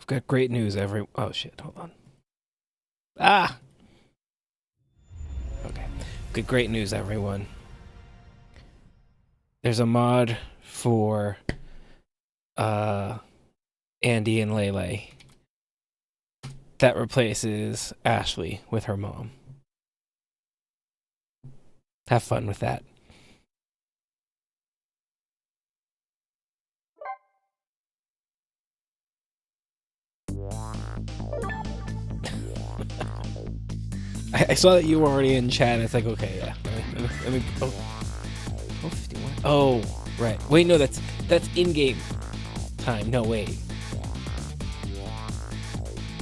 I've got great news, Oh, shit, hold on. Ah! Okay. Good, great news, everyone. There's a mod for Andy and Lele that replaces Ashley with her mom. Have fun with that. I saw that you were already in chat. And it's like, okay, yeah. Let me oh, 51. Oh, right. Wait, no, that's in-game time. No, wait.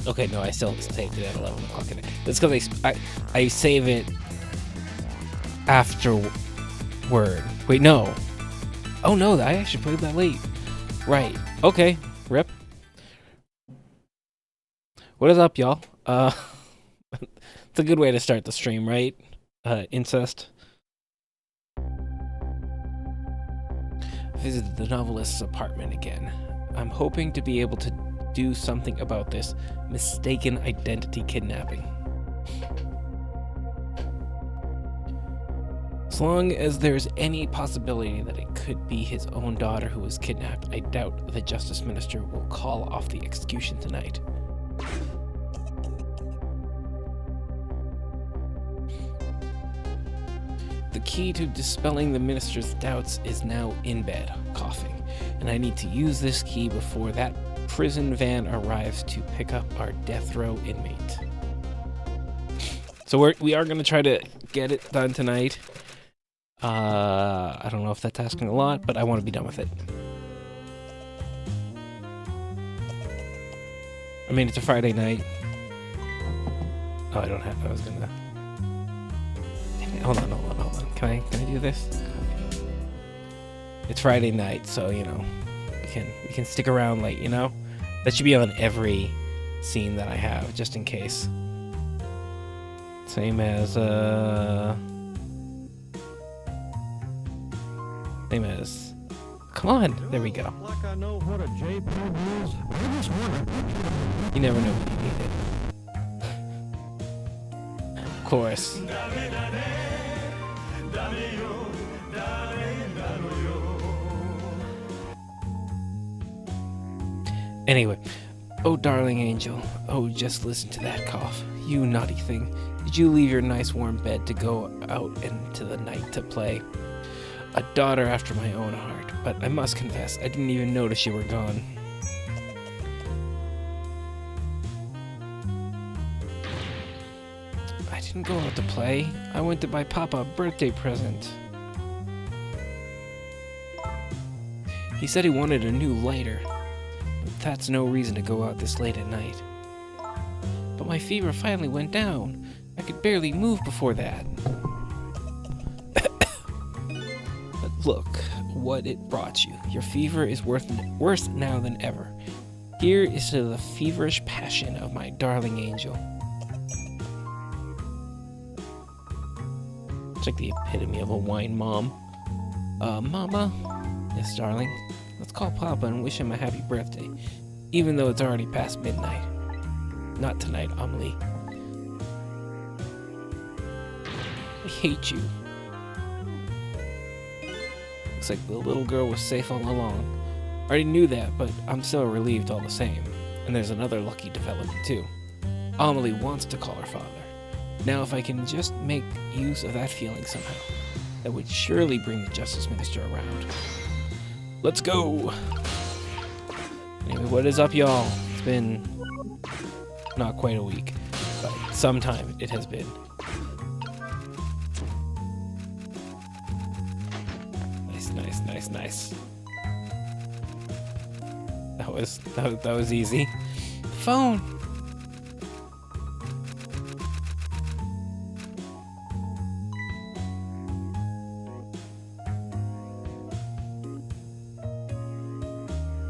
Okay, no, I still saved it at 11 o'clock. That's because I save it afterward. Wait, no. Oh, no, I actually played that late. Right. Okay. Rip. What is up, y'all? It's a good way to start the stream, right? Incest. I visited the novelist's apartment again. I'm hoping to be able to do something about this mistaken identity kidnapping. As long as there's any possibility that it could be his own daughter who was kidnapped, I doubt the Justice Minister will call off the execution tonight. The key to dispelling the minister's doubts is now in bed, coughing, and I need to use this key before that prison van arrives to pick up our death row inmate. So we are going to try to get it done tonight. I don't know if that's asking a lot, but I want to be done with it. I mean, it's a Friday night. Oh, I don't have. I was gonna. Hold on. Can I do this? Okay. It's Friday night, so you know we can stick around late. You know, that should be on every scene that I have, just in case. Same as Come on, there we go. Like I know what a JPEG is. You never know when you need it. Of course. Anyway, oh darling angel, oh just listen to that cough. You naughty thing. Did you leave your nice warm bed to go out into the night to play? A daughter after my own heart, but I must confess, I didn't even notice you were gone. I didn't go out to play. I went to buy Papa a birthday present. He said he wanted a new lighter, but that's no reason to go out this late at night. But my fever finally went down. I could barely move before that. But look what it brought you. Your fever is worse now than ever. Here is to the feverish passion of my darling angel. It's like the epitome of a wine mom. Mama? Yes, darling. Let's call Papa and wish him a happy birthday, even though it's already past midnight. Not tonight, Amelie. I hate you. Looks like the little girl was safe all along. I already knew that, but I'm still relieved all the same. And there's another lucky development too. Amelie wants to call her father. Now if I can just make use of that feeling somehow, that would surely bring the Justice Minister around. Let's go! Anyway, what is up, y'all? It's been not quite a week, but sometime it has been. Nice. That was easy. Phone.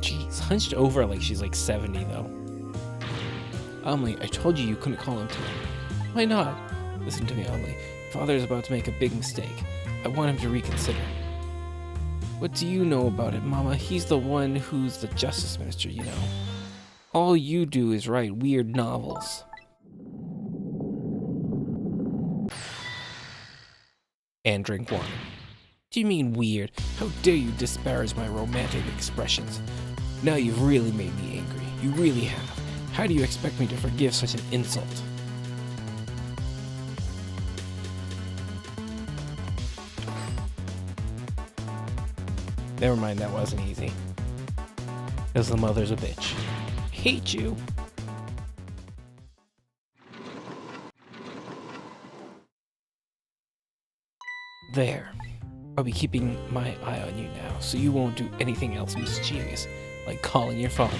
She's hunched over like she's like 70 though. Amelie, I told you couldn't call him tonight. Why not? Listen to me, Amelie. Father is about to make a big mistake. I want him to reconsider. What do you know about it, Mama? He's the one who's the Justice Minister, you know. All you do is write weird novels. And drink wine. Do you mean weird? How dare you disparage my romantic expressions? Now you've really made me angry. You really have. How do you expect me to forgive such an insult? Never mind, that wasn't easy. Because the mother's a bitch. Hate you. There. I'll be keeping my eye on you now, so you won't do anything else mischievous, like calling your father.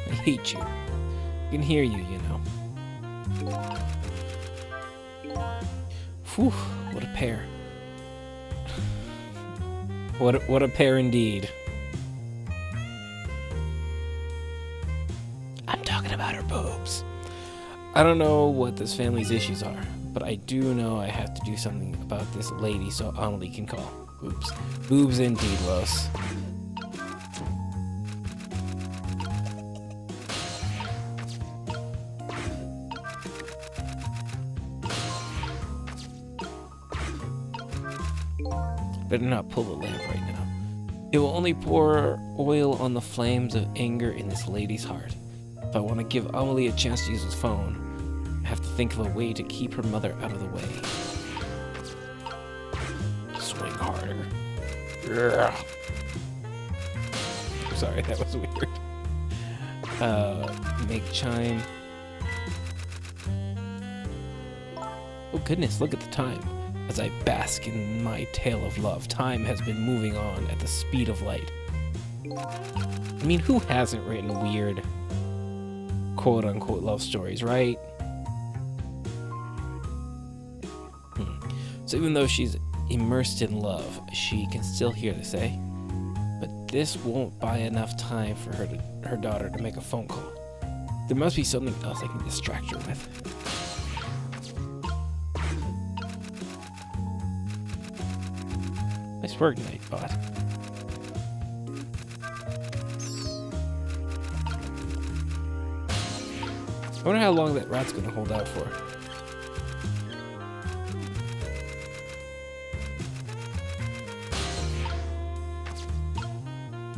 I hate you. I can hear you, you know. Whew, what a pair. What a pair indeed. I'm talking about her boobs. I don't know what this family's issues are, but I do know I have to do something about this lady so Amelie can call. Boobs. Boobs indeed, Los. Better not pull the lamp right now. It will only pour oil on the flames of anger in this lady's heart. If I want to give Amelie a chance to use his phone, I have to think of a way to keep her mother out of the way. Swing harder. Ugh. Sorry, that was weird. Make chime. Oh goodness, look at the time. As I bask in my tale of love, time has been moving on at the speed of light. I mean, who hasn't written weird, quote-unquote love stories, right? So even though she's immersed in love, she can still hear this, eh? But this won't buy enough time for her daughter to make a phone call. There must be something else I can distract her with. Nice work, Nightbot. I wonder how long that rat's gonna hold out for.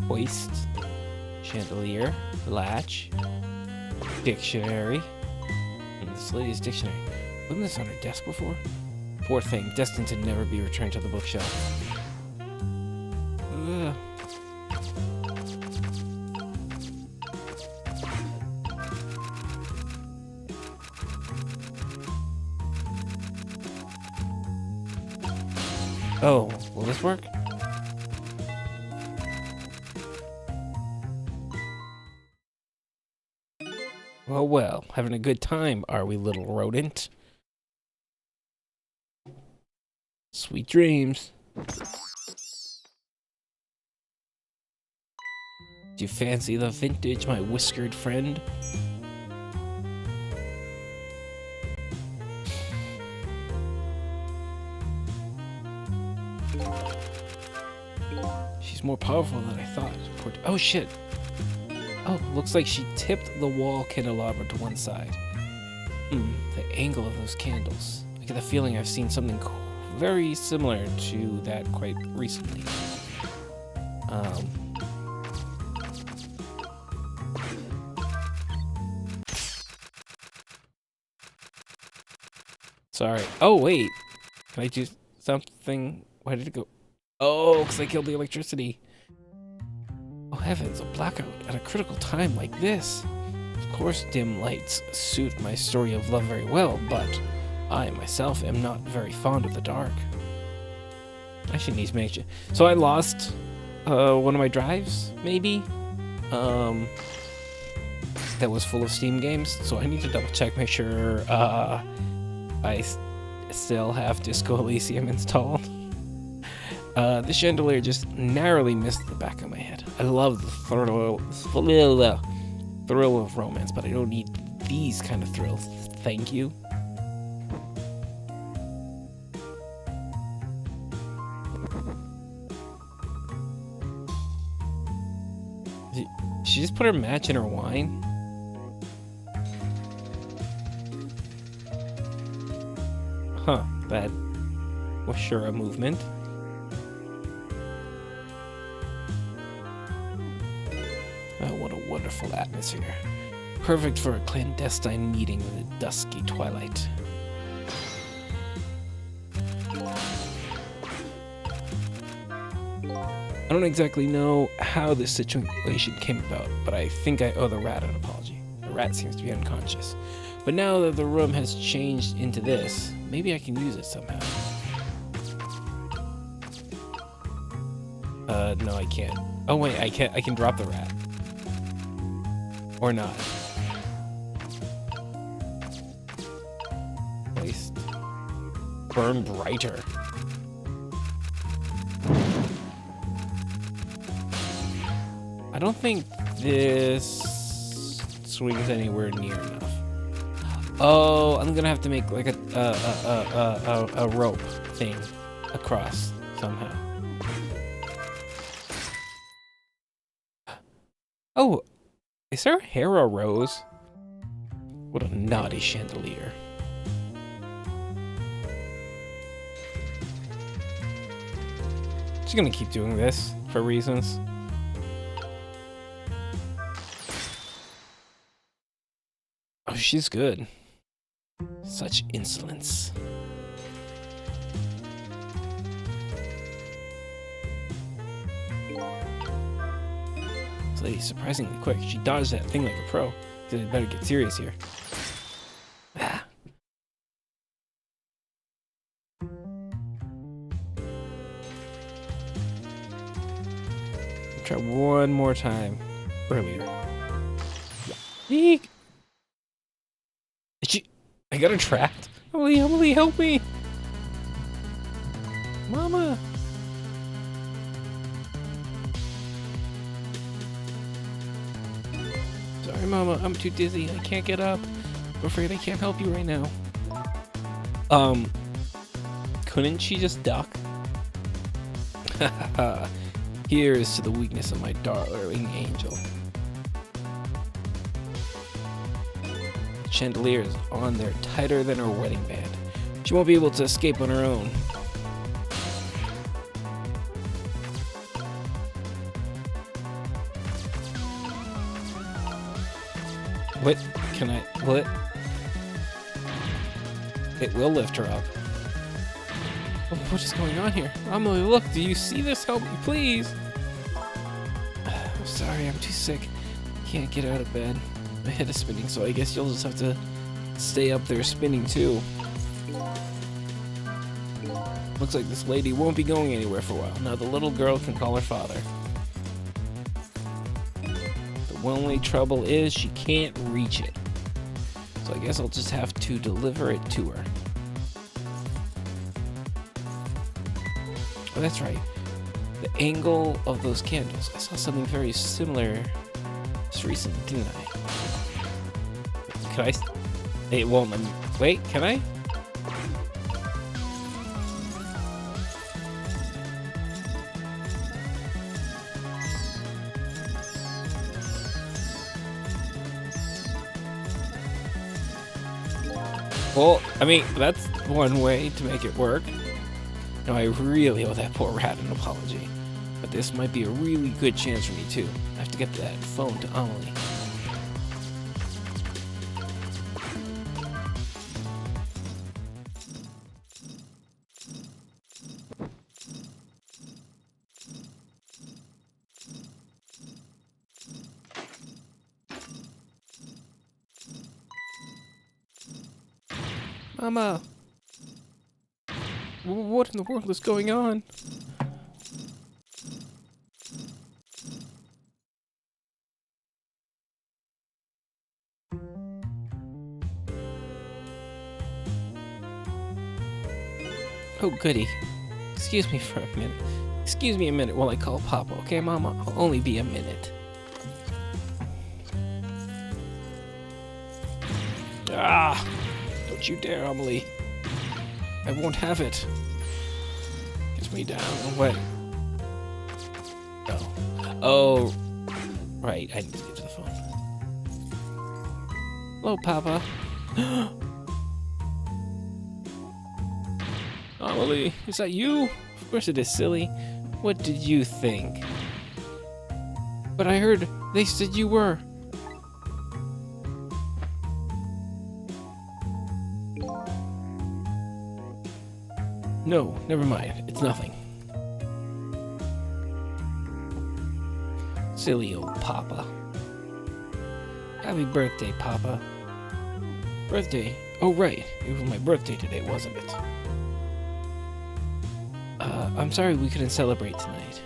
Hoist, chandelier, latch, dictionary. This lady's dictionary. Wasn't this on her desk before? Poor thing, destined to never be returned to the bookshelf. Ugh. Oh, will this work? Well, well, having a good time, are we, little rodent? Sweet dreams. Do you fancy the vintage, my whiskered friend? She's more powerful than I thought. Oh shit. Oh, looks like she tipped the wall candelabra to one side. The angle of those candles. I get the feeling I've seen something very similar to that quite recently. Sorry. Oh, wait. Can I do something? Why did it go? Oh, because I killed the electricity. Oh, heavens, a blackout at a critical time like this. Of course, dim lights suit my story of love very well, but I myself am not very fond of the dark. Actually needs major. So I lost one of my drives, maybe? That was full of Steam games, so I need to double check, make sure I still have Disco Elysium installed. The chandelier just narrowly missed the back of my head. I love the thrill of romance, but I don't need these kind of thrills. Thank you. She just put her match in her wine? Huh, that was sure a movement. Oh, what a wonderful atmosphere. Perfect for a clandestine meeting in the dusky twilight. I don't exactly know how this situation came about, but I think I owe the rat an apology. The rat seems to be unconscious. But now that the room has changed into this, maybe I can use it somehow. No, I can't. Oh wait, I can drop the rat. Or not. Placed. Burn brighter. I don't think this swings anywhere near enough. Oh, I'm gonna have to make like a rope thing across somehow. Oh, is there a hair a rose? What a naughty chandelier. She's gonna keep doing this for reasons. Oh, she's good. Such insolence. This lady's surprisingly quick. She dodged that thing like a pro. I better get serious here. Ah. Try one more time. Earlier. Eek! I got her trapped. Emily, help me! Mama! Sorry, Mama, I'm too dizzy. I can't get up. I'm afraid I can't help you right now. Couldn't she just duck? Here is to the weakness of my darling angel. The chandelier is on there tighter than her wedding band. She won't be able to escape on her own. What? Can I? What? It will lift her up. What is going on here? Emily, look, do you see this? Help me, please. I'm sorry, I'm too sick. Can't get out of bed. My head is spinning, so I guess you'll just have to stay up there spinning too. Looks like this lady won't be going anywhere for a while. Now the little girl can call her father. The only trouble is she can't reach it. So I guess I'll just have to deliver it to her. Oh, that's right. The angle of those candles. I saw something very similar just recently, didn't I? Can I? It won't let me. Wait, can I? Well, I mean, that's one way to make it work. Now, I really owe that poor rat an apology. But this might be a really good chance for me, too. I have to get that phone to Amelie. Mama! What in the world is going on? Oh, goody. Excuse me for a minute. Excuse me a minute while I call Papa, okay, Mama? I'll only be a minute. Ah! Don't you dare, Amelie. I won't have it. Get me down. What? Oh. Oh. Right, I need to get to the phone. Hello, Papa. Amelie, is that you? Of course it is, silly. What did you think? But I heard they said you were. No, never mind. It's nothing. Silly old Papa. Happy birthday, Papa. Birthday? Oh, right. It was my birthday today, wasn't it? I'm sorry we couldn't celebrate tonight.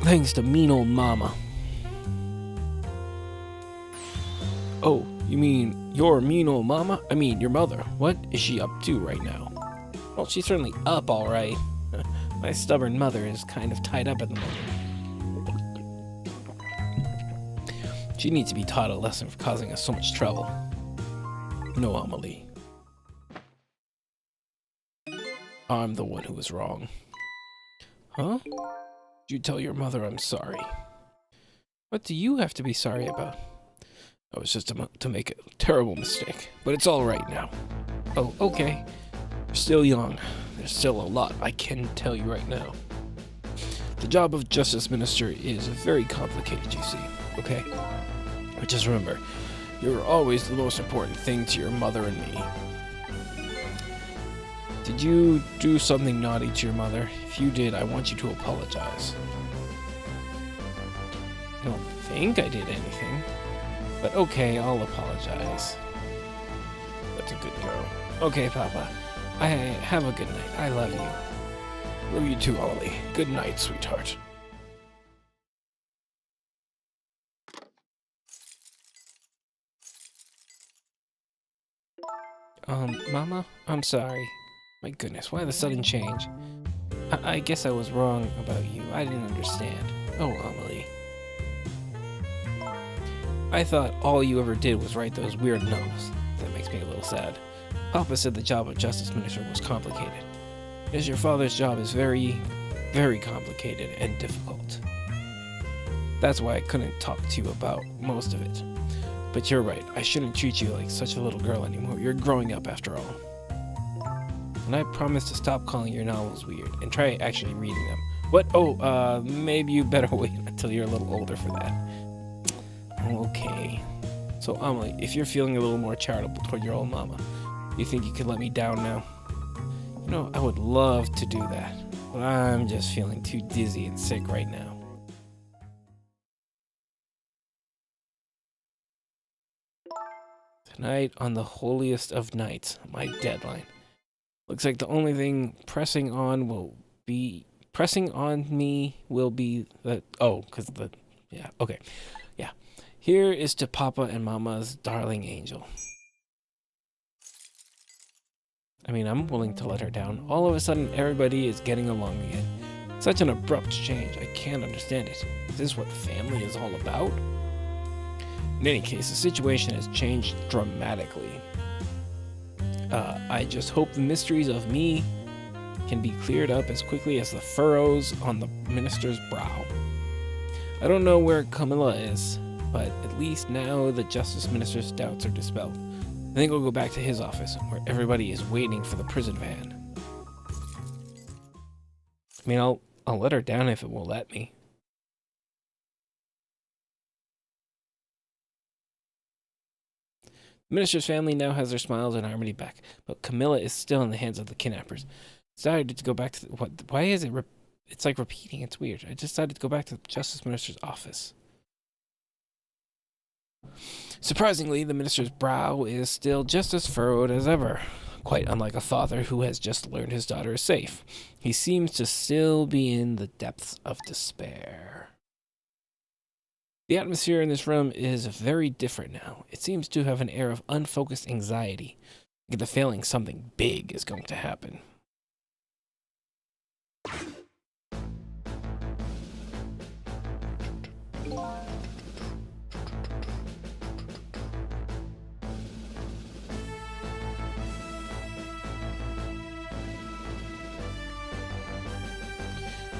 Thanks to mean old Mama. Oh, you mean your mean old Mama? I mean, your mother. What is she up to right now? Well, she's certainly up, all right. My stubborn mother is kind of tied up at the moment. She needs to be taught a lesson for causing us so much trouble. No, Amelie. I'm the one who was wrong. Huh? Did you tell your mother I'm sorry? What do you have to be sorry about? I was just about to make a terrible mistake, but it's all right now. Oh, okay. You're still young. There's still a lot I can tell you right now. The job of Justice Minister is very complicated, you see, okay? But just remember, you're always the most important thing to your mother and me. Did you do something naughty to your mother? If you did, I want you to apologize. I don't think I did anything. But okay, I'll apologize. That's a good girl. Okay, Papa. I have a good night. I love you. Love you too, Ollie. Good night, sweetheart. Mama? I'm sorry. My goodness, why the sudden change? I guess I was wrong about you. I didn't understand. Oh, Amelie. I thought all you ever did was write those weird novels. That makes me a little sad. Papa said the job of Justice Minister was complicated. Because your father's job is very, very complicated and difficult. That's why I couldn't talk to you about most of it. But you're right, I shouldn't treat you like such a little girl anymore. You're growing up after all. And I promise to stop calling your novels weird and try actually reading them. What? Oh, maybe you better wait until you're a little older for that. Okay. So, Amelie, if you're feeling a little more charitable toward your old mama, you think you could let me down now? You know, I would love to do that, but I'm just feeling too dizzy and sick right now. Tonight, on the holiest of nights, my deadline. Looks like the only thing pressing on me will be the, oh, because the, yeah, okay. Yeah. Here is to Papa and Mama's darling angel. I mean, I'm willing to let her down. All of a sudden, everybody is getting along again. Such an abrupt change. I can't understand it. Is this what family is all about? In any case, the situation has changed dramatically. I just hope the mysteries of me can be cleared up as quickly as the furrows on the minister's brow. I don't know where Camilla is, but at least now the Justice Minister's doubts are dispelled. I think I'll go back to his office, where everybody is waiting for the prison van. I mean, I'll let her down if it will let me. The minister's family now has their smiles and harmony back, but Camilla is still in the hands of the kidnappers. Decided to go back to why is it? It's like repeating. It's weird. I decided to go back to the Justice Minister's office. Surprisingly, the minister's brow is still just as furrowed as ever. Quite unlike a father who has just learned his daughter is safe. He seems to still be in the depths of despair. The atmosphere in this room is very different now. It seems to have an air of unfocused anxiety. I get the feeling something big is going to happen.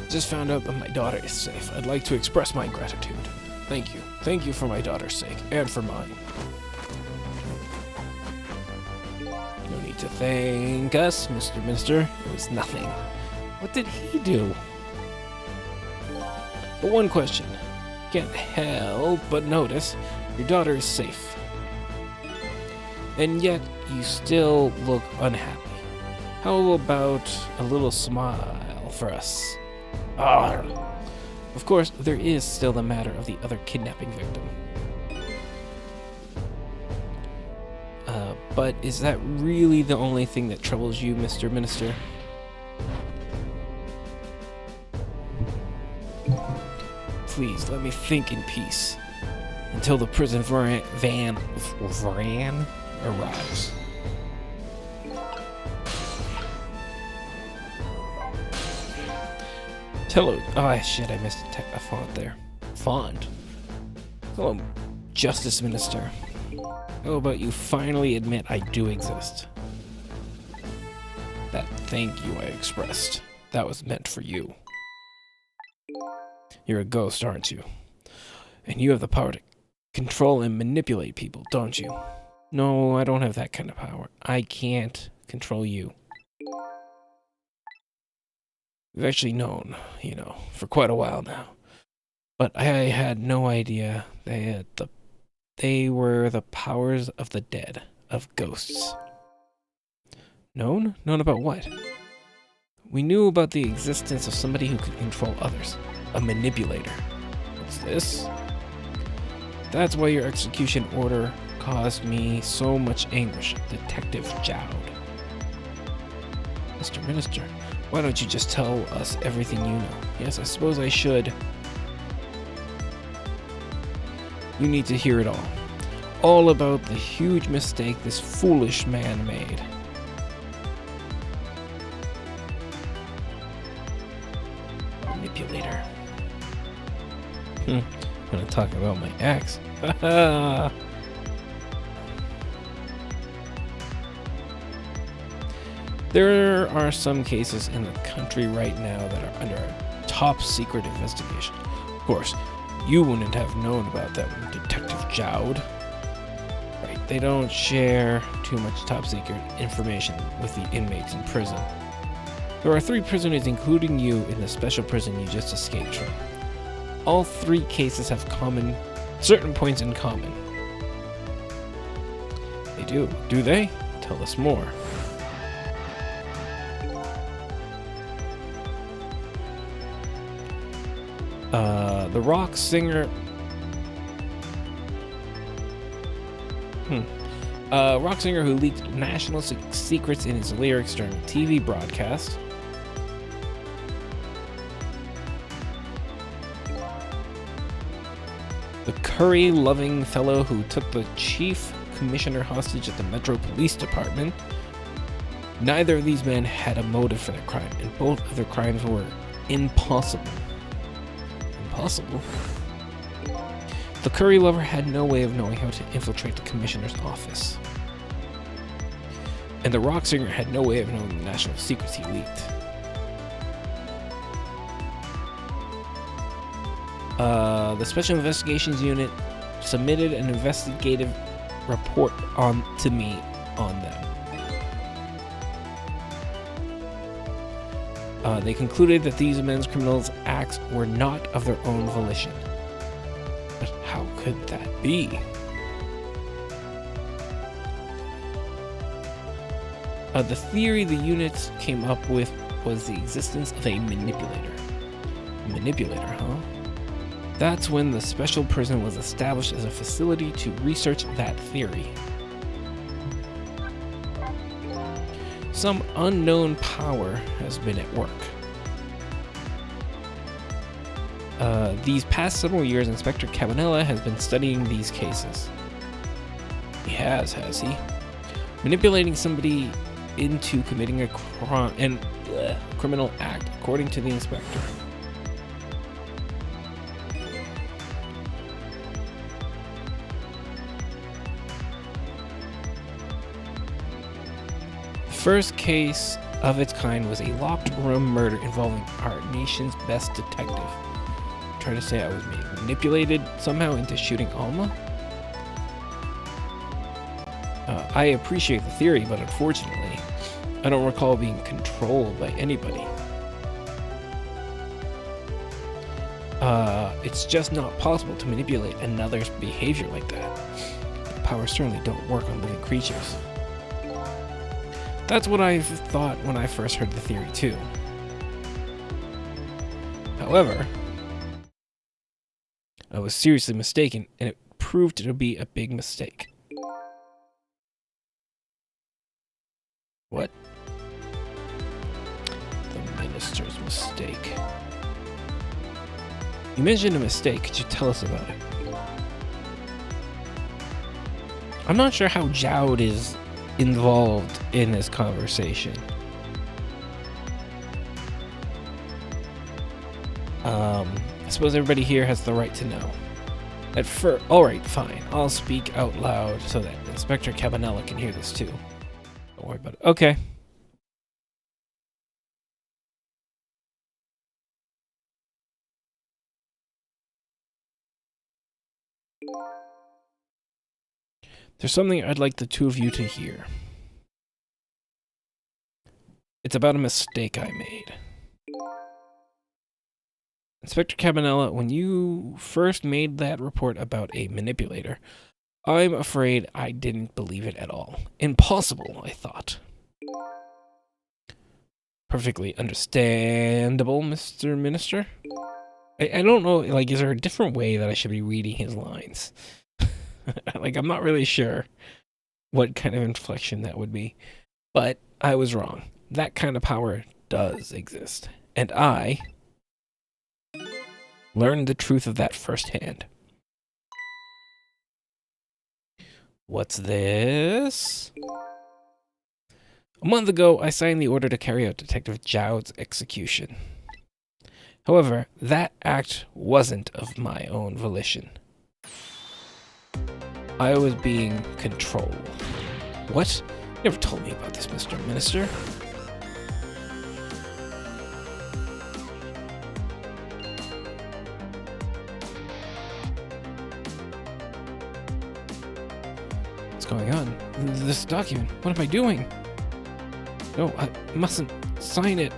Just found out that my daughter is safe. I'd like to express my gratitude. Thank you. Thank you for my daughter's sake, and for mine. No need to thank us, Mr. Minister. It was nothing. What did he do? But one question. Can't help but notice your daughter is safe. And yet, you still look unhappy. How about a little smile for us? Ah. Of course, there is still the matter of the other kidnapping victim. But is that really the only thing that troubles you, Mr. Minister? Please, let me think in peace until the prison van arrives. Hello. Oh, shit, I missed a font there. Font. Hello, Justice Minister. How about you finally admit I do exist? That thank you I expressed, that was meant for you. You're a ghost, aren't you? And you have the power to control and manipulate people, don't you? No, I don't have that kind of power. I can't control you. We've actually known, for quite a while now. But I had no idea they were the powers of the dead, of ghosts. Known? Known about what? We knew about the existence of somebody who could control others. A manipulator. What's this? That's why your execution order caused me so much anguish, Detective Jowd. Mr. Minister, why don't you just tell us everything you know? Yes, I suppose I should. You need to hear it all. All about the huge mistake this foolish man made. Manipulator. I'm gonna talk about my ex. There are some cases in the country right now that are under a top secret investigation. Of course, you wouldn't have known about them, Detective Jowd. Right, they don't share too much top secret information with the inmates in prison. There are 3 prisoners, including you, in the special prison you just escaped from. All 3 cases have certain points in common. They do. Do they? Tell us more. The rock singer... rock singer who leaked national secrets in his lyrics during a TV broadcast. The curry-loving fellow who took the chief commissioner hostage at the Metro Police Department. Neither of these men had a motive for their crime, and both of their crimes were impossible. Impossible? The curry lover had no way of knowing how to infiltrate the commissioner's office. And the rock singer had no way of knowing the national secrets he leaked. The Special Investigations Unit submitted an investigative report to me on them. They concluded that these men's criminals' acts were not of their own volition. But how could that be? The theory the units came up with was the existence of a manipulator. Manipulator, huh? That's when the special prison was established as a facility to research that theory. Some unknown power has been at work. These past several years, Inspector Cabanella has been studying these cases. He has he? Manipulating somebody into committing a criminal act, according to the inspector. The first case of its kind was a locked room murder involving our nation's best detective. trying to say I was being manipulated somehow into shooting Alma? I appreciate the theory, but unfortunately, I don't recall being controlled by anybody. It's just not possible to manipulate another's behavior like that. Powers certainly don't work on living creatures. That's what I thought when I first heard the theory too. However, I was seriously mistaken, and it proved to be a big mistake. What? The minister's mistake. You mentioned a mistake. Could you tell us about it? I'm not sure how Jowd is involved in this conversation. I suppose everybody here has the right to know. Alright, fine. I'll speak out loud so that Inspector Cabanela can hear this too. Don't worry about it. Okay. There's something I'd like the two of you to hear. It's about a mistake I made. Inspector Cabanela, when you first made that report about a manipulator, I'm afraid I didn't believe it at all. Impossible, I thought. Perfectly understandable, Mr. Minister. I don't know, like, is there a different way that I should be reading his lines? Like, I'm not really sure what kind of inflection that would be. But I was wrong. That kind of power does exist. And I learned the truth of that firsthand. What's this? A month ago, I signed the order to carry out Detective Jowd's execution. However, that act wasn't of my own volition. I was being controlled. What? You never told me about this, Mr. Minister. What's going on? This document. What am I doing? No, I mustn't sign it.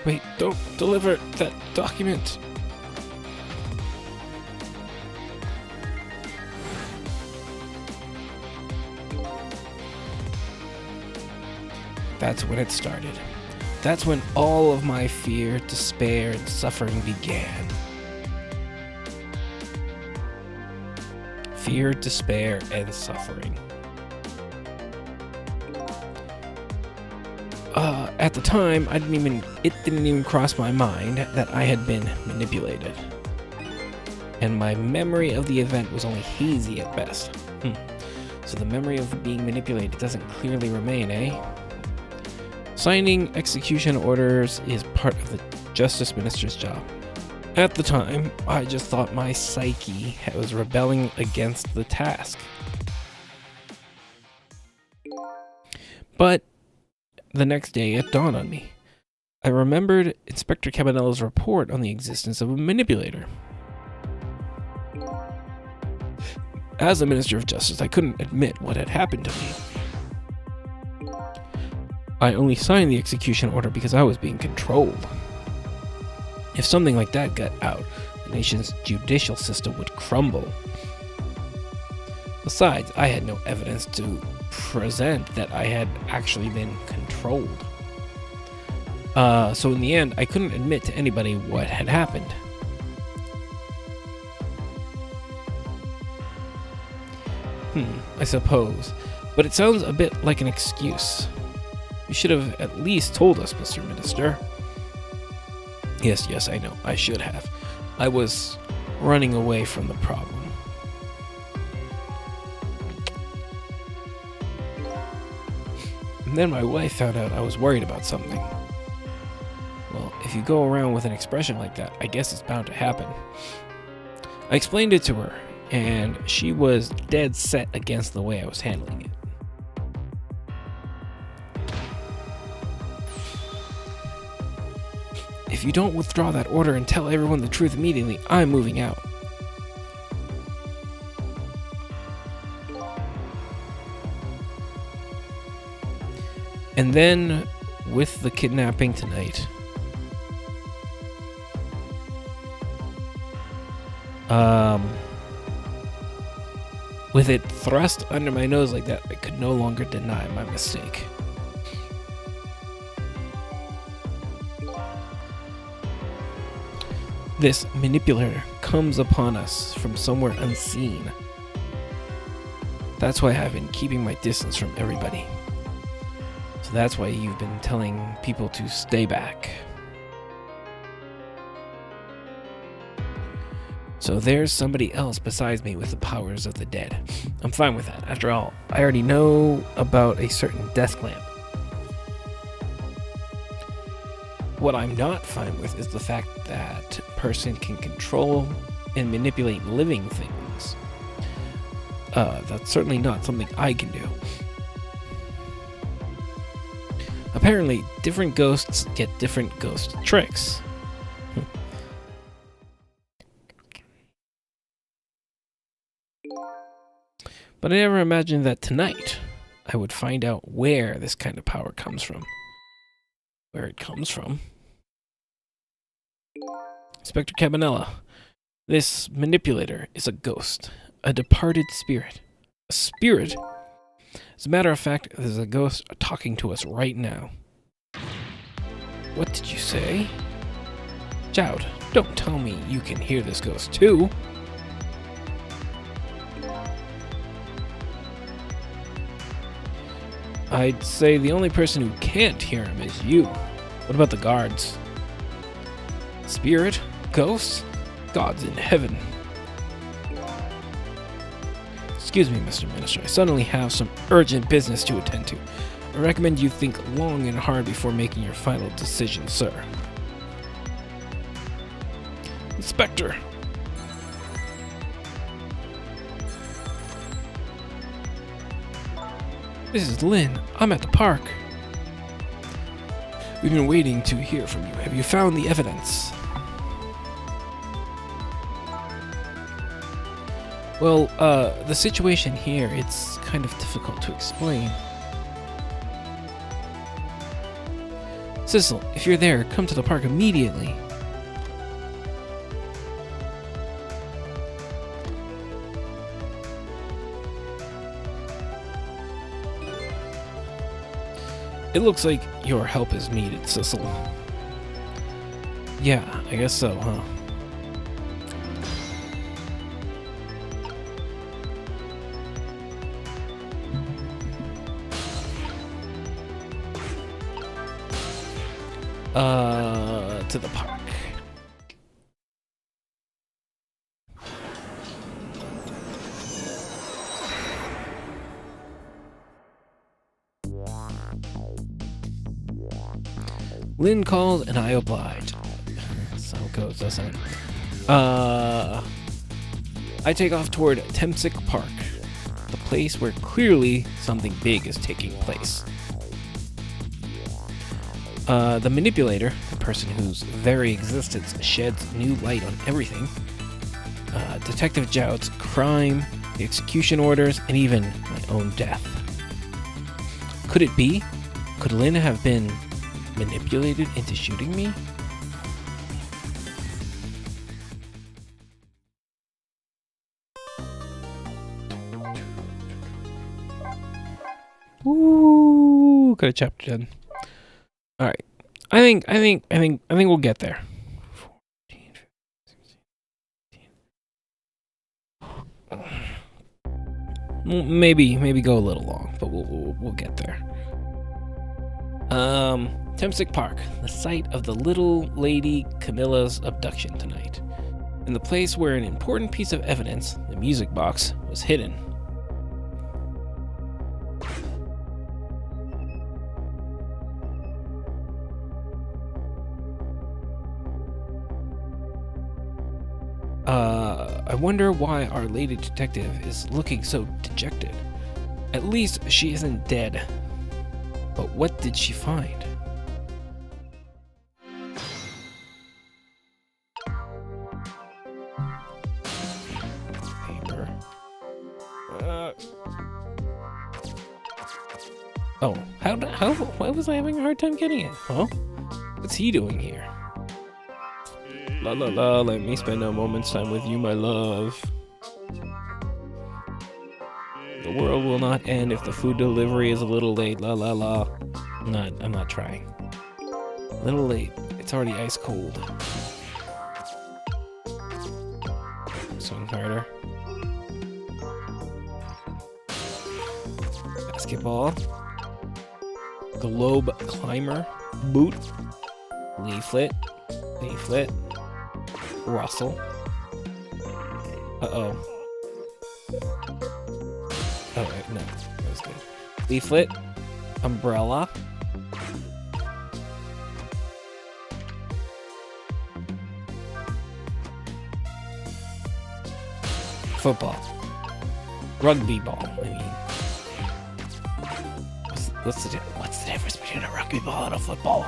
Wait, don't deliver that document. That's when it started. That's when all of my fear, despair, and suffering began. Fear, despair, and suffering. At the time, it didn't even cross my mind that I had been manipulated. And my memory of the event was only hazy at best. So the memory of being manipulated doesn't clearly remain, eh? Signing execution orders is part of the Justice Minister's job. At the time, I just thought my psyche was rebelling against the task. But the next day, it dawned on me. I remembered Inspector Cabanela's report on the existence of a manipulator. As a Minister of Justice, I couldn't admit what had happened to me. I only signed the execution order because I was being controlled. If something like that got out, the nation's judicial system would crumble. Besides, I had no evidence to present that I had actually been controlled. So in the end, I couldn't admit to anybody what had happened. I suppose. But it sounds a bit like an excuse. You should have at least told us, Mr. Minister. Yes, I know. I should have. I was running away from the problem. And then my wife found out I was worried about something. Well, if you go around with an expression like that, I guess it's bound to happen. I explained it to her, and she was dead set against the way I was handling it. If you don't withdraw that order and tell everyone the truth immediately, I'm moving out. And then, with the kidnapping tonight, with it thrust under my nose like that, I could no longer deny my mistake. This manipulator comes upon us from somewhere unseen. That's why I've been keeping my distance from everybody. So that's why you've been telling people to stay back. So there's somebody else besides me with the powers of the dead. I'm fine with that. After all, I already know about a certain death clamp. What I'm not fine with is the fact that person can control and manipulate living things. That's certainly not something I can do. Apparently, different ghosts get different ghost tricks. But I never imagined that tonight I would find out where this kind of power comes from. Where it comes from. Inspector Cabanella, this manipulator is a ghost, a departed spirit. A spirit? As a matter of fact, there's a ghost talking to us right now. What did you say? Joud, don't tell me you can hear this ghost too. I'd say the only person who can't hear him is you. What about the guards? Spirit? Ghosts? Gods in heaven. Excuse me, Mr. Minister. I suddenly have some urgent business to attend to. I recommend you think long and hard before making your final decision, sir. Inspector! This is Lynn. I'm at the park. We've been waiting to hear from you. Have you found the evidence? Well, the situation here, it's kind of difficult to explain. Cecil, if you're there, come to the park immediately. It looks like your help is needed, Cecil. Yeah, I guess so, huh? To the park. Lynn called and I obliged. So it goes, doesn't it? I take off toward Temsic Park, the place where clearly something big is taking place. The manipulator, the person whose very existence sheds new light on everything, Detective Joud's crime, the execution orders, and even my own death. Could it be? Could Lynn have been manipulated into shooting me? Ooh, got a chapter done. All right, I think we'll get there. 14, 15, 16. Maybe go a little long, but we'll get there. Temsic Park, the site of the little lady Camilla's abduction tonight, and the place where an important piece of evidence, the music box, was hidden. I wonder why our lady detective is looking so dejected. At least she isn't dead. But what did she find? Paper. Oh, why was I having a hard time getting it? Huh? What's he doing here? La la la, let me spend a moment's time with you, my love. The world will not end if the food delivery is a little late, la la la. I'm not trying. A little late, it's already ice cold. Swing harder. Basketball. Globe climber. Boot. Leaflet. Leaflet. Russell. Uh-oh. Oh, wait, no. That was good. Leaflet. Umbrella. Football. Rugby ball, I mean. What's the difference between a rugby ball and a football?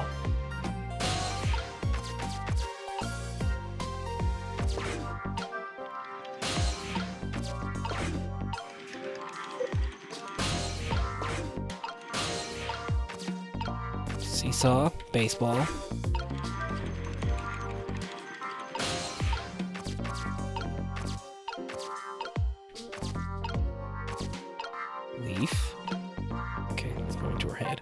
Seesaw, baseball. Leaf. Okay, let's go into her head.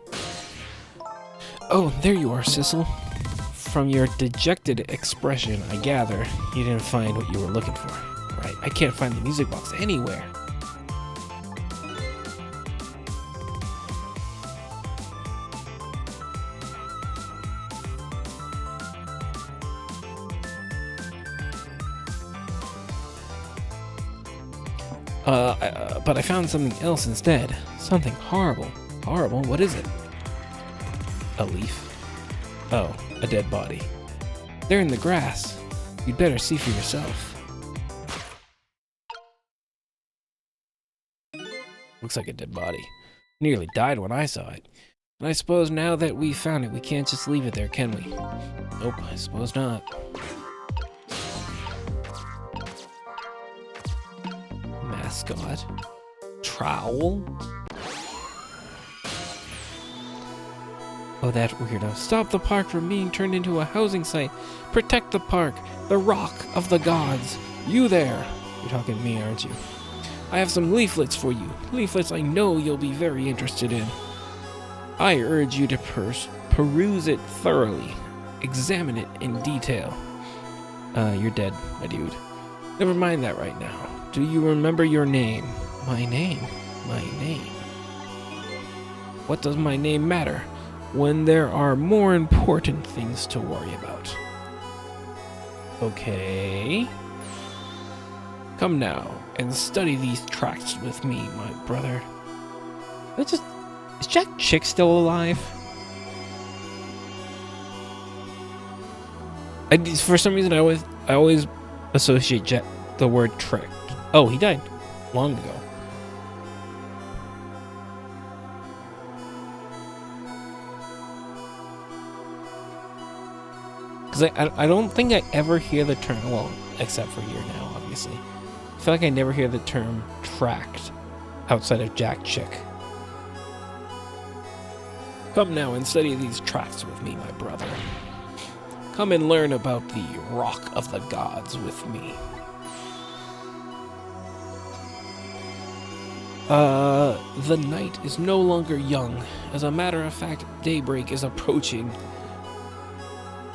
Oh, there you are, Sissel. From your dejected expression, I gather you didn't find what you were looking for. Right, I can't find the music box anywhere. But I found something else instead. Something horrible. Horrible? What is it? A leaf. Oh, a dead body. They're in the grass. You'd better see for yourself. Looks like a dead body. Nearly died when I saw it. And I suppose now that we found it, we can't just leave it there, can we? Nope, I suppose not. Mascot. Trowel. Oh, that weirdo. Stop the park from being turned into a housing site. Protect the park. The rock of the gods. You there. You're talking to me, aren't you? I have some leaflets for you. Leaflets I know you'll be very interested in. I urge you to peruse it thoroughly. Examine it in detail. You're dead, my dude. Never mind that right now. Do you remember your name? My name? My name? What does my name matter when there are more important things to worry about? Okay. Come now and study these tracts with me, my brother. Is Jack Chick still alive? For some reason, I always associate the word trick. Oh, he died long ago. Because I don't think I ever hear the term, well, except for here now, obviously. I feel like I never hear the term tract outside of Jack Chick. Come now and study these tracts with me, my brother. Come and learn about the rock of the gods with me. The night is no longer young. As a matter of fact, daybreak is approaching.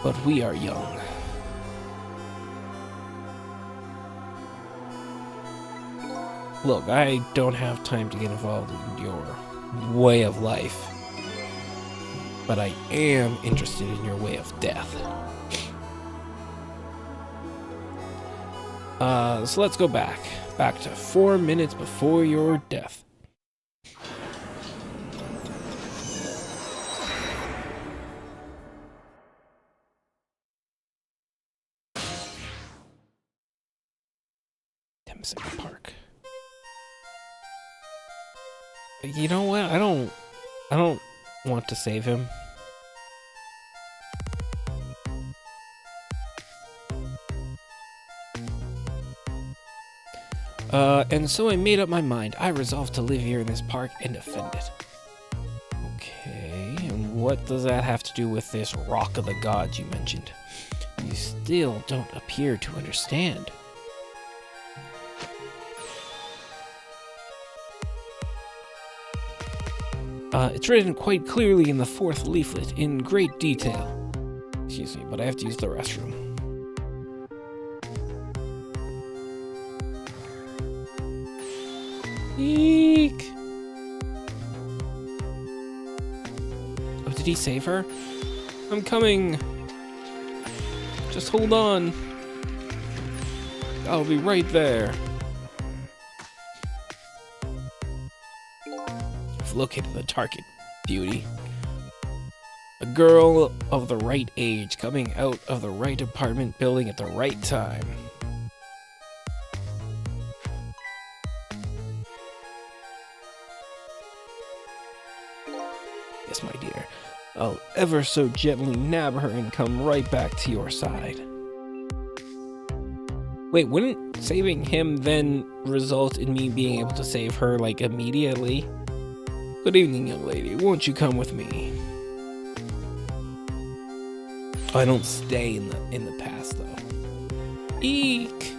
But we are young. Look, I don't have time to get involved in your way of life. But I am interested in your way of death. So let's go back to 4 minutes before your death. Temsic Park. You know what? I don't want to save him. And so I made up my mind. I resolved to live here in this park and defend it. Okay, and what does that have to do with this Rock of the Gods you mentioned? You still don't appear to understand. It's written quite clearly in the 4th leaflet, in great detail. Excuse me, but I have to use the restroom. Eek! Oh, did he save her? I'm coming! Just hold on. I'll be right there. I've located the target, beauty. A girl of the right age coming out of the right apartment building at the right time. Yes, my dear. I'll ever so gently nab her and come right back to your side. Wait, wouldn't saving him then result in me being able to save her, like, immediately? Good evening, young lady. Won't you come with me? Oh, I don't stay in the past, though. Eek!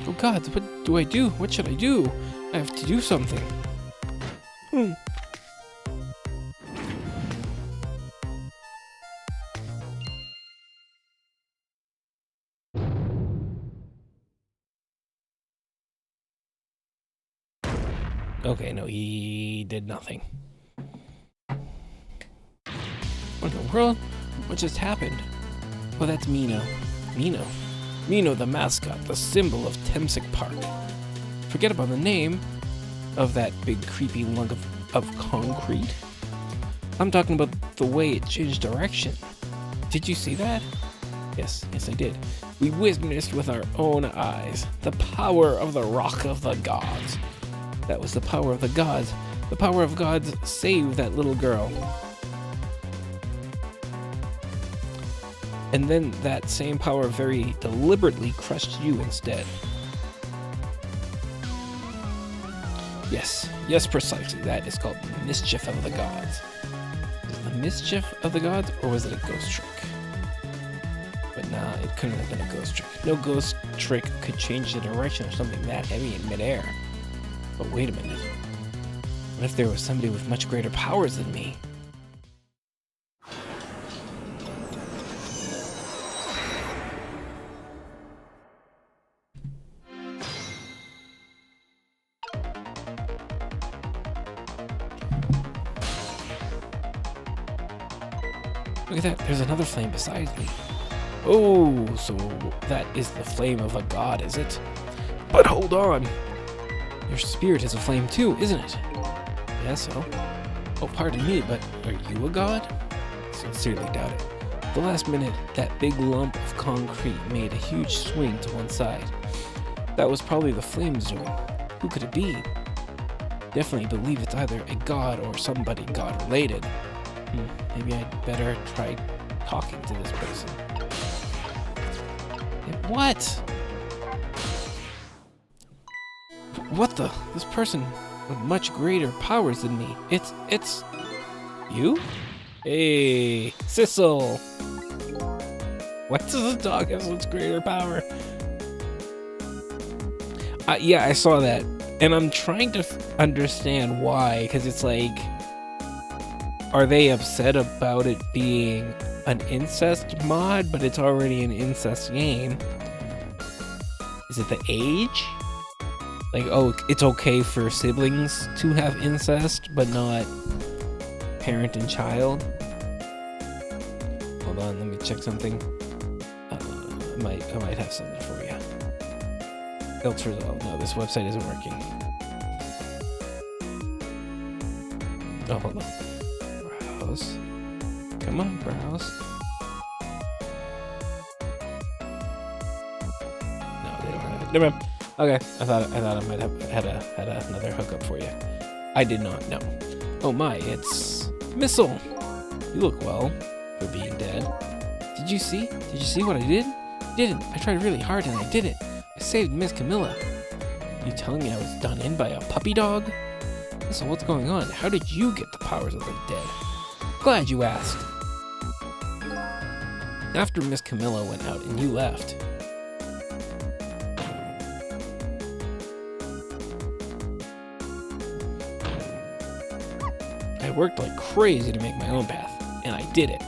Oh god, what do I do? What should I do? I have to do something. Okay, no, he did nothing. What in the world? What just happened? Oh, that's Mino. Mino, the mascot, the symbol of Temsic Park. Forget about the name of that big creepy lunk of concrete. I'm talking about the way it changed direction. Did you see that? Yes, I did. We witnessed with our own eyes the power of the Rock of the Gods. That was the power of the gods. The power of gods saved that little girl. And then that same power very deliberately crushed you instead. Yes, precisely. That is called the mischief of the gods. Is it the mischief of the gods, or was it a ghost trick? But nah, it couldn't have been a ghost trick. No ghost trick could change the direction of something that heavy in midair. But wait a minute. What if there was somebody with much greater powers than me? Look at that, there's another flame besides me. Oh, so that is the flame of a god, is it? But hold on! Your spirit is a flame too, isn't it? Yeah, so. Oh, pardon me, but are you a god? Sincerely doubt it. The last minute, that big lump of concrete made a huge swing to one side. That was probably the flames doing. Who could it be? Definitely believe it's either a god or somebody god-related. Maybe I'd better try talking to this person. What? What the? This person with much greater powers than me. It's you? Hey, Sissel. What does a dog have such greater power? Yeah, I saw that, and I'm trying to understand why, because it's like, are they upset about it being an incest mod, but it's already an incest game? Is it the age? Like, oh, it's okay for siblings to have incest, but not parent and child? Hold on, let me check something. I might have something for you. Filters, oh no, this website isn't working. Oh, hold on. Browse. Come on, browse. never mind. Okay, I thought I might have had another hookup for you. I did not know. Oh my, it's Missile. You look well for being dead. Did you see? Did you see what I did? Didn't. I tried really hard and I did it. I saved Miss Camilla. You telling me I was done in by a puppy dog? So what's going on? How did you get the powers of the dead? Glad you asked. After Miss Camilla went out and you left, I worked like crazy to make my own path, and I did it.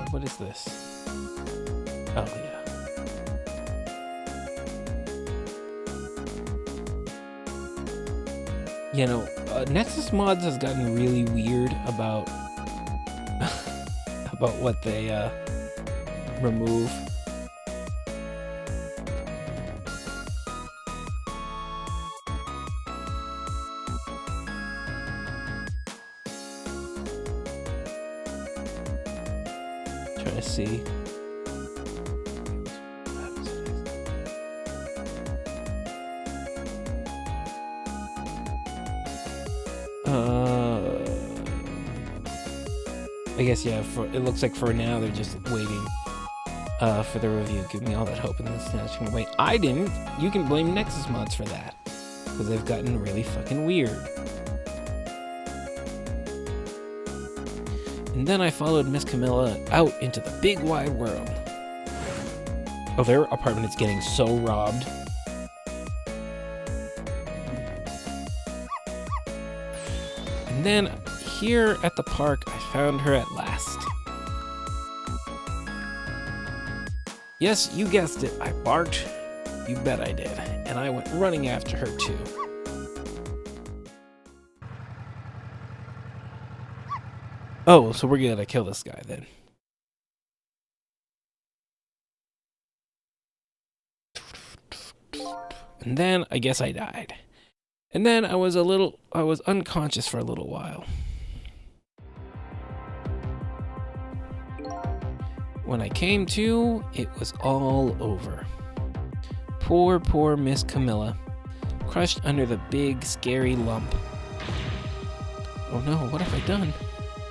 What is this? Oh, yeah. You know, Nexus Mods has gotten really weird about about what they remove. Trying to see. I guess, yeah, it looks like for now they're just waiting for the review. Give me all that hope and then snatching away. I didn't. You can blame Nexus Mods for that. Because they've gotten really fucking weird. And then I followed Miss Camilla out into the big wide world. Oh, their apartment is getting so robbed. And then here at the park, I found her at last. Yes, you guessed it, I barked. You bet I did. And I went running after her too. Oh, so we're gonna kill this guy then. And then I guess I died. And then I was unconscious for a little while. When I came to, it was all over. Poor Miss Camilla, crushed under the big, scary lump. Oh no, what have I done?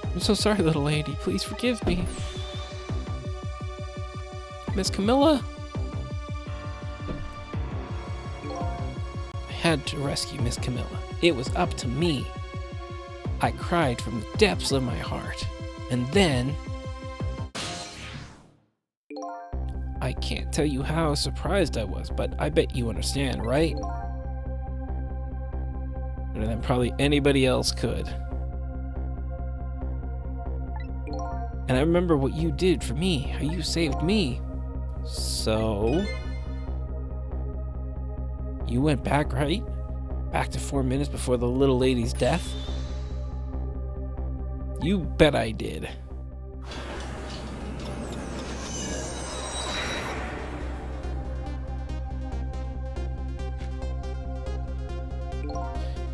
I'm so sorry, little lady. Please forgive me. Miss Camilla? I had to rescue Miss Camilla. It was up to me. I cried from the depths of my heart. And then I can't tell you how surprised I was, but I bet you understand, right? Better than probably anybody else could. And I remember what you did for me, how you saved me. So you went back, right? Back to 4 minutes before the little lady's death? You bet I did.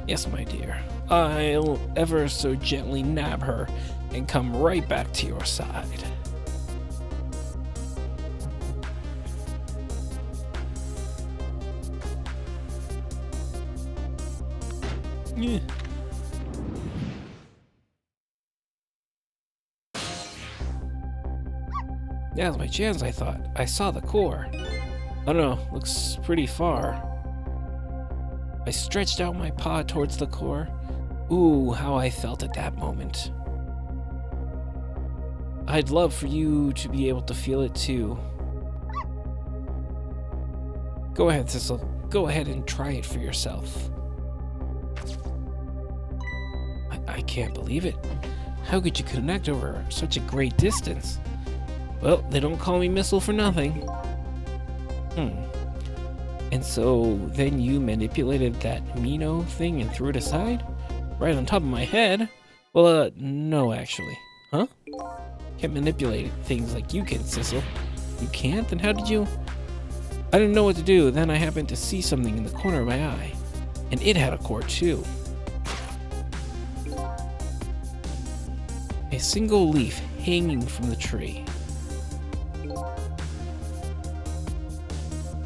Yes, my dear. I'll ever so gently nab her and come right back to your side. Yeah. Now's my chance, I thought. I saw the core. I don't know, looks pretty far. I stretched out my paw towards the core. Ooh, how I felt at that moment. I'd love for you to be able to feel it too. Go ahead, Sissel. Go ahead and try it for yourself. I can't believe it. How could you connect over such a great distance? Well, they don't call me Missile for nothing. And so then you manipulated that Mino thing and threw it aside? Right on top of my head? Well, no, actually. Huh? Can't manipulate things like you can, Sissel. You can't? Then how did you? I didn't know what to do. Then I happened to see something in the corner of my eye. And it had a core too. A single leaf hanging from the tree.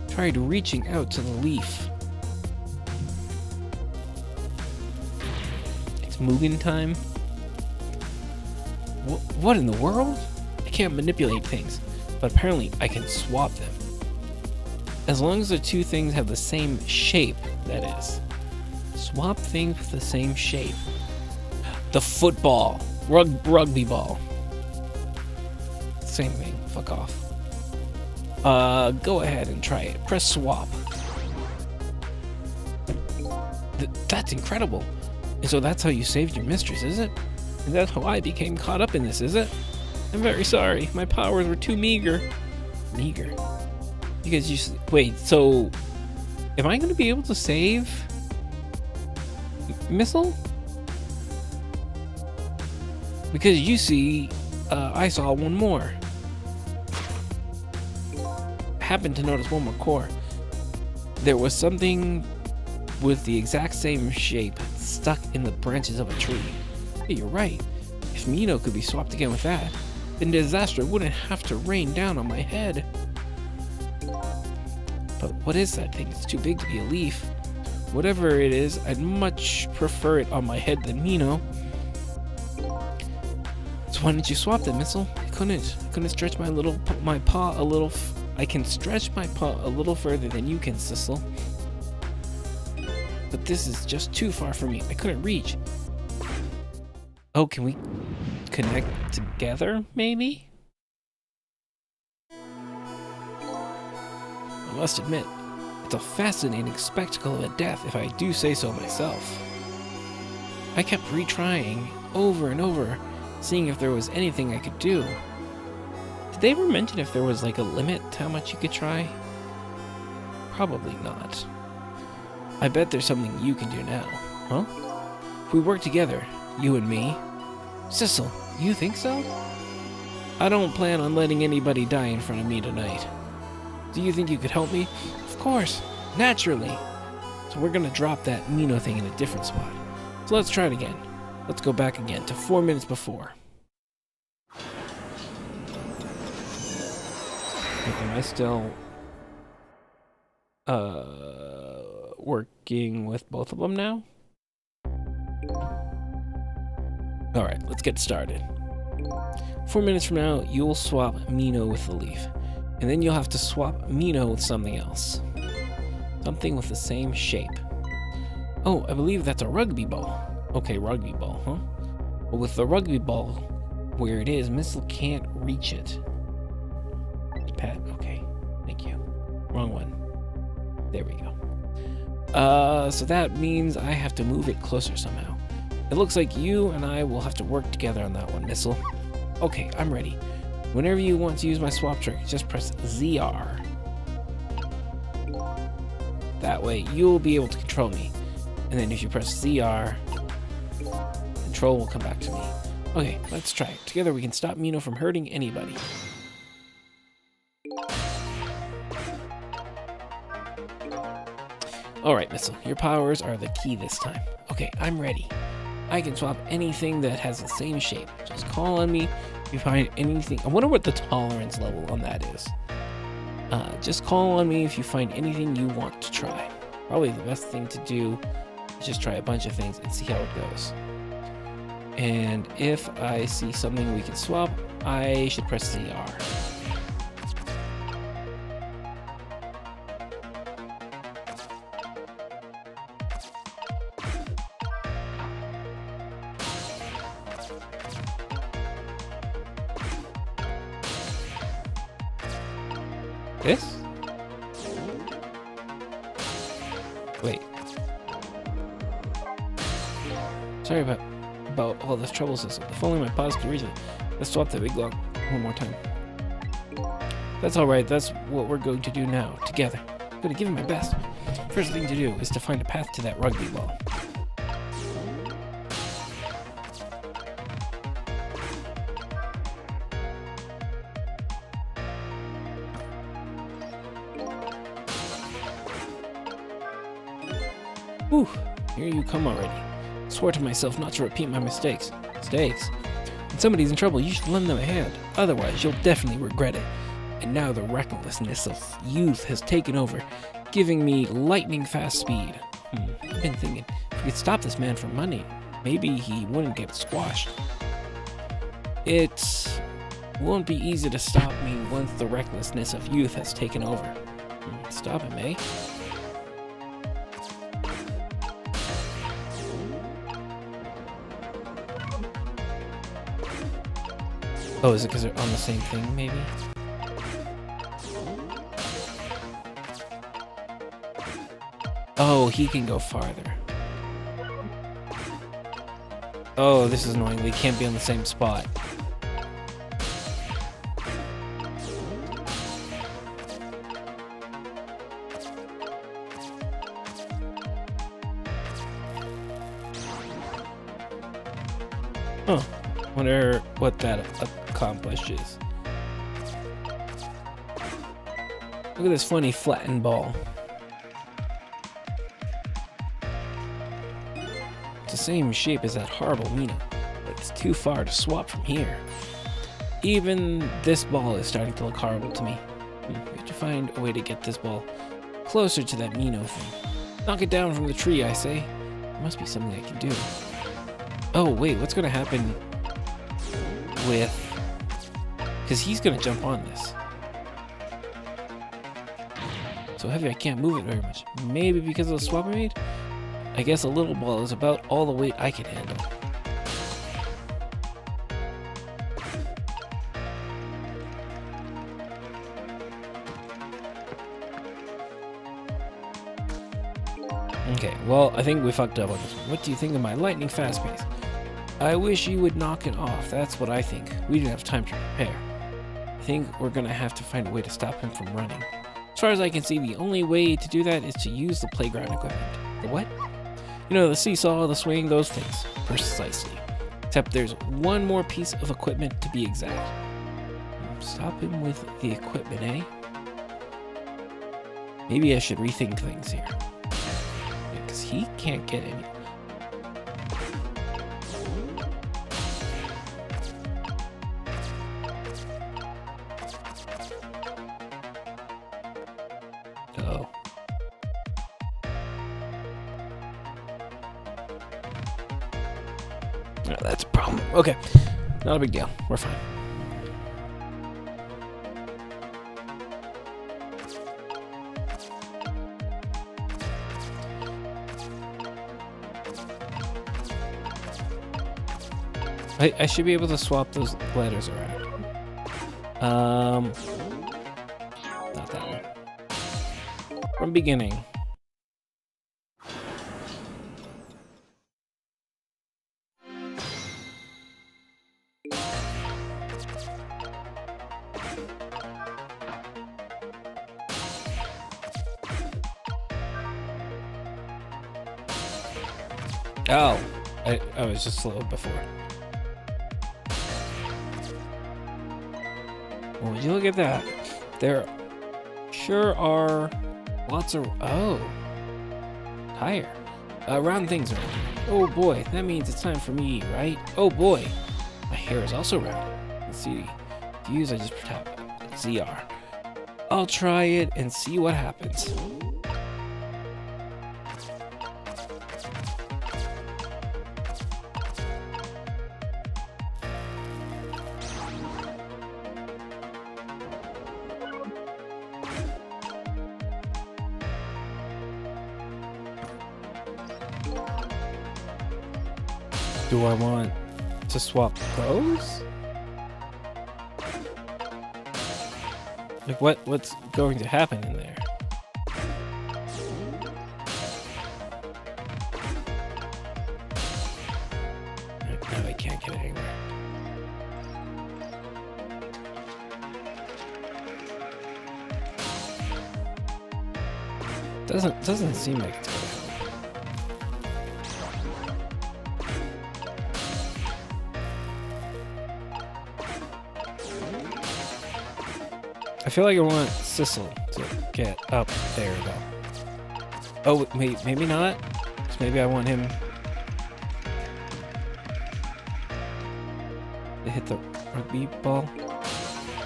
Tried reaching out to the leaf. It's Mugen time. What in the world? I can't manipulate things, but apparently I can swap them. As long as the two things have the same shape, that is. Swap things with the same shape. The football. Rugby ball. Same thing. Fuck off. Go ahead and try it. Press swap. That's incredible. And so that's how you saved your mistress, is it? And that's how I became caught up in this, is it? I'm very sorry. My powers were too meager. Meager? Because you... Wait, so... Am I going to be able to save... Missile? Because you see, I saw one more. Happened to notice one more core. There was something with the exact same shape stuck in the branches of a tree. Hey, you're right. If Mino could be swapped again with that, then disaster wouldn't have to rain down on my head. But what is that thing? It's too big to be a leaf. Whatever it is, I'd much prefer it on my head than Mino. So why didn't you swap that, Missile? I couldn't stretch my paw a little. I can stretch my paw a little further than you can, Sissel. But this is just too far for me. I couldn't reach. Oh, can we connect together, maybe? I must admit, it's a fascinating spectacle of a death, if I do say so myself. I kept retrying over and over, seeing if there was anything I could do. Did they ever mention if there was like a limit to how much you could try? Probably not. I bet there's something you can do now, huh? If we work together, you and me. Sissel, you think so? I don't plan on letting anybody die in front of me tonight. Do you think you could help me? Of course, naturally. So we're gonna drop that Mino thing in a different spot. So let's try it again. Let's go back again to 4 minutes before. Am I still working with both of them now? Alright, let's get started. 4 minutes from now, you'll swap Mino with the leaf. And then you'll have to swap Mino with something else. Something with the same shape. Oh, I believe that's a rugby ball. Okay, rugby ball, huh? But with the rugby ball where it is, Missile can't reach it. Pat, okay. Thank you. Wrong one. There we go. So that means I have to move it closer somehow. It looks like you and I will have to work together on that one, Missile. Okay, I'm ready. Whenever you want to use my swap trick, just press ZR. That way, you'll be able to control me. And then if you press ZR, control will come back to me. Okay, let's try it. Together we can stop Mino from hurting anybody. Alright, Missile, your powers are the key this time. Okay, I'm ready. I can swap anything that has the same shape. Just call on me if you find anything. I wonder what the tolerance level on that is. Just call on me if you find anything you want to try. Probably the best thing to do is just try a bunch of things and see how it goes. And if I see something we can swap, I should press ZR. This? Wait. Sorry about all this trouble, Sissel. If only my paws could reach it. Let's swap that big log one more time. That's alright, that's what we're going to do now, together. I'm gonna give it my best. First thing to do is to find a path to that rugby ball. Whew, here you come already. Swore to myself not to repeat my mistakes. Mistakes? When somebody's in trouble, you should lend them a hand. Otherwise, you'll definitely regret it. And now the recklessness of youth has taken over, giving me lightning fast speed. I've been thinking, if we could stop this man from money, maybe he wouldn't get squashed. It won't be easy to stop me once the recklessness of youth has taken over. Stop him, eh? Oh, is it because they're on the same thing, maybe? Oh, he can go farther. Oh, this is annoying. They can't be on the same spot. Huh. Wonder what that accomplishes. Look at this funny flattened ball. It's the same shape as that horrible Mina, but it's too far to swap from here. Even this ball is starting to look horrible to me. We have to find a way to get this ball closer to that Mino thing. Knock it down from the tree, I say. There must be something I can do. Oh, wait, what's going to happen with... Because he's going to jump on this. So heavy I can't move it very much. Maybe because of the swap I made? I guess a little ball is about all the weight I can handle. Okay, well, I think we fucked up on this one. What do you think of my lightning fast pace? I wish you would knock it off. That's what I think. We didn't have time to prepare. I think we're gonna have to find a way to stop him from running. As far as I can see, the only way to do that is to use the playground equipment. The what? You know, the seesaw, the swing, those things. Precisely. Except there's one more piece of equipment to be exact. Stop him with the equipment, eh? Maybe I should rethink things here. Because he can't get any. Uh-oh. No, that's a problem. Okay. Not a big deal. We're fine. I should be able to swap those letters around. Not that one. From beginning. Oh, I was just slow before. Well, would you look at that? There sure are lots of... Oh. Tire. Round things around here. Oh boy, that means it's time for me, right? Oh boy. My hair is also round. Let's see. To use, I just tap ZR. I'll try it and see what happens. Do I want to swap those? Like what's going to happen in there? No, I can't get anywhere. Doesn't seem like it's going to help. I feel like I want Sissel to get up there, though. Oh, wait, maybe not? Maybe I want him to hit the rugby ball.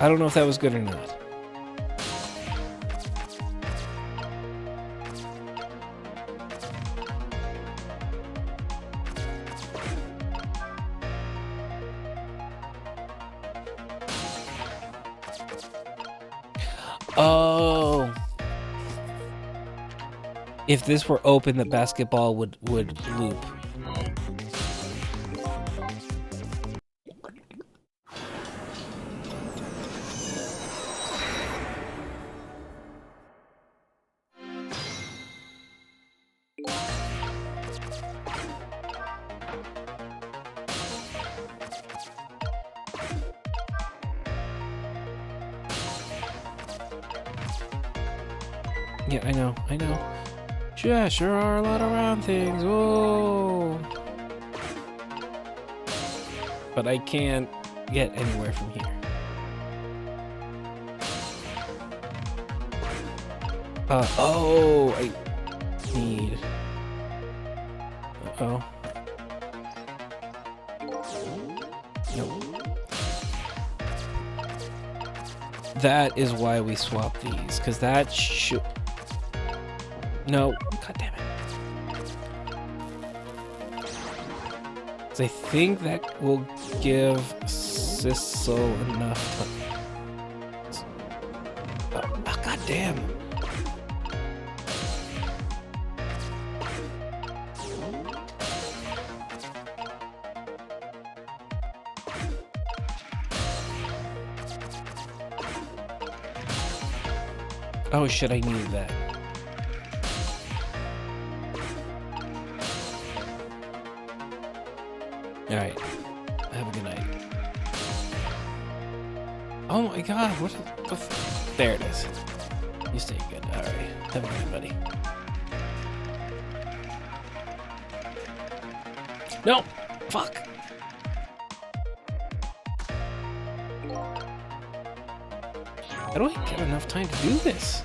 I don't know if that was good or not. Oh. If this were open, the basketball would loop. Yeah, I know. Yeah, sure are a lot of round things. Whoa. But I can't get anywhere from here. Oh, I need... Uh-oh. Nope. That is why we swap these, because that should... No, god damn it. So I think that will give Sissel enough time. Oh, god damn. Oh shit, I needed that. Alright. Have a good night. Oh my god, what the there it is. You stay good. Alright. Have a good night, buddy. No! Fuck! How do I get enough time to do this?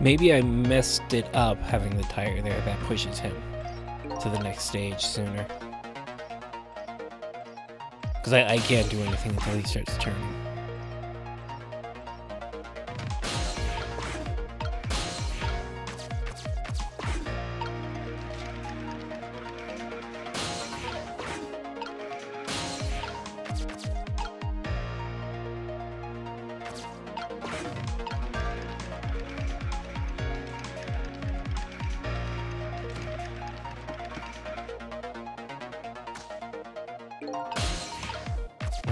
Maybe I messed it up having the tire there. That pushes him to the next stage sooner. Because I can't do anything until he starts turning.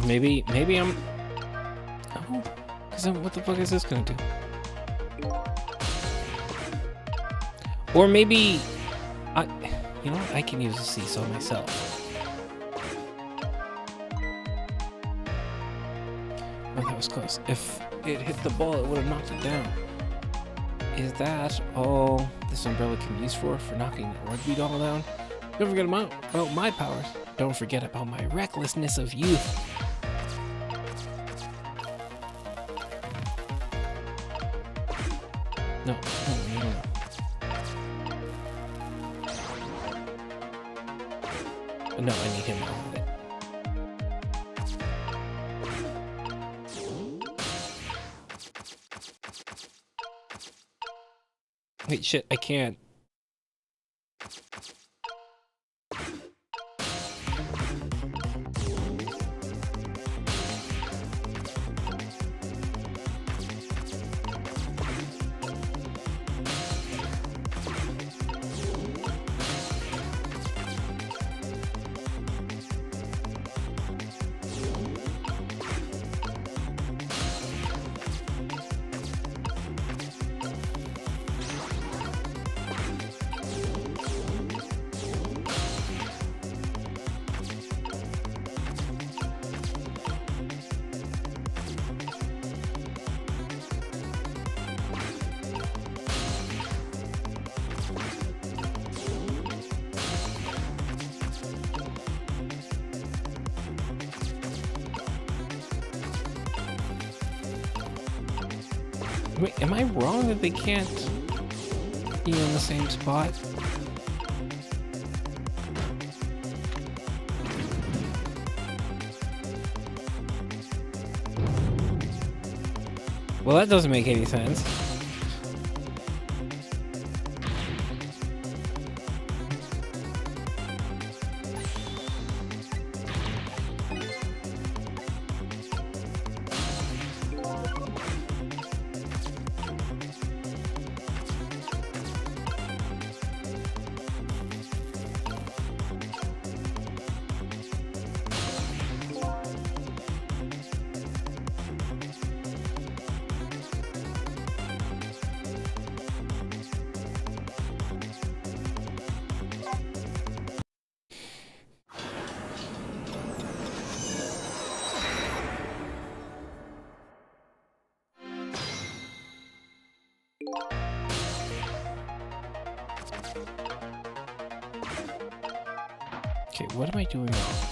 Maybe I'm... Oh, because what the fuck is this gonna do? Or maybe... you know what? I can use a seesaw myself. Oh, that was close. If it hit the ball, it would have knocked it down. Is that all this umbrella can be used for knocking the rugby doll down? Don't forget about my powers. Don't forget about my recklessness of youth. No. No, I need him out of it. Wait, shit, I can't. Wait, am I wrong that they can't be in the same spot? Well, that doesn't make any sense. Okay, what am I doing wrong?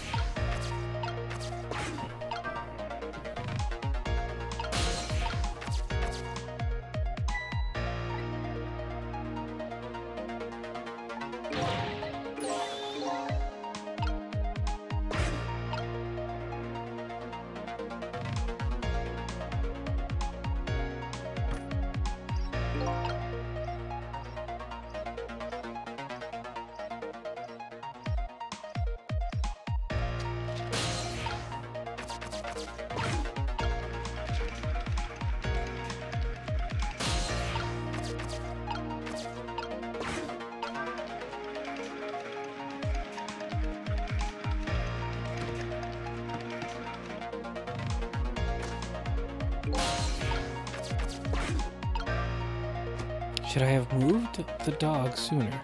Should I have moved the dog sooner?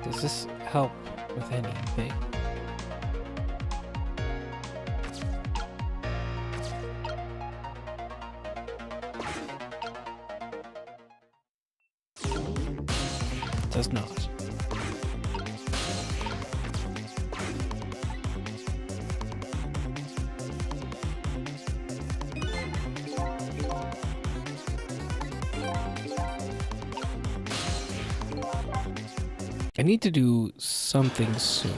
Does this help with anything? Does not. I need to do something sooner.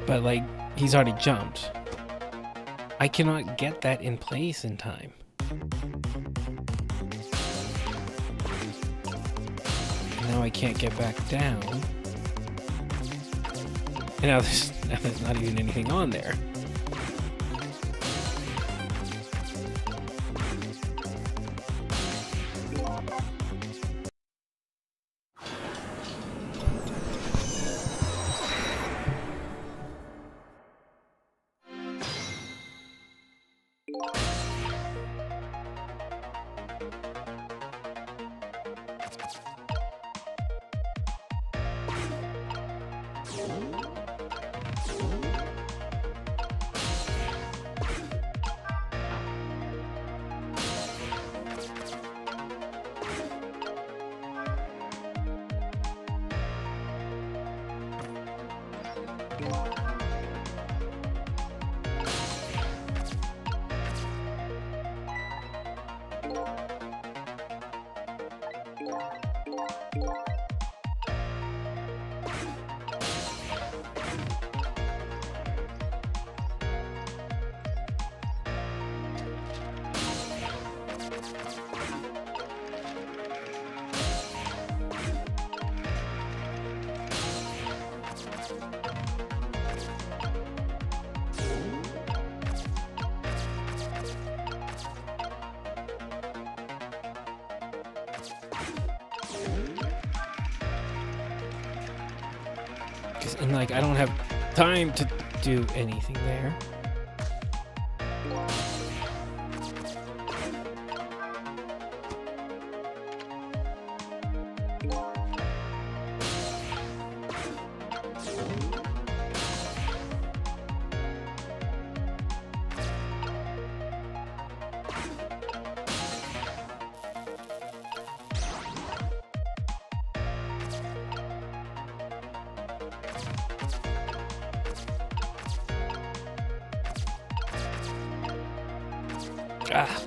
but like he's already jumped. I cannot get that in place in time. Now I can't get back down. And now there's not even anything on there. And like I don't have time to do anything there. Ah.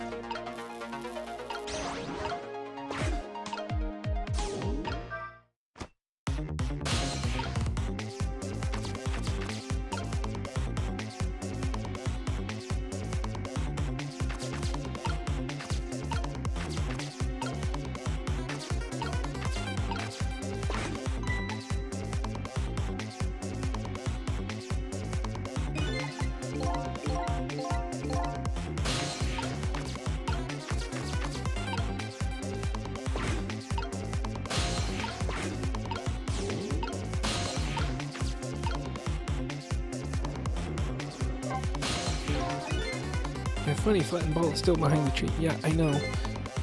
And funny, flattened ball is still behind the tree. Yeah, I know.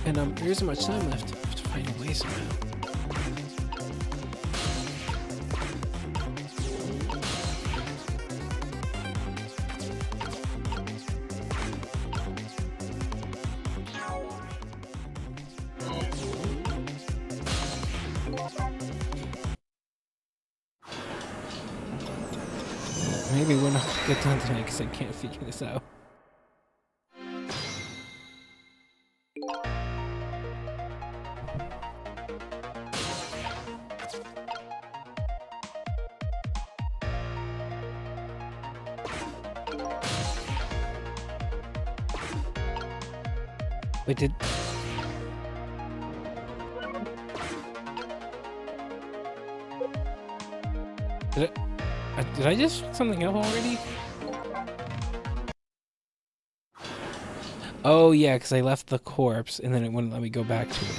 And there isn't much time left. I have to find a way somehow. Maybe we're not gonna get done tonight because I can't figure this out. Wait, did I just fuck something up already? Oh yeah, because I left the corpse and then it wouldn't let me go back to it.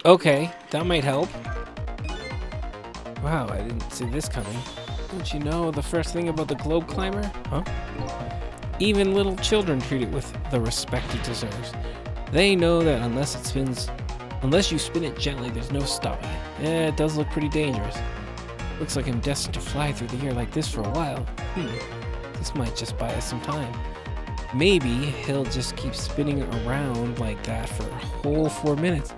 Okay, that might help. Wow, I didn't see this coming. Don't you know the first thing about the globe climber? Huh? Even little children treat it with the respect it deserves. They know that unless you spin it gently, there's no stopping it. Yeah, it does look pretty dangerous. Looks like I'm destined to fly through the air like this for a while. This might just buy us some time. Maybe he'll just keep spinning around like that for a whole 4 minutes.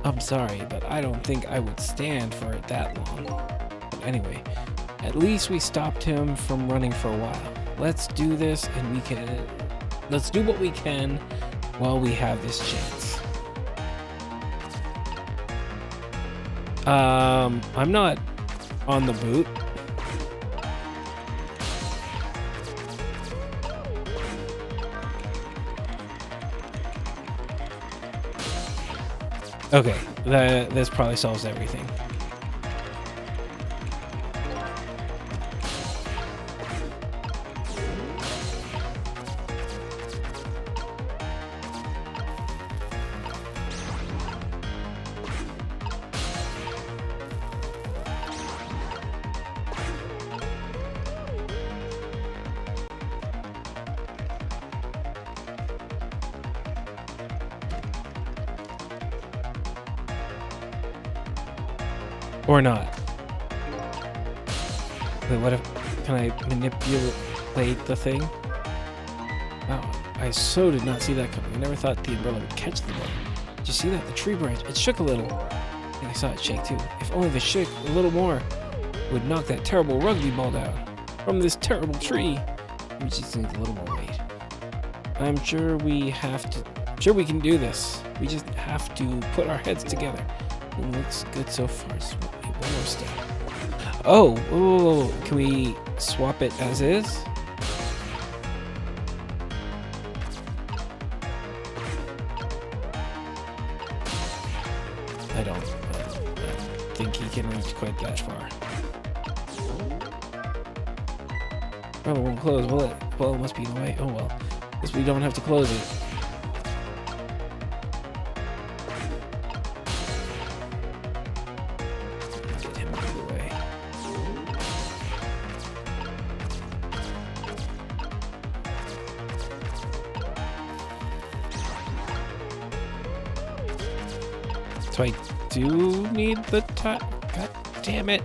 I'm sorry, but I don't think I would stand for it that long. But anyway, at least we stopped him from running for a while. Let's do this, and let's do what we can while we have this chance. I'm not on the boot. Okay, this probably solves everything. Or not. Wait, what if... Can I manipulate the thing? Wow, I so did not see that coming. I never thought the umbrella would catch the ball. Did you see that? The tree branch, it shook a little. I think I saw it shake too. If only the shook a little more, it would knock that terrible rugby ball down. From this terrible tree. We just need a little more weight. I'm sure we can do this. We just have to put our heads together. It looks good so far. Just one more step. Oh, can we swap it as is? I don't think he can reach quite that far. Oh, it won't close, will it? Well, it must be in the way. Oh well. Guess we don't have to close it. So I do need the time. God damn it.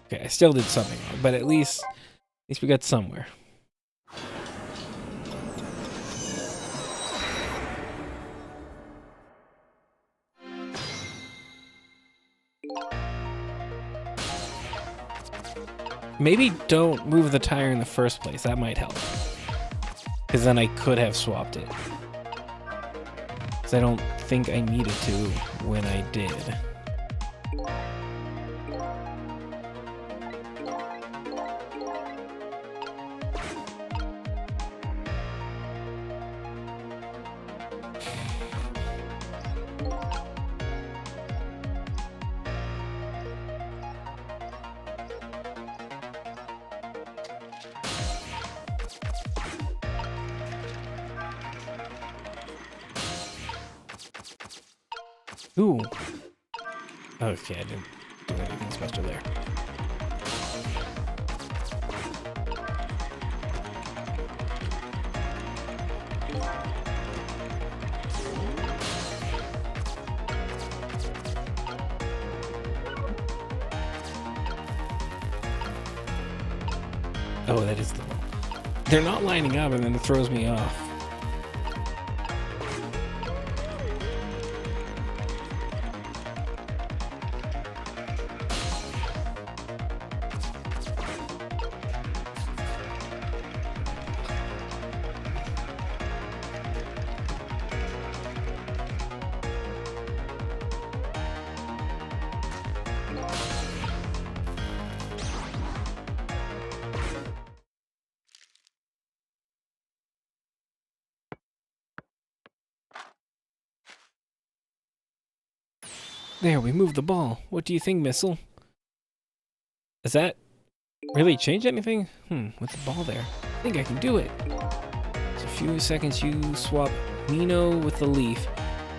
Okay, I still did something wrong, but at least we got somewhere. Maybe don't move the tire in the first place. That might help. Because then I could have swapped it. Because I don't think I needed to when I did. Ooh. Okay, I didn't do anything special there. Oh, that is the ball. They're not lining up and then it throws me off. There, we moved the ball. What do you think, Missile? Does that really change anything? With the ball there. I think I can do it. Just a few seconds you swap Mino with the leaf.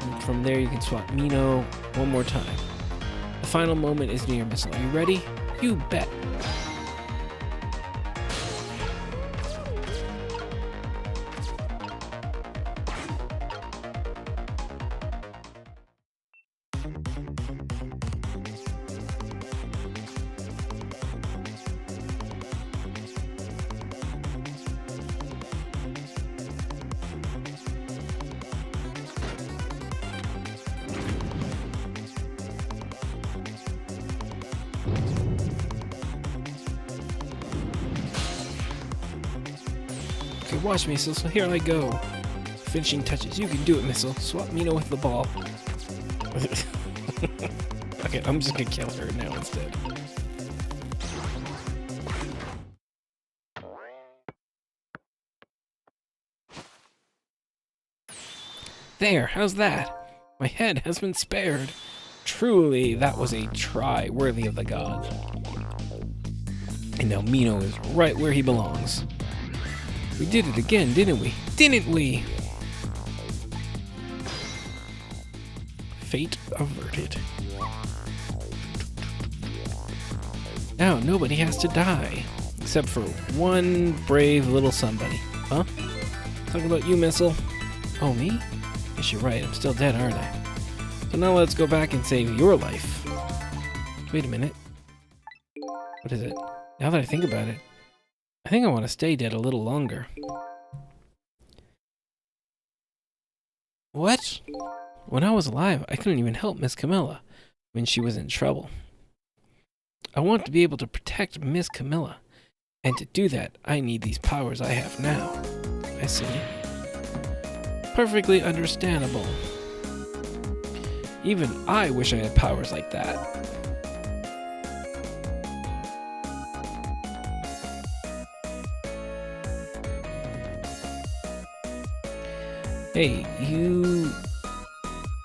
And from there you can swap Mino one more time. The final moment is near, Missile. Are you ready? You bet. Okay, watch, Missile. So here I go. Finishing touches. You can do it, Missile. Swap Mino with the ball. Okay, I'm just gonna kill her now instead. There, how's that? My head has been spared. Truly, that was a try worthy of the gods. And now Mino is right where he belongs. We did it again, didn't we? Didn't we? Fate averted. Now nobody has to die. Except for one brave little somebody. Huh? Talking about you, Missile. Oh, me? Guess you're right, I'm still dead, aren't I? So now let's go back and save your life. Wait a minute. What is it? Now that I think about it, I think I want to stay dead a little longer. What? When I was alive, I couldn't even help Miss Camilla when she was in trouble. I want to be able to protect Miss Camilla, and to do that, I need these powers I have now. I see. Perfectly understandable. Even I wish I had powers like that. Hey,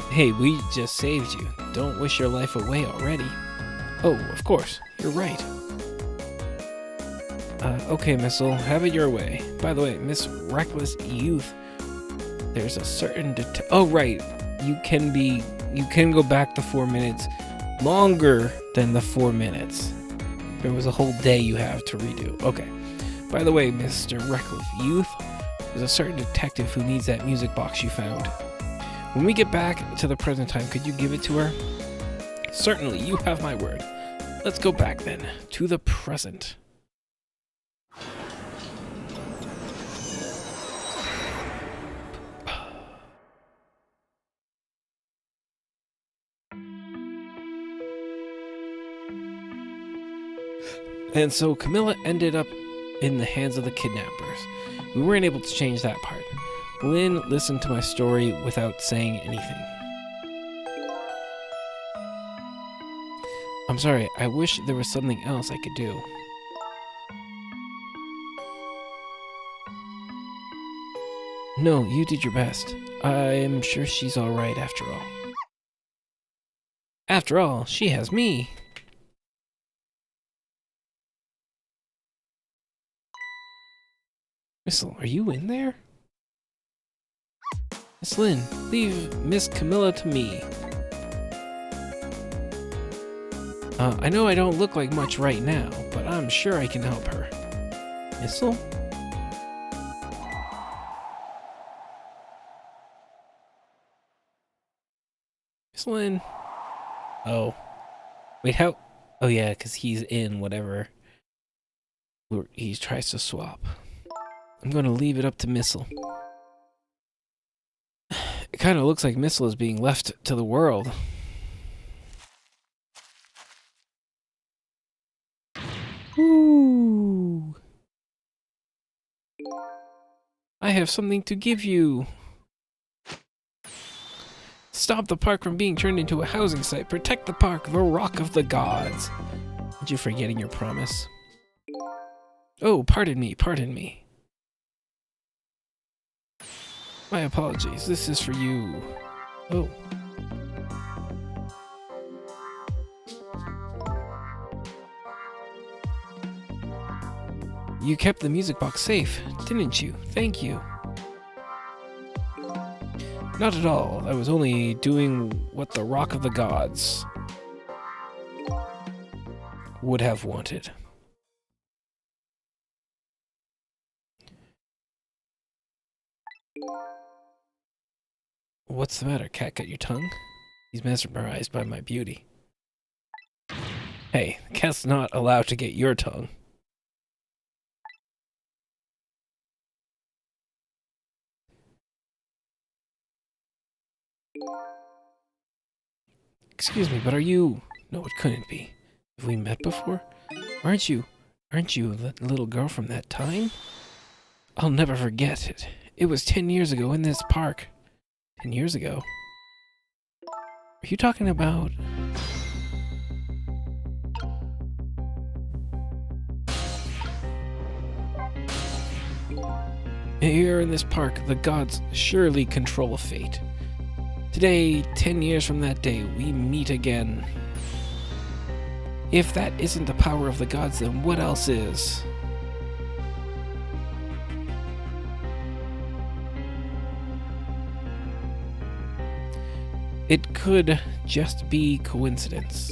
Hey, we just saved you. Don't wish your life away already. Oh, of course. You're right. Okay, Missile. Have it your way. By the way, Miss Reckless Youth, there's a certain oh, right. You can go back the 4 minutes longer than the 4 minutes. There was a whole day you have to redo. Okay. By the way, Mr. Reckless Youth, there's a certain detective who needs that music box you found. When we get back to the present time, could you give it to her? Certainly, you have my word. Let's go back then, to the present. And so Camilla ended up in the hands of the kidnappers. We weren't able to change that part. Lynn listened to my story without saying anything. I'm sorry, I wish there was something else I could do. No, you did your best. I'm sure she's alright after all. After all, she has me. Missile, are you in there? Miss Lynn, leave Miss Camilla to me. I know I don't look like much right now, but I'm sure I can help her. Missile? Miss Lynn? Oh. Wait, how? Oh yeah, because he's in whatever he tries to swap. I'm going to leave it up to Missile. It kind of looks like Missile is being left to the world. Ooh. I have something to give you. Stop the park from being turned into a housing site. Protect the park, the Rock of the Gods. Aren't you forgetting your promise? Oh, pardon me, pardon me. My apologies, this is for you. Oh. You kept the music box safe, didn't you? Thank you. Not at all. I was only doing what the Rock of the Gods would have wanted. What's the matter? Cat got your tongue? He's mesmerized by my beauty. Hey, the cat's not allowed to get your tongue. Excuse me, but are you... No, it couldn't be. Have we met before? Aren't you the little girl from that time? I'll never forget it. It was 10 years ago in this park. 10 years ago? Are you talking about... Here in this park, the gods surely control fate. Today, 10 years from that day, we meet again. If that isn't the power of the gods, then what else is? It could just be coincidence.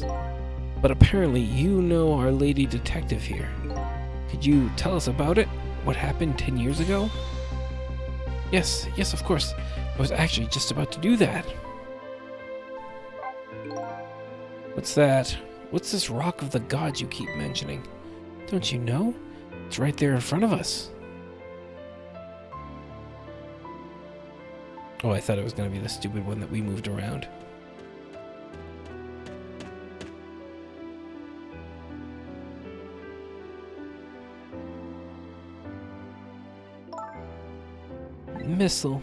But apparently you know our lady detective here. Could you tell us about it? What happened 10 years ago? Yes, of course. I was actually just about to do that. What's that? What's this Rock of the Gods you keep mentioning? Don't you know? It's right there in front of us. Oh, I thought it was going to be the stupid one that we moved around. Missile.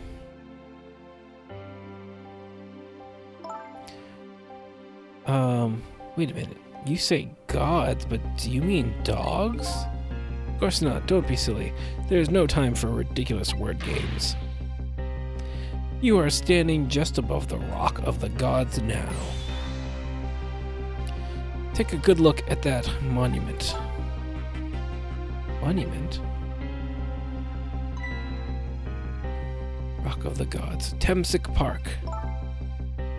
Wait a minute. You say gods, but do you mean dogs? Of course not. Don't be silly. There's no time for ridiculous word games. You are standing just above the Rock of the Gods now. Take a good look at that monument. Monument? Rock of the Gods. Temsic Park.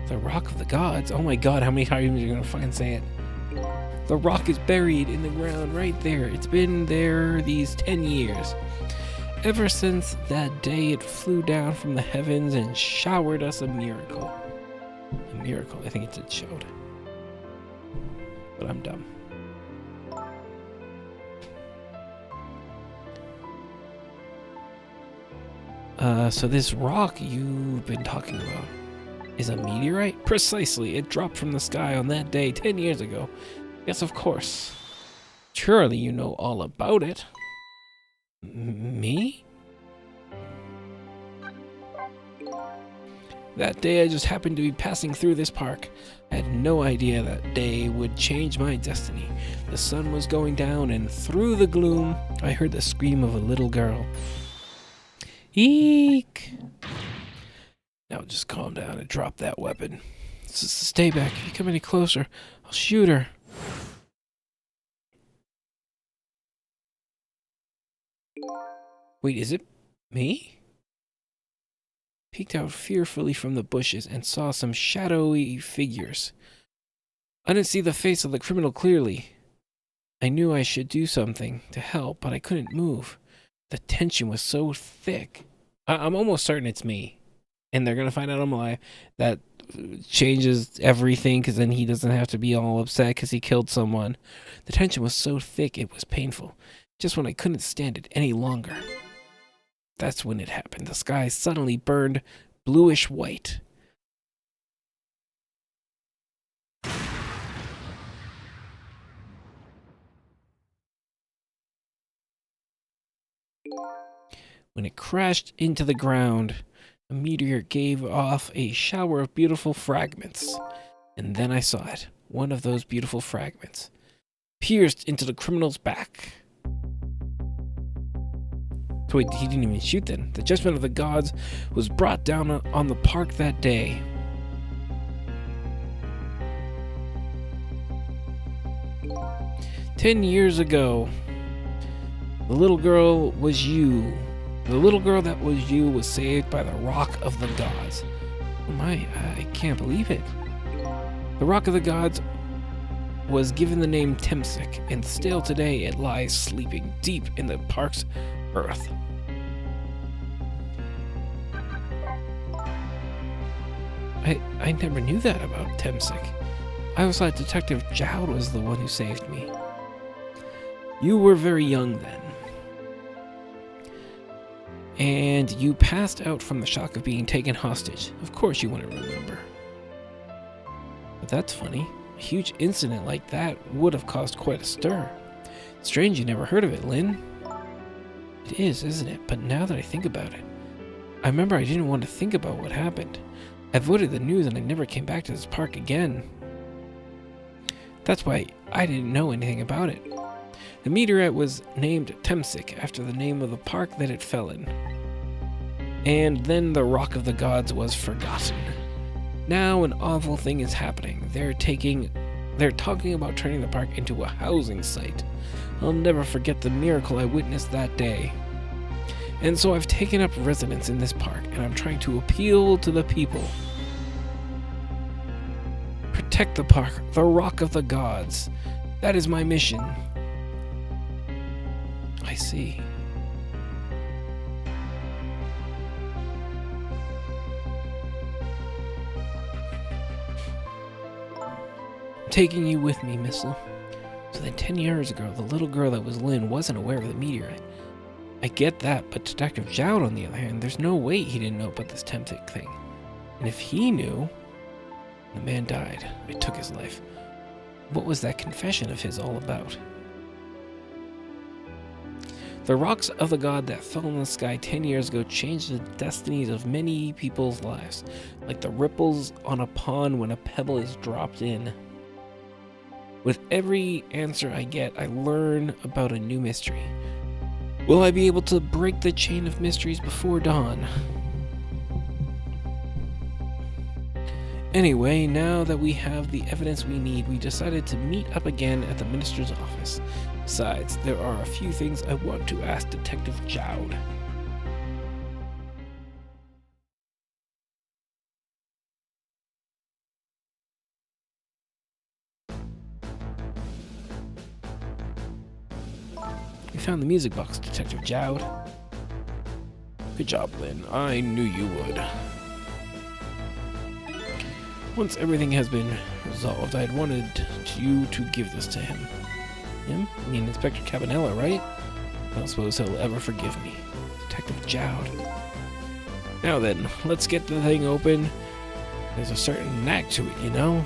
The Rock of the Gods? Oh my god, how many times are you going to fucking say it? The rock is buried in the ground right there. It's been there these 10 years. Ever since that day it flew down from the heavens and showered us a miracle. A miracle, I think it did showed. But I'm dumb. So this rock you've been talking about is a meteorite? Precisely. It dropped from the sky on that day 10 years ago. Yes, of course. Surely you know all about it. Me? That day I just happened to be passing through this park. I had no idea that day would change my destiny. The sun was going down, and through the gloom, I heard the scream of a little girl. Eek! Now just calm down and drop that weapon. Stay back. If you come any closer, I'll shoot her. Wait, is it me? Peeked out fearfully from the bushes and saw some shadowy figures. I didn't see the face of the criminal clearly. I knew I should do something to help, but I couldn't move. The tension was so thick. I'm almost certain it's me. And they're going to find out I'm alive. That changes everything, because then he doesn't have to be all upset because he killed someone. The tension was so thick it was painful. Just when I couldn't stand it any longer. That's when it happened. The sky suddenly burned bluish white. When it crashed into the ground, a meteor gave off a shower of beautiful fragments. And then I saw it. One of those beautiful fragments pierced into the criminal's back. So wait, he didn't even shoot then. The judgment of the gods was brought down on the park that day. "10 years ago, the little girl was you. The little girl that was you was saved by the Rock of the Gods. Oh my, I can't believe it. The Rock of the Gods was given the name Temsic, and still today it lies sleeping deep in the park's earth. I never knew that about Temsic. I always thought Detective Jowd was the one who saved me. You were very young then. And you passed out from the shock of being taken hostage. Of course you wouldn't remember. But that's funny. A huge incident like that would have caused quite a stir. Strange you never heard of it, Lynn. It is, isn't it? But now that I think about it, I remember I didn't want to think about what happened. I avoided the news and I never came back to this park again. That's why I didn't know anything about it. The meteorite was named Temsic after the name of the park that it fell in. And then the Rock of the Gods was forgotten. Now an awful thing is happening. They're talking about turning the park into a housing site. I'll never forget the miracle I witnessed that day. And so I've taken up residence in this park, and I'm trying to appeal to the people. Protect the park, the Rock of the Gods. That is my mission. I see. I'm taking you with me, Missile. So then 10 years ago, the little girl that was Lynn wasn't aware of the meteorite. I get that, but Detective Jowd, on the other hand, there's no way he didn't know about this Temsic thing. And if he knew, the man died. I took his life. What was that confession of his all about? The rocks of the god that fell in the sky 10 years ago changed the destinies of many people's lives, like the ripples on a pond when a pebble is dropped in. With every answer I get, I learn about a new mystery. Will I be able to break the chain of mysteries before dawn? Anyway, now that we have the evidence we need, we decided to meet up again at the minister's office. Besides, there are a few things I want to ask Detective Jowd. We found the music box, Detective Jowd. Good job, Lynn. I knew you would. Once everything has been resolved, I had wanted you to give this to him. Him? I mean, Inspector Cabanella, right? I don't suppose he'll ever forgive me. Detective Jowd. Now then, let's get the thing open. There's a certain knack to it, you know?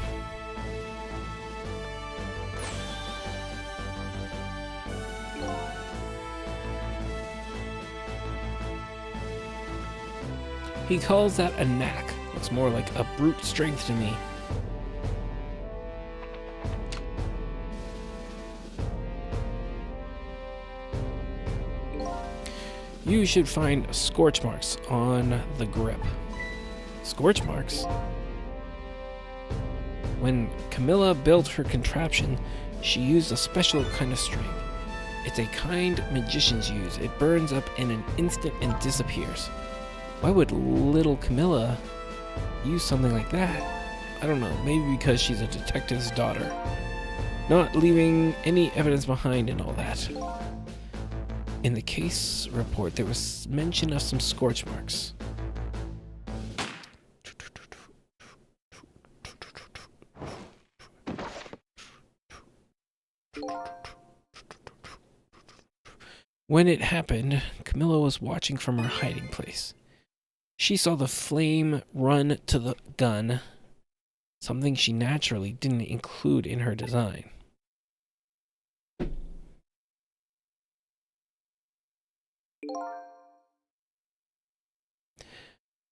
He calls that a knack. Looks more like a brute strength to me. You should find scorch marks on the grip. Scorch marks? When Camilla built her contraption, she used a special kind of string. It's a kind magicians use. It burns up in an instant and disappears. Why would little Camilla use something like that? I don't know, maybe because she's a detective's daughter. Not leaving any evidence behind and all that. In the case report, there was mention of some scorch marks. When it happened, Camilla was watching from her hiding place. She saw the flame run to the gun, something she naturally didn't include in her design.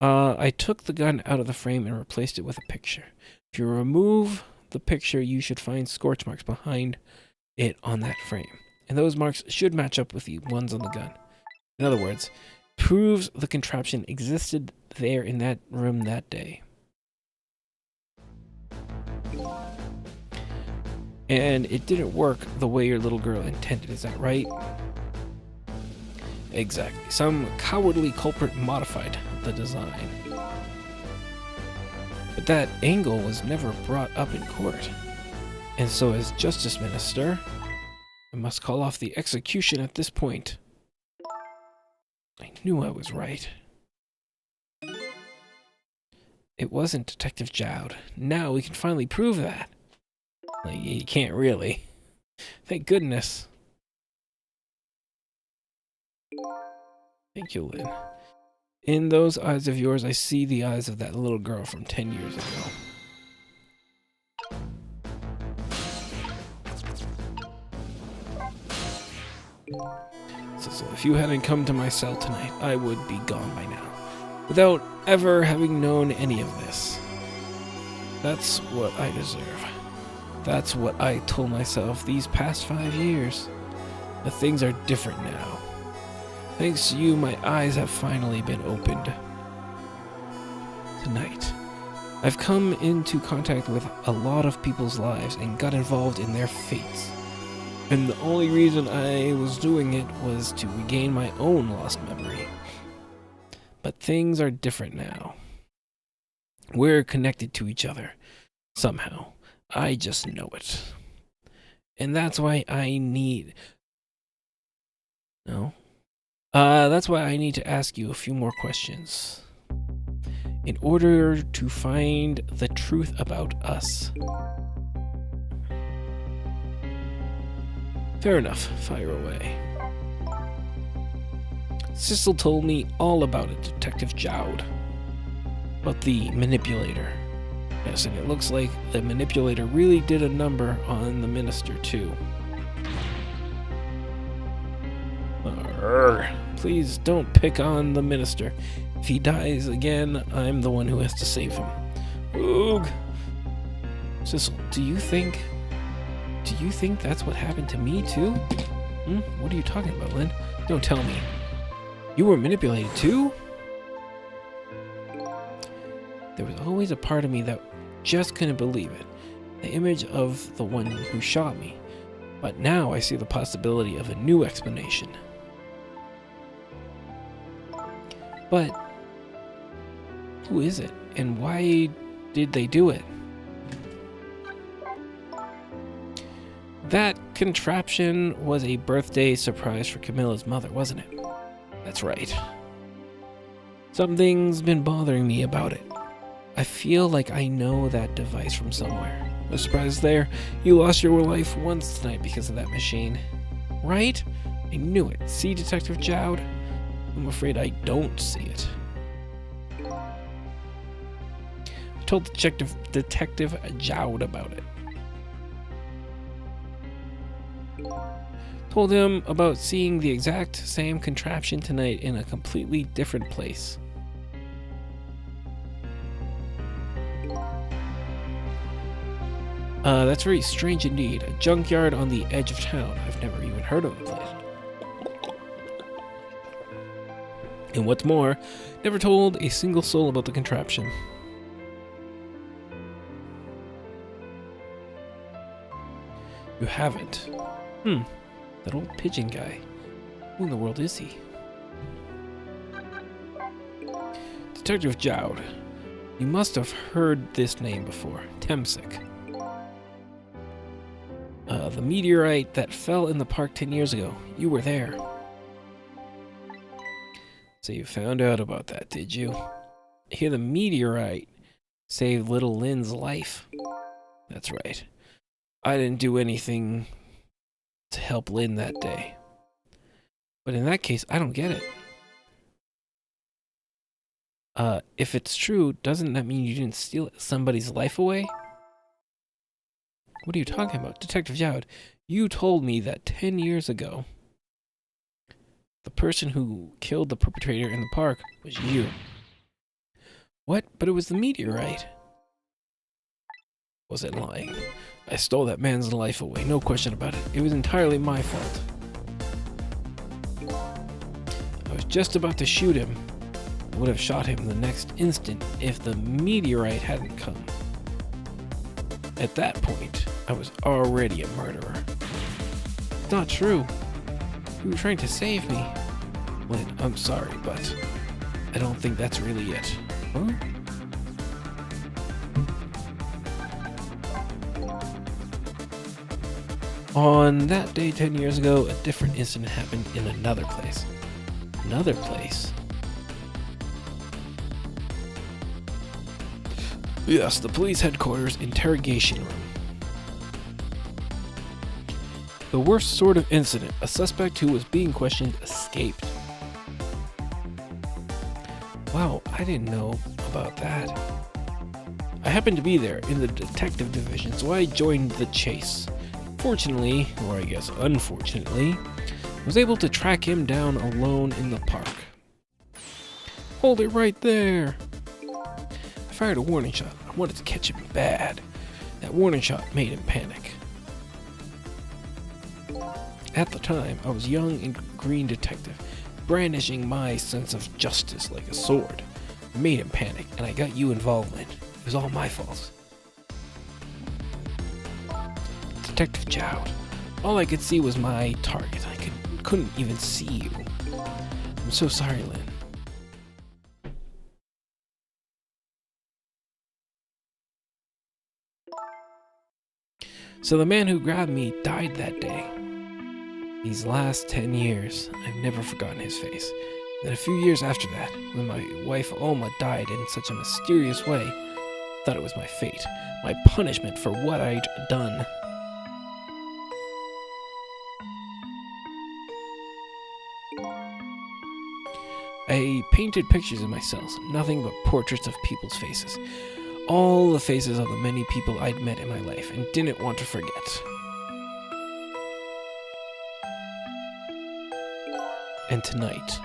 I took the gun out of the frame and replaced it with a picture. If you remove the picture, you should find scorch marks behind it on that frame. And those marks should match up with the ones on the gun. In other words, proves the contraption existed there in that room that day. And it didn't work the way your little girl intended, is that right? Exactly. Some cowardly culprit modified the design. But that angle was never brought up in court. And so as Justice Minister, I must call off the execution at this point. I knew I was right. It wasn't Detective Jowd. Now we can finally prove that. Like, you can't really. Thank goodness. Thank you, Lynn. In those eyes of yours, I see the eyes of that little girl from 10 years ago. So if you hadn't come to my cell tonight, I would be gone by now, without ever having known any of this. That's what I deserve. That's what I told myself these past 5 years. But things are different now. Thanks to you, my eyes have finally been opened. Tonight, I've come into contact with a lot of people's lives and got involved in their fates. And the only reason I was doing it was to regain my own lost memory. But things are different now. We're connected to each other, somehow. I just know it. And that's why I need... No? That's why I need to ask you a few more questions. In order to find the truth about us. Fair enough. Fire away. Cecil told me all about it, Detective Jowd. About the manipulator. Yes, and it looks like the manipulator really did a number on the minister, too. Please don't pick on the minister. If he dies again, I'm the one who has to save him. Oog! Cecil, do you think that's what happened to me, too? What are you talking about, Lynn? Don't tell me. You were manipulated, too? There was always a part of me that just couldn't believe it. The image of the one who shot me. But now I see the possibility of a new explanation. But who is it, and why did they do it? That contraption was a birthday surprise for Camilla's mother, wasn't it? That's right. Something's been bothering me about it. I feel like I know that device from somewhere. No surprise there. You lost your life once tonight because of that machine. Right? I knew it. See, Detective Jowd? I'm afraid I don't see it. I told Detective Jowd about it. Told him about seeing the exact same contraption tonight in a completely different place. That's very strange indeed. A junkyard on the edge of town. I've never even heard of the place. And what's more, never told a single soul about the contraption. You haven't? That old pigeon guy. Who in the world is he? Detective Jowd. You must have heard this name before. Temsic. The meteorite that fell in the park 10 years ago. You were there. So you found out about that, did you? I hear the meteorite saved little Lynn's life. That's right. I didn't do anything to help Lynn that day. But in that case, I don't get it. If it's true, doesn't that mean you didn't steal somebody's life away? What are you talking about? Detective Jowd, you told me that 10 years ago, the person who killed the perpetrator in the park was you. What? But it was the meteorite. Wasn't lying. I stole that man's life away, no question about it. It was entirely my fault. I was just about to shoot him. I would have shot him the next instant if the meteorite hadn't come. At that point, I was already a murderer. It's not true. You were trying to save me. Lynn, I'm sorry, but I don't think that's really it. Huh? On that day 10 years ago, a different incident happened in another place. Another place? Yes, the police headquarters interrogation room. The worst sort of incident. A suspect who was being questioned escaped. Wow, I didn't know about that. I happened to be there in the detective division, so I joined the chase. Fortunately, or I guess unfortunately, I was able to track him down alone in the park. Hold it right there! I fired a warning shot. I wanted to catch him bad. That warning shot made him panic. At the time, I was a young and green detective, brandishing my sense of justice like a sword. I made him panic, and I got you involved in it. It was all my fault. Detective Jowd. All I could see was my target. I couldn't even see you. I'm so sorry, Lynn. So the man who grabbed me died that day. These last 10 years, I've never forgotten his face. Then a few years after that, when my wife Alma died in such a mysterious way, I thought it was my fate, my punishment for what I'd done. I painted pictures of myself, nothing but portraits of people's faces. All the faces of the many people I'd met in my life and didn't want to forget. And tonight,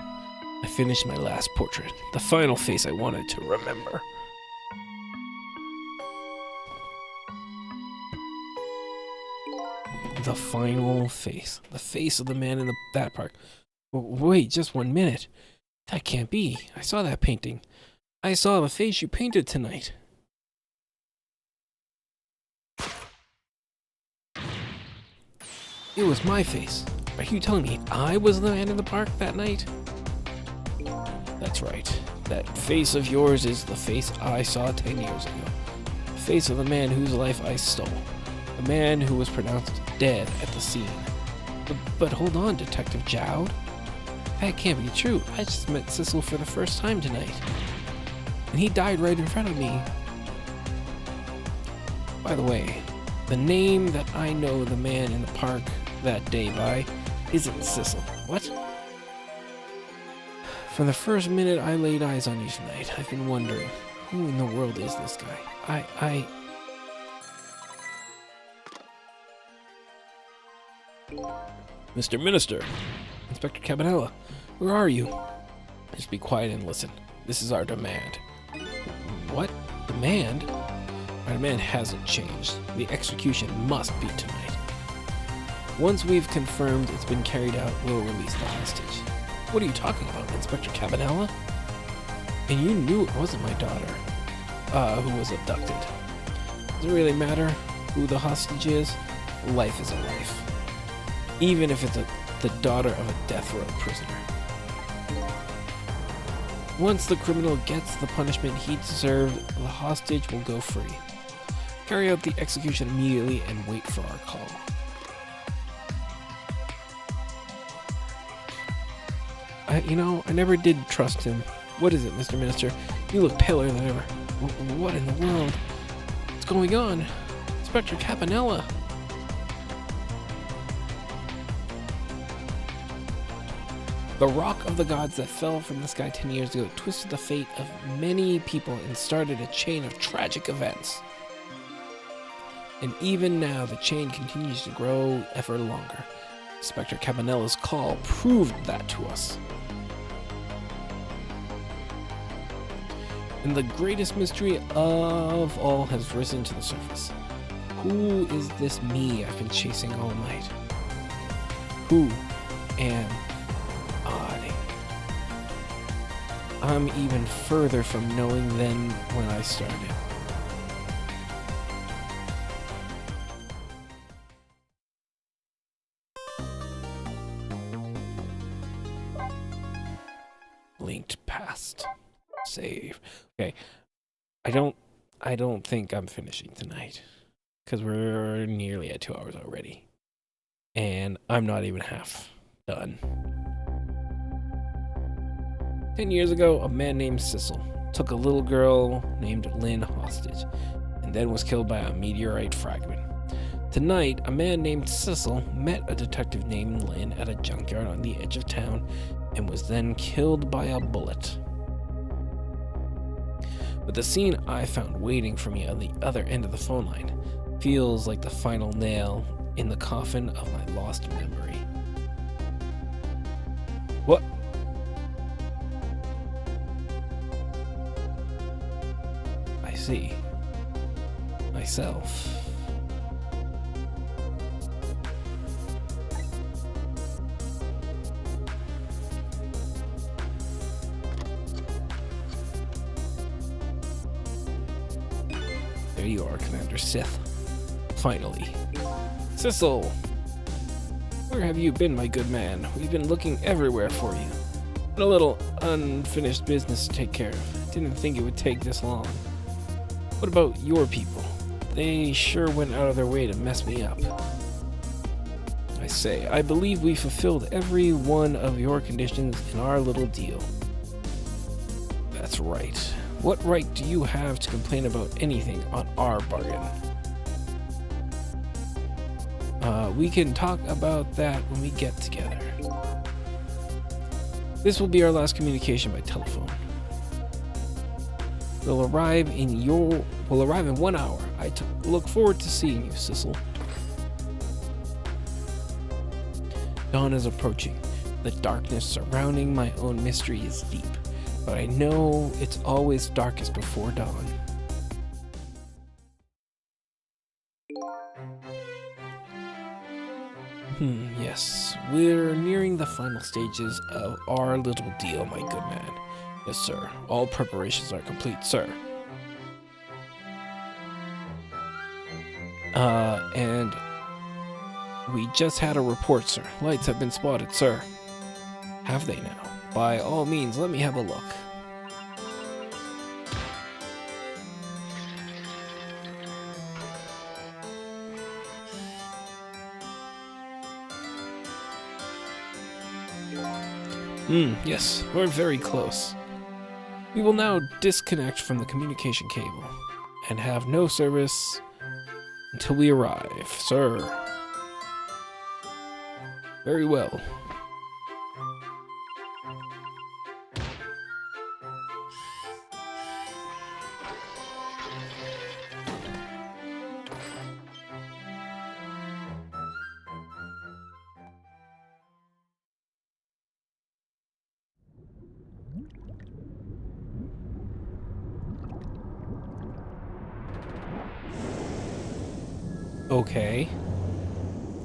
I finished my last portrait, the final face I wanted to remember. The final face. The face of the man in that park. Wait, just 1 minute. That can't be. I saw that painting. I saw the face you painted tonight. It was my face. Are you telling me I was the man in the park that night? That's right. That face of yours is the face I saw 10 years ago. The face of the man whose life I stole. The man who was pronounced dead at the scene. But hold on, Detective Jowd. That can't be true. I just met Cecil for the first time tonight. And he died right in front of me. By the way, the name that I know the man in the park that day by isn't Cecil. What? From the first minute I laid eyes on you tonight, I've been wondering, who in the world is this guy? Mr. Minister, Inspector Cabanella, where are you? Just be quiet and listen. This is our demand. What? Demand? Our demand hasn't changed. The execution must be tonight. Once we've confirmed it's been carried out, we'll release the hostage. What are you talking about, Inspector Cabanella? And you knew it wasn't my daughter, who was abducted. Does it really matter who the hostage is? Life is a life. Even if it's the daughter of a death row prisoner. Once the criminal gets the punishment he deserved, the hostage will go free. Carry out the execution immediately and wait for our call. I never did trust him. What is it, Mr. Minister? You look paler than ever. What in the world? What's going on? Inspector Cabanella! The rock of the gods that fell from the sky 10 years ago twisted the fate of many people and started a chain of tragic events. And even now, the chain continues to grow ever longer. Inspector Cabanella's call proved that to us. And the greatest mystery of all has risen to the surface. Who is this me I've been chasing all night? Who am I? I'm even further from knowing than when I started. Linked past. Save. Okay. I don't think I'm finishing tonight. Because we're nearly at 2 hours already. And I'm not even half done. 10 years ago, a man named Sissel took a little girl named Lynn hostage, and then was killed by a meteorite fragment. Tonight, a man named Sissel met a detective named Lynn at a junkyard on the edge of town, and was then killed by a bullet. But the scene I found waiting for me on the other end of the phone line feels like the final nail in the coffin of my lost memory. What? I see. Myself. There you are, Commander Sith. Finally. Sissel! Where have you been, my good man? We've been looking everywhere for you. Had a little unfinished business to take care of. Didn't think it would take this long. What about your people? They sure went out of their way to mess me up. I say, I believe we fulfilled every one of your conditions in our little deal. That's right. What right do you have to complain about anything on our bargain? We can talk about that when we get together. This will be our last communication by telephone. We'll arrive in 1 hour. I look forward to seeing you, Sissel. Dawn is approaching. The darkness surrounding my own mystery is deep, but I know it's always darkest before dawn. Yes, we're nearing the final stages of our little deal, my good man. Yes, sir. All preparations are complete, sir. And we just had a report, sir. Lights have been spotted, sir. Have they now? By all means, let me have a look. Yes, we're very close. We will now disconnect from the communication cable and have no service until we arrive, sir. Very well. Okay.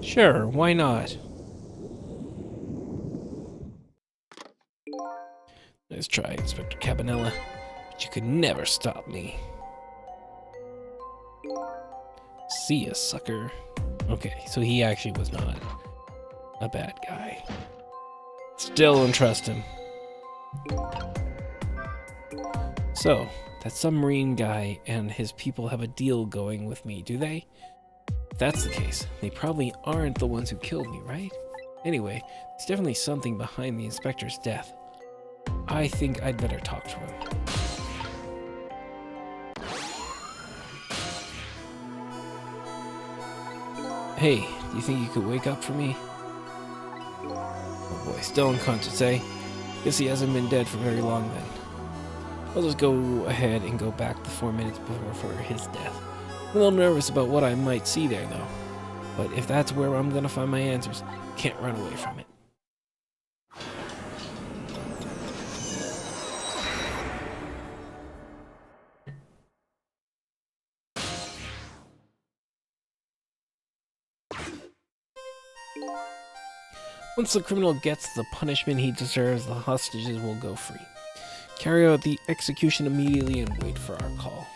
Sure, why not? Nice try, Inspector Cabanella, but you could never stop me. See ya, sucker. Okay, so he actually was not a bad guy. Still don't trust him. So, that submarine guy and his people have a deal going with me, do they? If that's the case, they probably aren't the ones who killed me, right? Anyway, there's definitely something behind the inspector's death. I think I'd better talk to him. Hey, do you think you could wake up for me? Oh boy, still unconscious, eh? Guess he hasn't been dead for very long then. I'll just go ahead and go back the 4 minutes before his death. A little nervous about what I might see there, though. But if that's where I'm gonna find my answers, can't run away from it. Once the criminal gets the punishment he deserves, the hostages will go free. Carry out the execution immediately and wait for our call.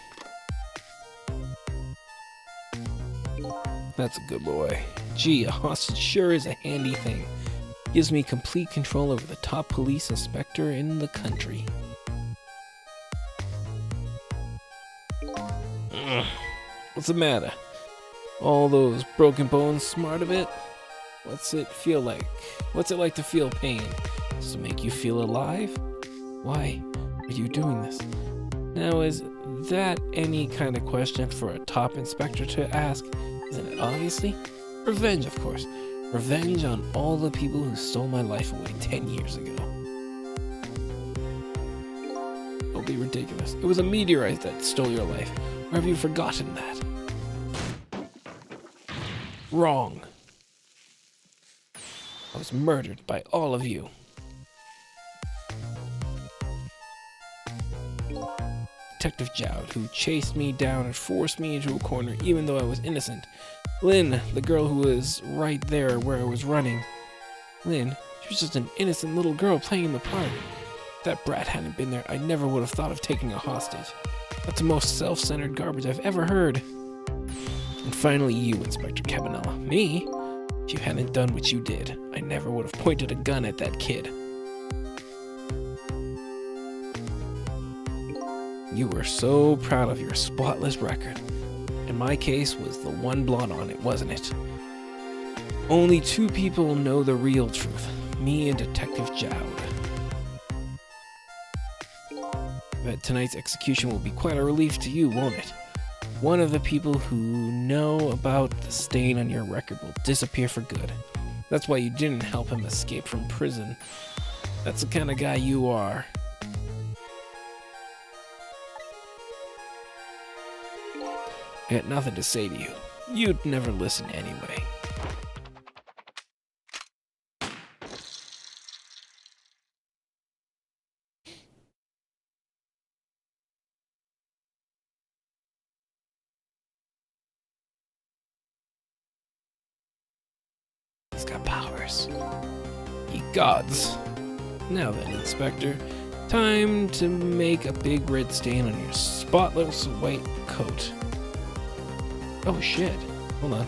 That's a good boy. Gee, a hostage sure is a handy thing. Gives me complete control over the top police inspector in the country. What's the matter? All those broken bones smart of it? What's it feel like? What's it like to feel pain? Does it make you feel alive? Why are you doing this? Now, is that any kind of question for a top inspector to ask? Isn't it obviously? Revenge, of course. Revenge on all the people who stole my life away 10 years ago. Don't be ridiculous. It was a meteorite that stole your life. Or have you forgotten that? Wrong. I was murdered by all of you. Detective Jowd, who chased me down and forced me into a corner even though I was innocent. Lynn, the girl who was right there where I was running. Lynn, she was just an innocent little girl playing in the park. If that brat hadn't been there, I never would have thought of taking a hostage. That's the most self-centered garbage I've ever heard. And finally you, Inspector Cabanella. Me? If you hadn't done what you did, I never would have pointed a gun at that kid. You were so proud of your spotless record. And my case was the one blot on it, wasn't it? Only two people know the real truth. Me and Detective Jowd. I bet tonight's execution will be quite a relief to you, won't it? One of the people who know about the stain on your record will disappear for good. That's why you didn't help him escape from prison. That's the kind of guy you are. I got nothing to say to you. You'd never listen anyway. He's got powers. Ye gods. Now then, Inspector. Time to make a big red stain on your spotless white coat. Oh shit. Hold on.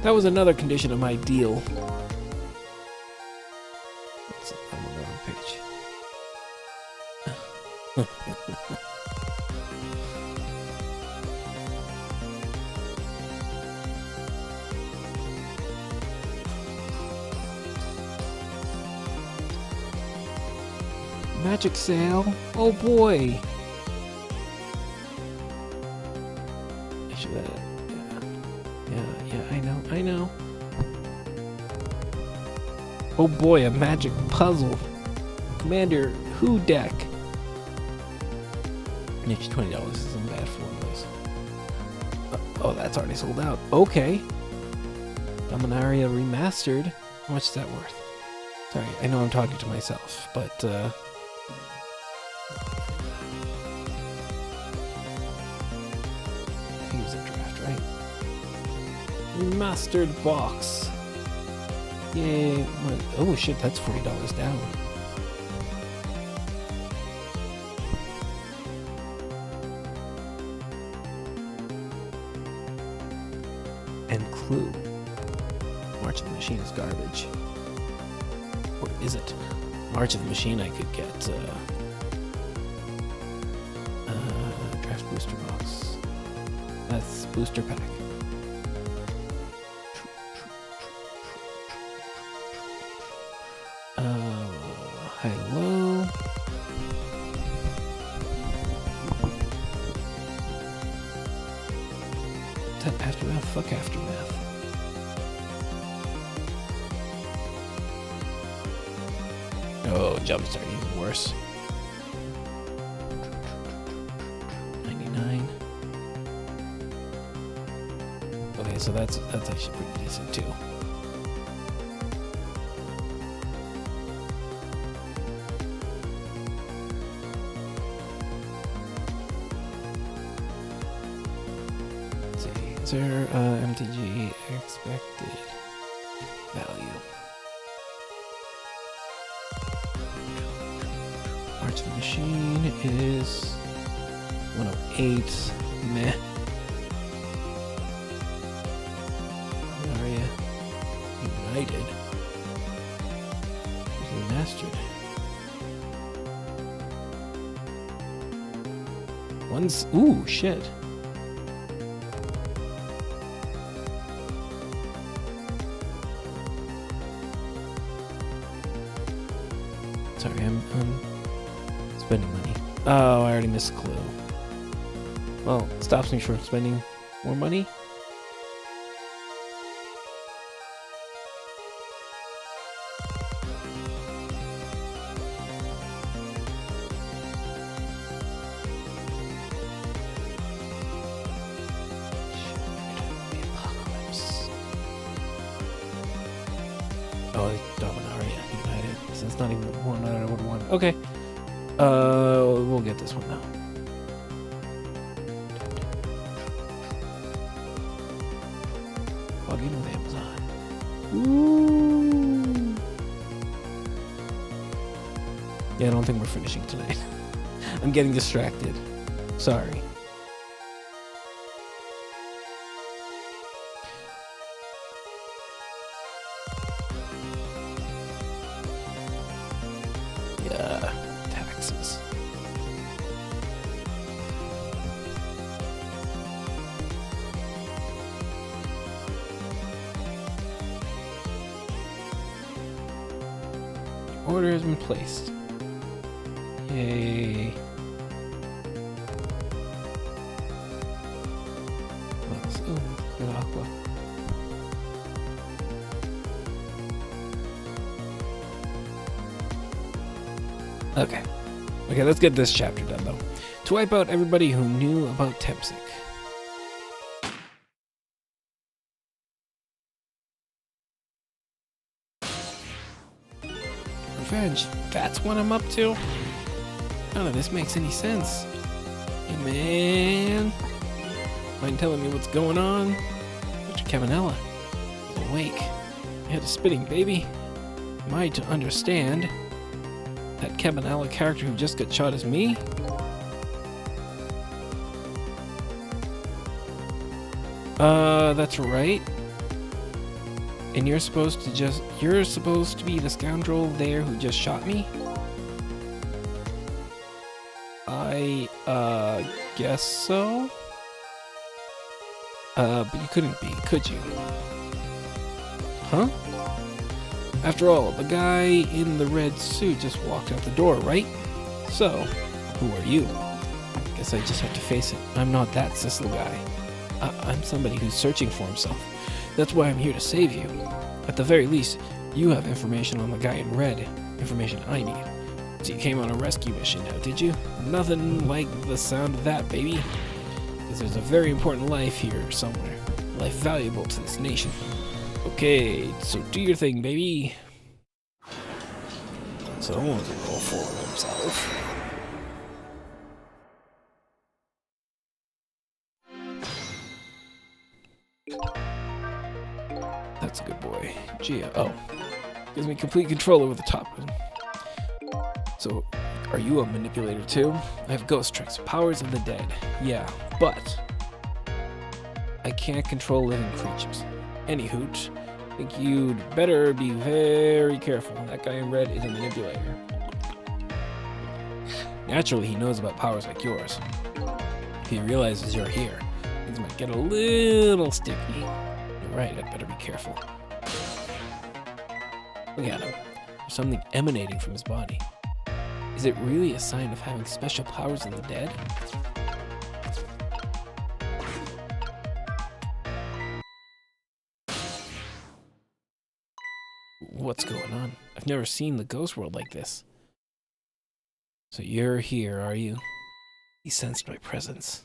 That was another condition of my deal. I'm on the wrong page. Magic sale? Oh boy! I should yeah, I know. Oh boy, a magic puzzle. Commander Who deck. An extra $20 isn't bad for one of those. Oh, that's already sold out. Okay. Dominaria Remastered. How much is that worth? Sorry, I know I'm talking to myself, but Remastered box. Yay. Oh shit, that's $40 down. And Clue. March of the Machine is garbage. Or is it? March of the Machine I could get draft booster box. That's booster pack. Hello. Is that Aftermath? Fuck Aftermath. Oh, Jumpstart even worse. 99. Okay, so that's actually pretty decent too. Is there MTG expected value? March of the Machine is 108. Meh. Aria United. Remastered. Ooh, shit. Sorry, I'm spending money. Oh, I already missed a clue. Well, it stops me from spending more money. Oh, Dominaria United. So it's not even one that I would want. Okay. We'll get this one now. Logging with Amazon. Ooh. Yeah, I don't think we're finishing tonight. I'm getting distracted. Sorry. Yeah, taxes. Order has been placed. Yay. What else? Oh, good aqua. Okay. Okay, let's get this chapter done, though. To wipe out everybody who knew about Tempsic. Revenge. That's what I'm up to? None of this makes any sense. Hey, man. Mind telling me what's going on? Mr. Caminella is awake. Head is spitting, baby. Am I to understand that Caminella character who just got shot is me? That's right. And you're supposed to be the scoundrel there who just shot me? I, guess so? But you couldn't be, could you? Huh? After all, the guy in the red suit just walked out the door, right? So, who are you? Guess I just have to face it. I'm not that Sissel guy. I'm somebody who's searching for himself. That's why I'm here to save you. At the very least, you have information on the guy in red. Information I need. So you came on a rescue mission now, did you? Nothing like the sound of that, baby. Because there's a very important life here somewhere. Life valuable to this nation. Okay, so do your thing, baby. Someone's a roll for himself. That's a good boy. Gia. Oh. Gives me complete control over the top. So, are you a manipulator too? I have ghost tricks, powers of the dead. Yeah, but I can't control living creatures. Any hoot, I think you'd better be very careful. That guy in red is a manipulator. Naturally, he knows about powers like yours. If he realizes you're here, things might get a little sticky. You're right, I'd better be careful. Look at him. There's something emanating from his body. Is it really a sign of having special powers of the dead? What's going on? I've never seen the ghost world like this. So you're here, are you? He sensed my presence.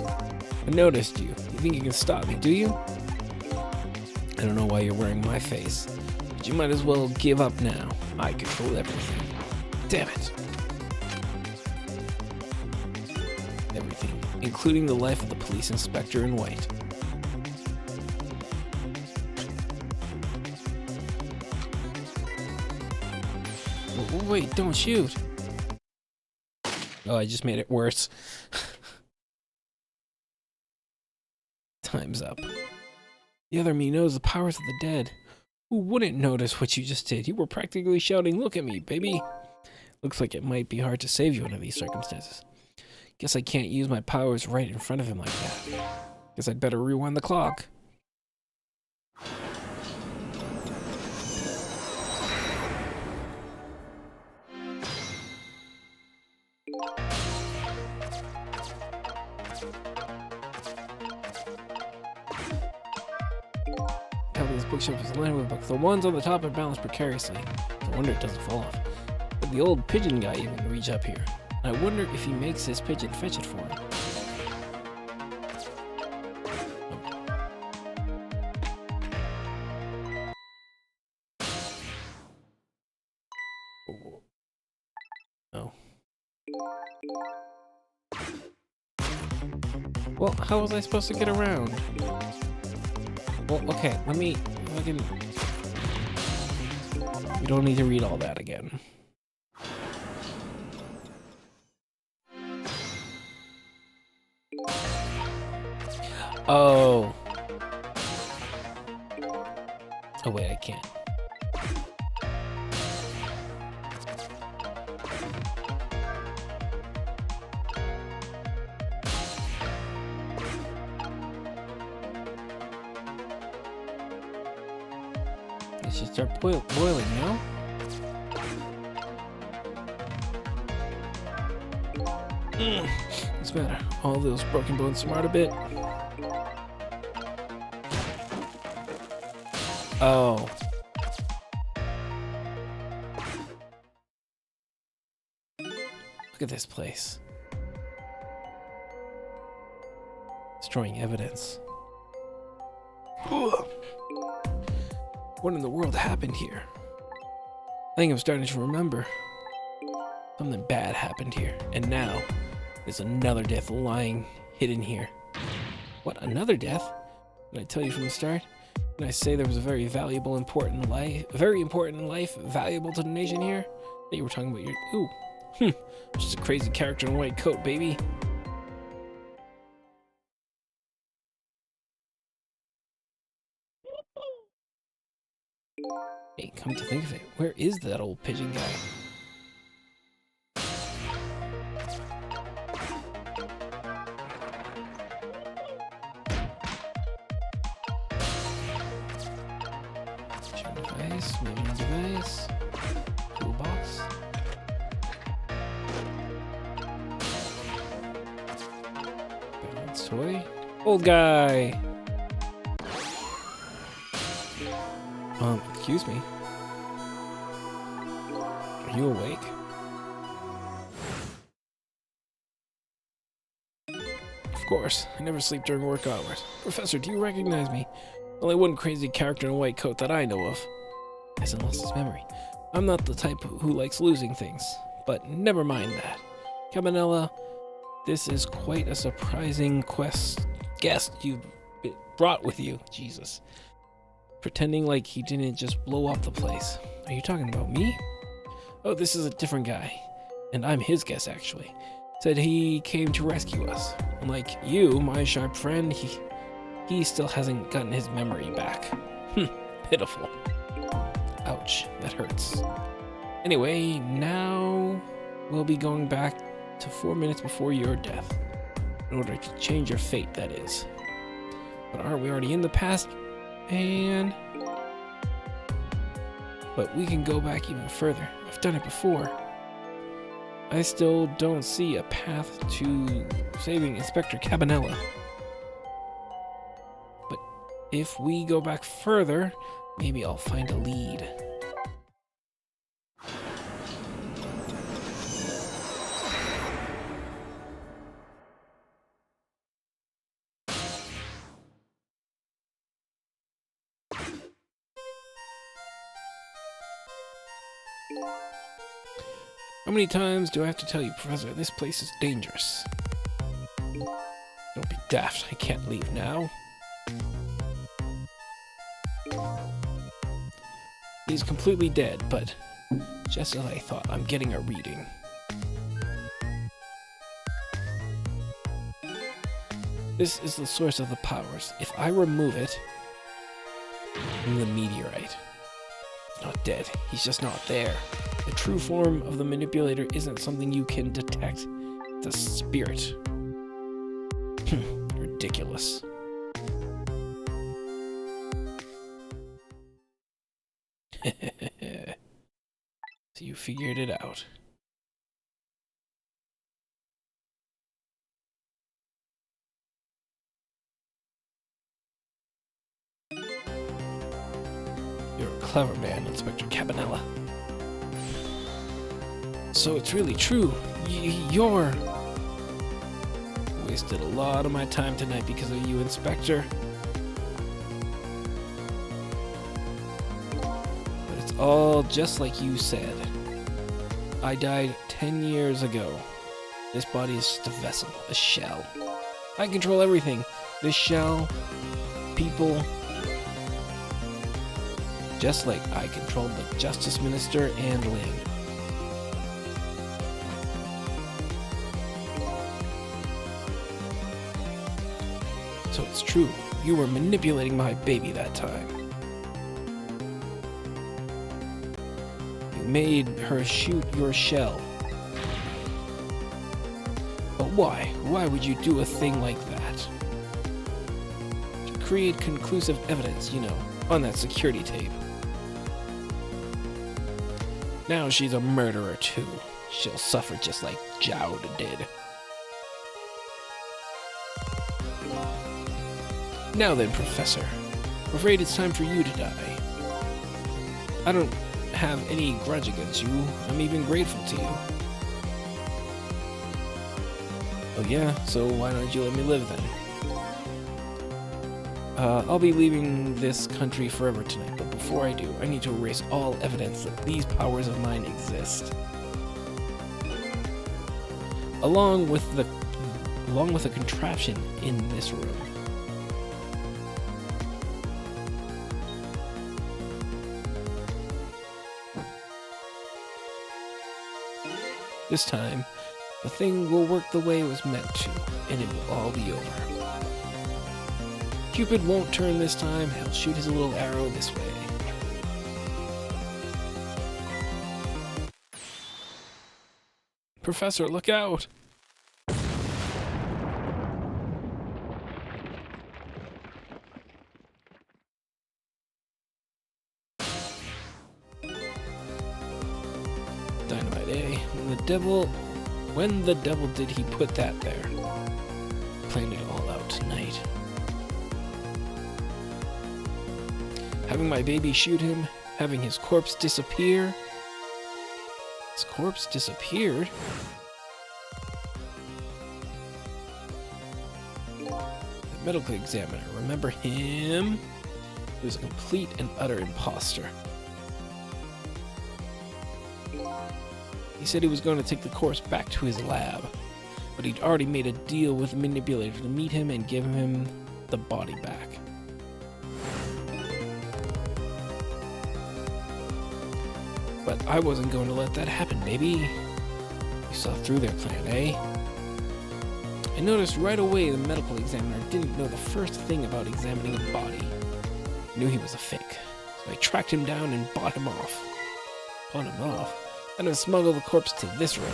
I noticed you. You think you can stop me, do you? I don't know why you're wearing my face, but you might as well give up now. I control everything. Damn it. Everything, including the life of the police inspector in white. Wait, don't shoot. Oh, I just made it worse. Time's up. The other me knows the powers of the dead. Who wouldn't notice what you just did? You were practically shouting, "Look at me, baby." Looks like it might be hard to save you under these circumstances. Guess I can't use my powers right in front of him like that. Guess I'd better rewind the clock. bookshelf is lined with books. The ones on the top are balanced precariously. No wonder it doesn't fall off. But the old pigeon guy even reach up here. I wonder if he makes his pigeon fetch it for him. Oh. Well, how was I supposed to get around? Well, okay, let me... We don't need to read all that again. Oh. Oh, wait, I can't. It should start boiling, no? What's the matter? All those broken bones smart a bit? Oh. Look at this place. Destroying evidence. What in the world happened here? I think I'm starting to remember. Something bad happened here, and now there's another death lying hidden here. What, another death? Did I tell you from the start? Did I say there was a very valuable, important life, valuable to the nation here? That you were talking about your... Ooh. Just a crazy character in a white coat, baby. Hey, come to think of it, where is that old pigeon guy? Moving device, toolbox. Balance toy. Old guy. Excuse me. Are you awake? Of course, I never sleep during work hours. Professor, do you recognize me? Only one crazy character in a white coat that I know of. Hasn't lost his memory. I'm not the type who likes losing things, but never mind that. Cabanella, this is quite a surprising guest you've brought with you. Jesus. Pretending like he didn't just blow up the place. Are you talking about me? Oh, this is a different guy. And I'm his guest, actually. Said he came to rescue us. Unlike you, my sharp friend, he still hasn't gotten his memory back. Pitiful. Ouch, that hurts. Anyway, now we'll be going back to 4 minutes before your death. In order to change your fate, that is. But aren't we already in the past? But we can go back even further. I've done it before. I still don't see a path to saving Inspector Cabanella. But if we go back further, maybe I'll find a lead. How many times do I have to tell you, Professor, this place is dangerous? Don't be daft, I can't leave now. He's completely dead, but just as I thought, I'm getting a reading. This is the source of the powers. If I remove it, the meteorite. He's not dead, he's just not there. The true form of the manipulator isn't something you can detect. It's a spirit. Ridiculous. So you figured it out. clever man, Inspector Cabanella. So it's really true. You're... Wasted a lot of my time tonight because of you, Inspector. But it's all just like you said. I died 10 years ago. This body is just a vessel, a shell. I control everything. This shell, people, just like I controlled the Justice Minister and Lynn. So it's true, you were manipulating my baby that time. You made her shoot your shell. But why? Why would you do a thing like that? To create conclusive evidence, you know, on that security tape. Now she's a murderer too. She'll suffer just like Jowd did. Now then, Professor, I'm afraid it's time for you to die. I don't have any grudge against you. I'm even grateful to you. Oh yeah? So why don't you let me live then? I'll be leaving this country forever tonight, but before I do, I need to erase all evidence that these powers of mine exist. Along with a contraption in this room. This time, the thing will work the way it was meant to, and it will all be over. Cupid won't turn this time, he'll shoot his little arrow this way. Professor, look out! Dynamite, eh? When the devil did he put that there? Planned it all out tonight. Having my baby shoot him, having his corpse disappear. His corpse disappeared? The medical examiner, remember him? He was a complete and utter imposter. He said he was going to take the corpse back to his lab, but he'd already made a deal with the manipulator to meet him and give him the body back. But I wasn't going to let that happen, baby. You saw through their plan, eh? I noticed right away the medical examiner didn't know the first thing about examining a body. I knew he was a fake, so I tracked him down and bought him off. Bought him off? And then smuggle the corpse to this room.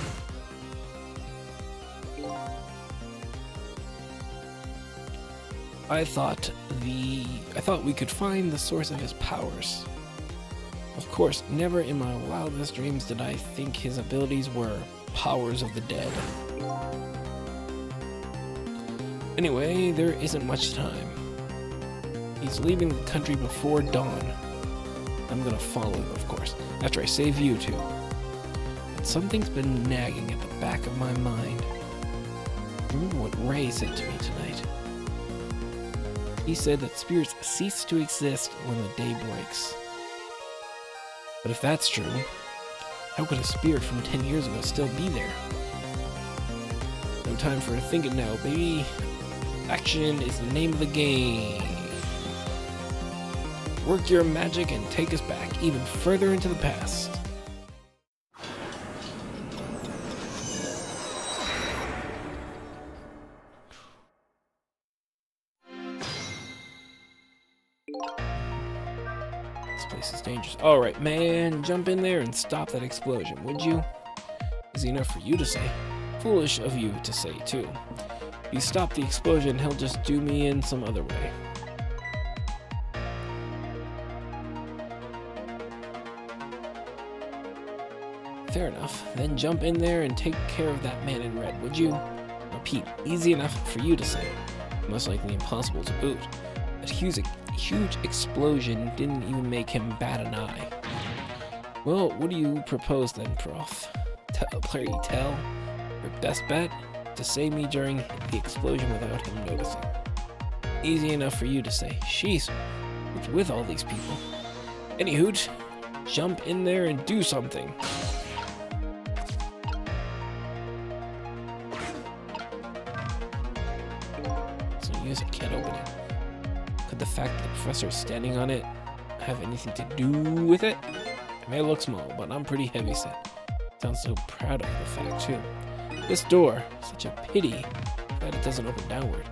I thought we could find the source of his powers. Of course, never in my wildest dreams did I think his abilities were powers of the dead. Anyway, there isn't much time. He's leaving the country before dawn. I'm gonna follow him, of course, after I save you two. Something's been nagging at the back of my mind. Remember what Ray said to me tonight. He said that spirits cease to exist when the day breaks. But if that's true, how could a spirit from 10 years ago still be there? No time for thinking now, baby. Action is the name of the game. Work your magic and take us back even further into the past. This place is dangerous. Alright, man, jump in there and stop that explosion, would you? Easy enough for you to say. Foolish of you to say, too. If you stop the explosion, he'll just do me in some other way. Fair enough. Then jump in there and take care of that man in red, would you? Repeat, easy enough for you to say. Most likely impossible to boot. A That huge explosion didn't even make him bat an eye. Well, what do you propose then, Prof? Pray tell? Your best bet? To save me during the explosion without him noticing. Easy enough for you to say. Sheesh, what's with all these people? Any hooch, jump in there and do something. So use it, can't open it. Could the fact that the professor is standing on it have anything to do with it? It may look small, but I'm pretty heavyset. Sounds so proud of the fact, too. This door, such a pity that it doesn't open downward.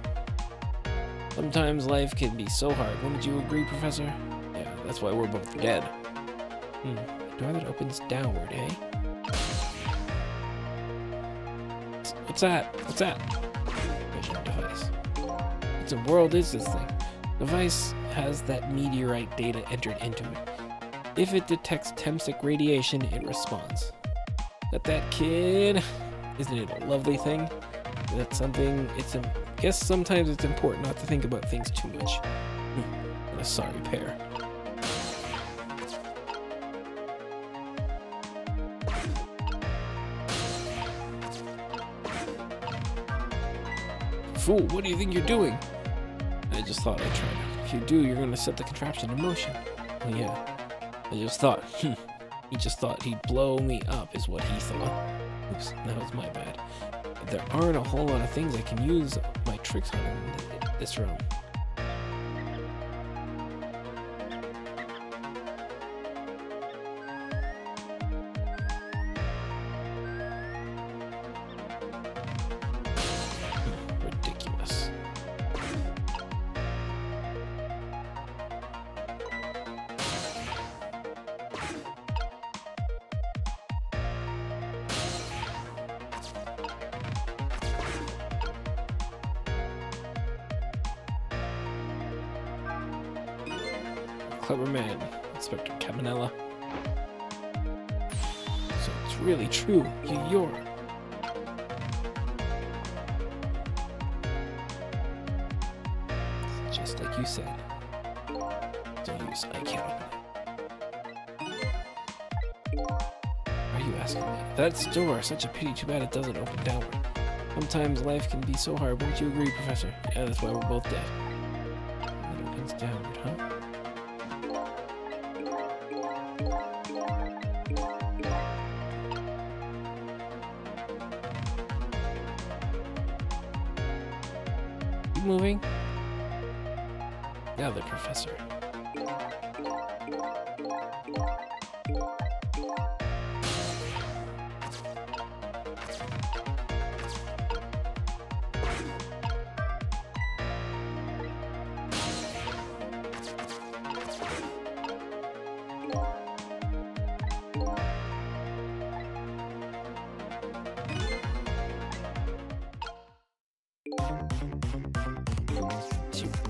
Sometimes life can be so hard. Wouldn't you agree, Professor? Yeah, that's why we're both dead. A door that opens downward, eh? What's that? What's that? Vision device. What in the world is this thing? The device has that meteorite data entered into it. If it detects Temsic radiation, it responds. Got that, kid? Isn't it a lovely thing? That's something, guess sometimes it's important not to think about things too much. What a sorry pair. Fool, what do you think you're doing? I just thought I'd try it. If you do, you're gonna set the contraption in motion. Oh, yeah. I just thought, he just thought he'd blow me up is what he thought. Oops, that was my bad. But there aren't a whole lot of things I can use my tricks on in this room. Ridiculous. Clever man, Inspector Cabanella. So it's really true. You're... Just like you said. Don't use I can't open it. Are you asking me? That door, such a pity. Too bad it doesn't open downward. Sometimes life can be so hard. Wouldn't you agree, Professor? Yeah, that's why we're both dead. It opens downward, huh? Moving. Now the professor.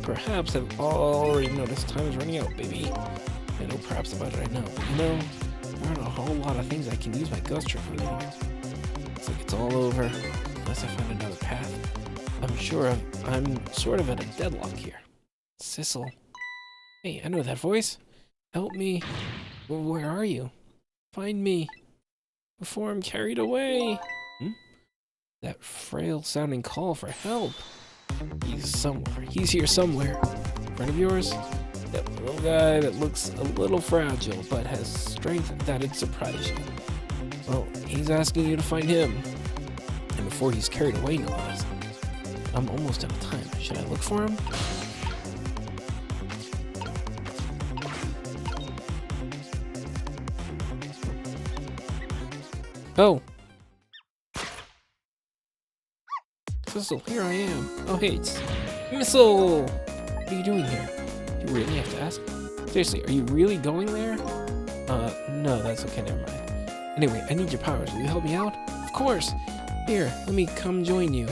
Perhaps I've already noticed time is running out, baby. I know perhaps about it, I know. But you know, there aren't a whole lot of things I can use my ghost trick on anymore. It's like it's all over, unless I find another path. I'm sure I'm sort of at a deadlock here. Sissel. Hey, I know that voice. Help me. Well, where are you? Find me. Before I'm carried away. That frail-sounding call for help. He's somewhere. He's here somewhere. In front of yours? That little guy that looks a little fragile, but has strength that'd surprise you. Well, he's asking you to find him. And before he's carried away, no less. I'm almost out of time. Should I look for him? Oh! Missile, here I am. Oh, hey, it's Missile! What are you doing here? You really have to ask? Seriously, are you really going there? No, that's okay, never mind. Anyway, I need your powers. Will you help me out? Of course! Here, let me come join you.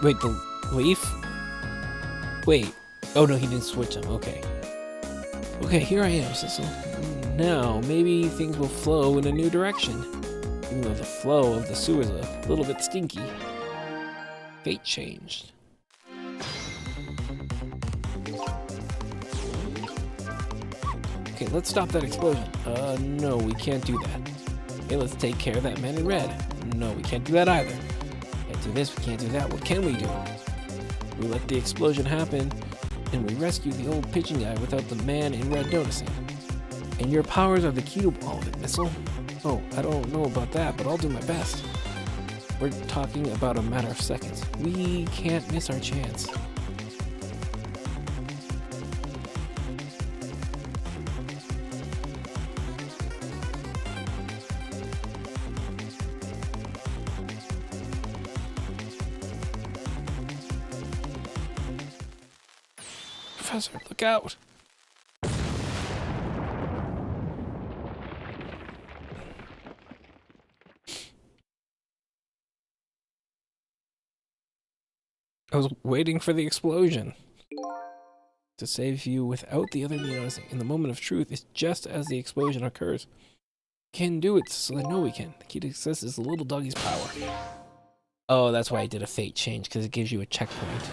Wait, the leaf? Wait. Oh no, he didn't switch them. Okay. Okay, here I am, Sissel. Now, maybe things will flow in a new direction. Even though the flow of the sewer is a little bit stinky. Fate changed. Okay, let's stop that explosion. No, we can't do that. Okay, let's take care of that man in red. No, we can't do that either. Can't do this, we can't do that. What can we do? We let the explosion happen, and we rescue the old pigeon guy without the man in red noticing. And your powers are the key to all of it, Missile. Oh, I don't know about that, but I'll do my best. We're talking about a matter of seconds. We can't miss our chance. Professor, look out! I was waiting for the explosion to save you without the other me noticing. In the moment of truth, it's just as the explosion occurs. We can do it, so I know we can. The key to success is the little doggy's power. Oh, that's why I did a fate change, because it gives you a checkpoint.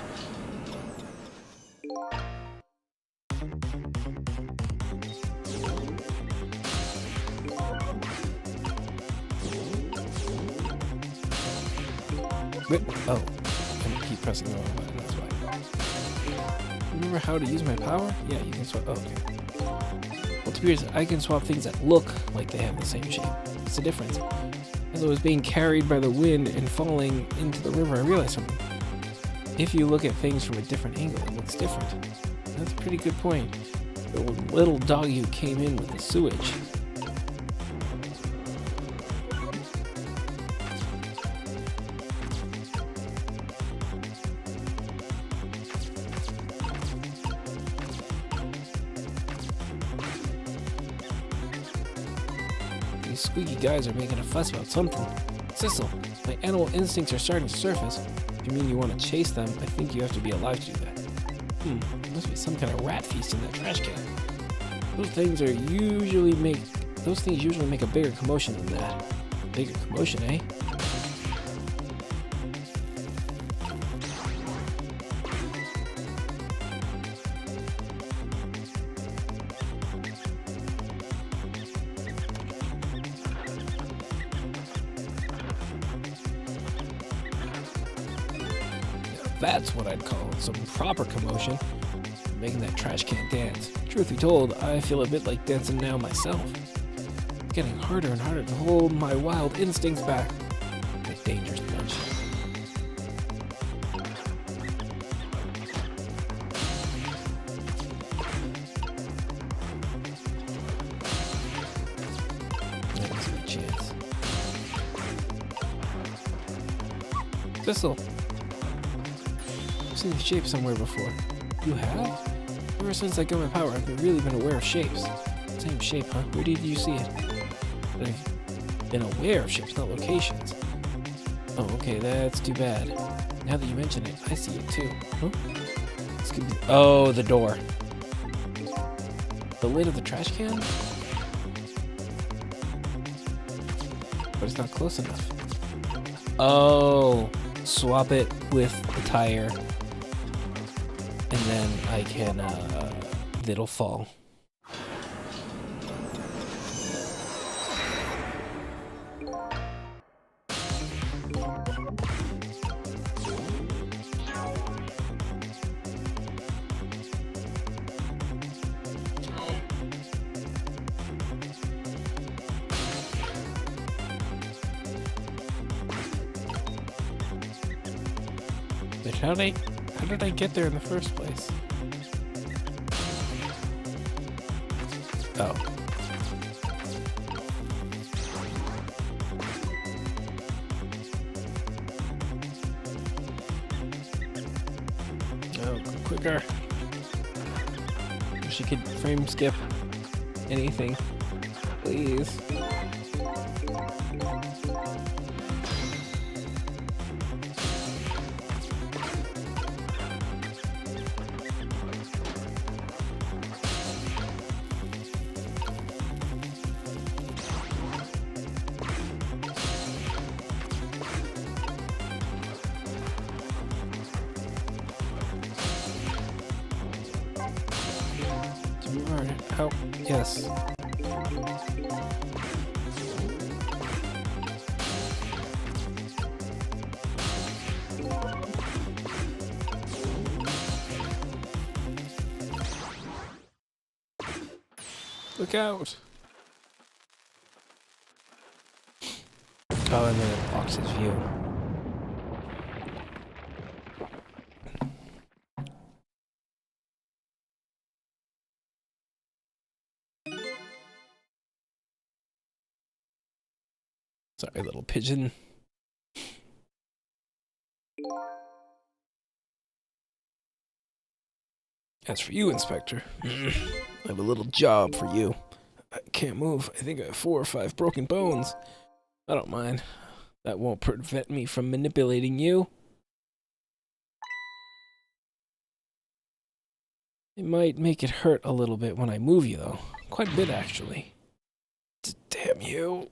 Oh. Keep pressing the wrong button, that's why. Remember how to use my power? Yeah, you can swap. Oh, okay. Well, to be honest, I can swap things that look like they have the same shape. What's the difference? As I was being carried by the wind and falling into the river, I realized something. If you look at things from a different angle, it looks different. That's a pretty good point. The little doggy who came in with the sewage. These squeaky guys are making a fuss about something. Sissel, my animal instincts are starting to surface. If you mean you want to chase them, I think you have to be alive to do that. There must be some kind of rat feast in that trash can. Those things usually make a bigger commotion than that. Bigger commotion, eh? That's what I'd call some proper commotion. Making that trash can dance. Truth be told, I feel a bit like dancing now myself. It's getting harder and harder to hold my wild instincts back. A dangerous bunch. That was a chance. Thistle. I've seen the shape somewhere before. You have? Ever since I got my power, I've really been aware of shapes. Same shape, huh? Where did you see it? But I've been aware of shapes, not locations. Oh, okay, that's too bad. Now that you mention it, I see it too. Huh? This could be... Oh, the door. The lid of the trash can? But it's not close enough. Oh, swap it with the tire. And then I can, it'll fall. But how did I get there in the first place? Oh. Oh, quicker. Wish you could frame skip anything. Please. How? Yes. Look out! Oh, and then it blocks his view. Sorry, little pigeon. As for you, Inspector, I have a little job for you. I can't move. I think I have 4 or 5 broken bones. I don't mind. That won't prevent me from manipulating you. It might make it hurt a little bit when I move you, though. Quite a bit, actually. Damn you.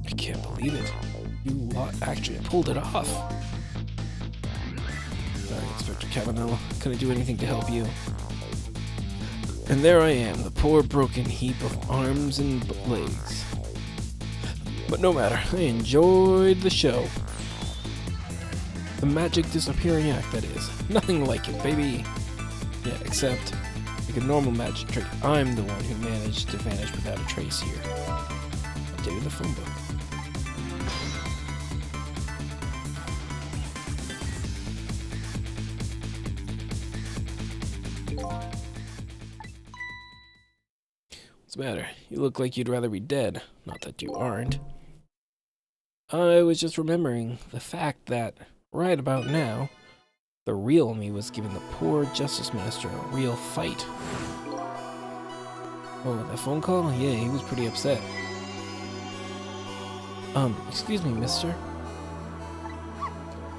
I can't believe it. You lot actually pulled it off. Sorry, Inspector Cabanella. Couldn't do anything to help you. And there I am, the poor broken heap of arms and legs. But no matter, I enjoyed the show. The magic disappearing act, that is. Nothing like it, baby. Yeah, except, like a normal magic trick, I'm the one who managed to vanish without a trace here. Updated the phone book. What's the matter? You look like you'd rather be dead. Not that you aren't. I was just remembering the fact that, right about now, the real me was giving the poor Justice Minister a real fight. Oh, that phone call? Yeah, he was pretty upset. Excuse me, mister. You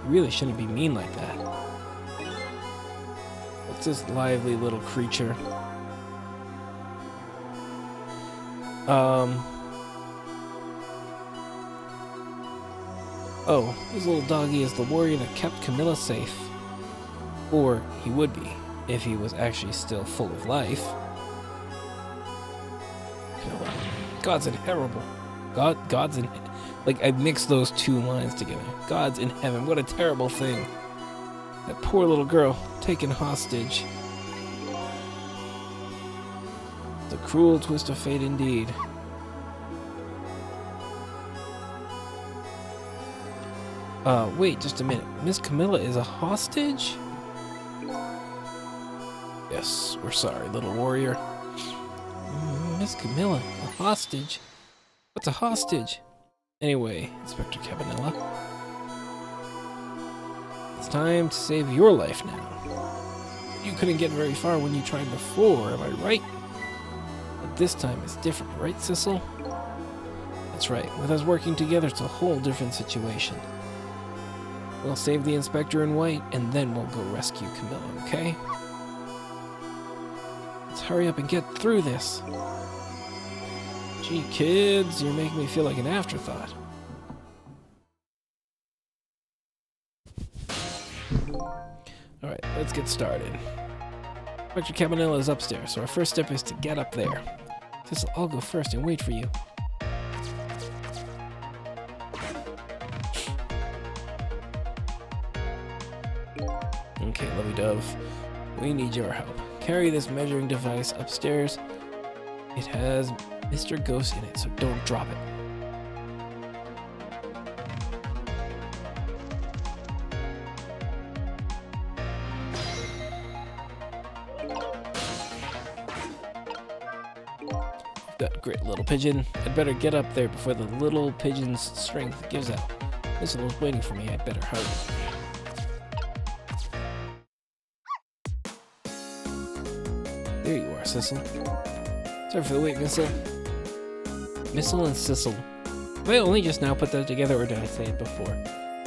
really shouldn't be mean like that. What's this lively little creature? Oh, this little doggy is the warrior that kept Camilla safe. Or he would be, if he was actually still full of life. God's inheritable. God's in... Like, I mixed those two lines together. God's in heaven. What a terrible thing. That poor little girl, taken hostage. The cruel twist of fate indeed. Wait just a minute. Miss Camilla is a hostage? Yes, we're sorry, little warrior. Miss Camilla, a hostage? What's a hostage? Anyway, Inspector Cabanella, it's time to save your life now. You couldn't get very far when you tried before, am I right? But this time it's different, right, Sissel? That's right, with us working together, it's a whole different situation. We'll save the Inspector in white, and then we'll go rescue Camilla, okay? Let's hurry up and get through this. Gee, kids, you're making me feel like an afterthought. Alright, let's get started. Dr. Cabanella is upstairs, so our first step is to get up there. This'll all go first and wait for you. Okay, lovey dove, we need your help. Carry this measuring device upstairs. It has Mr. Ghost in it, so don't drop it. That great little pigeon. I'd better get up there before the little pigeon's strength gives out. This one's waiting for me. I'd better hurry. There you are, Sissel. Sorry for the wait, Missile. Missile and Sissel. Have I only just now put that together, or did I say it before?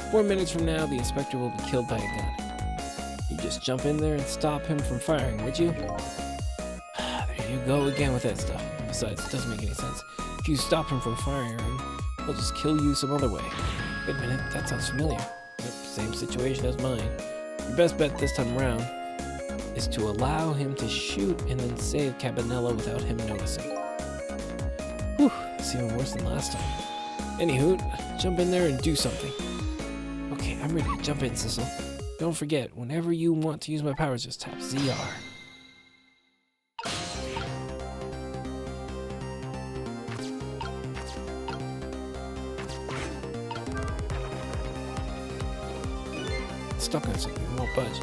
4 minutes from now, the Inspector will be killed by a gun. You just jump in there and stop him from firing, would you? you go again with that stuff. Besides, it doesn't make any sense. If you stop him from firing, he'll just kill you some other way. Wait a minute, that sounds familiar. Yep, same situation as mine. Your best bet this time around is to allow him to shoot and then save Cabanela without him noticing. Whew, that's even worse than last time. Anywho, jump in there and do something. Okay, I'm ready to jump in, Sissel. Don't forget, whenever you want to use my powers, just tap ZR. Stuck on something, it won't budge.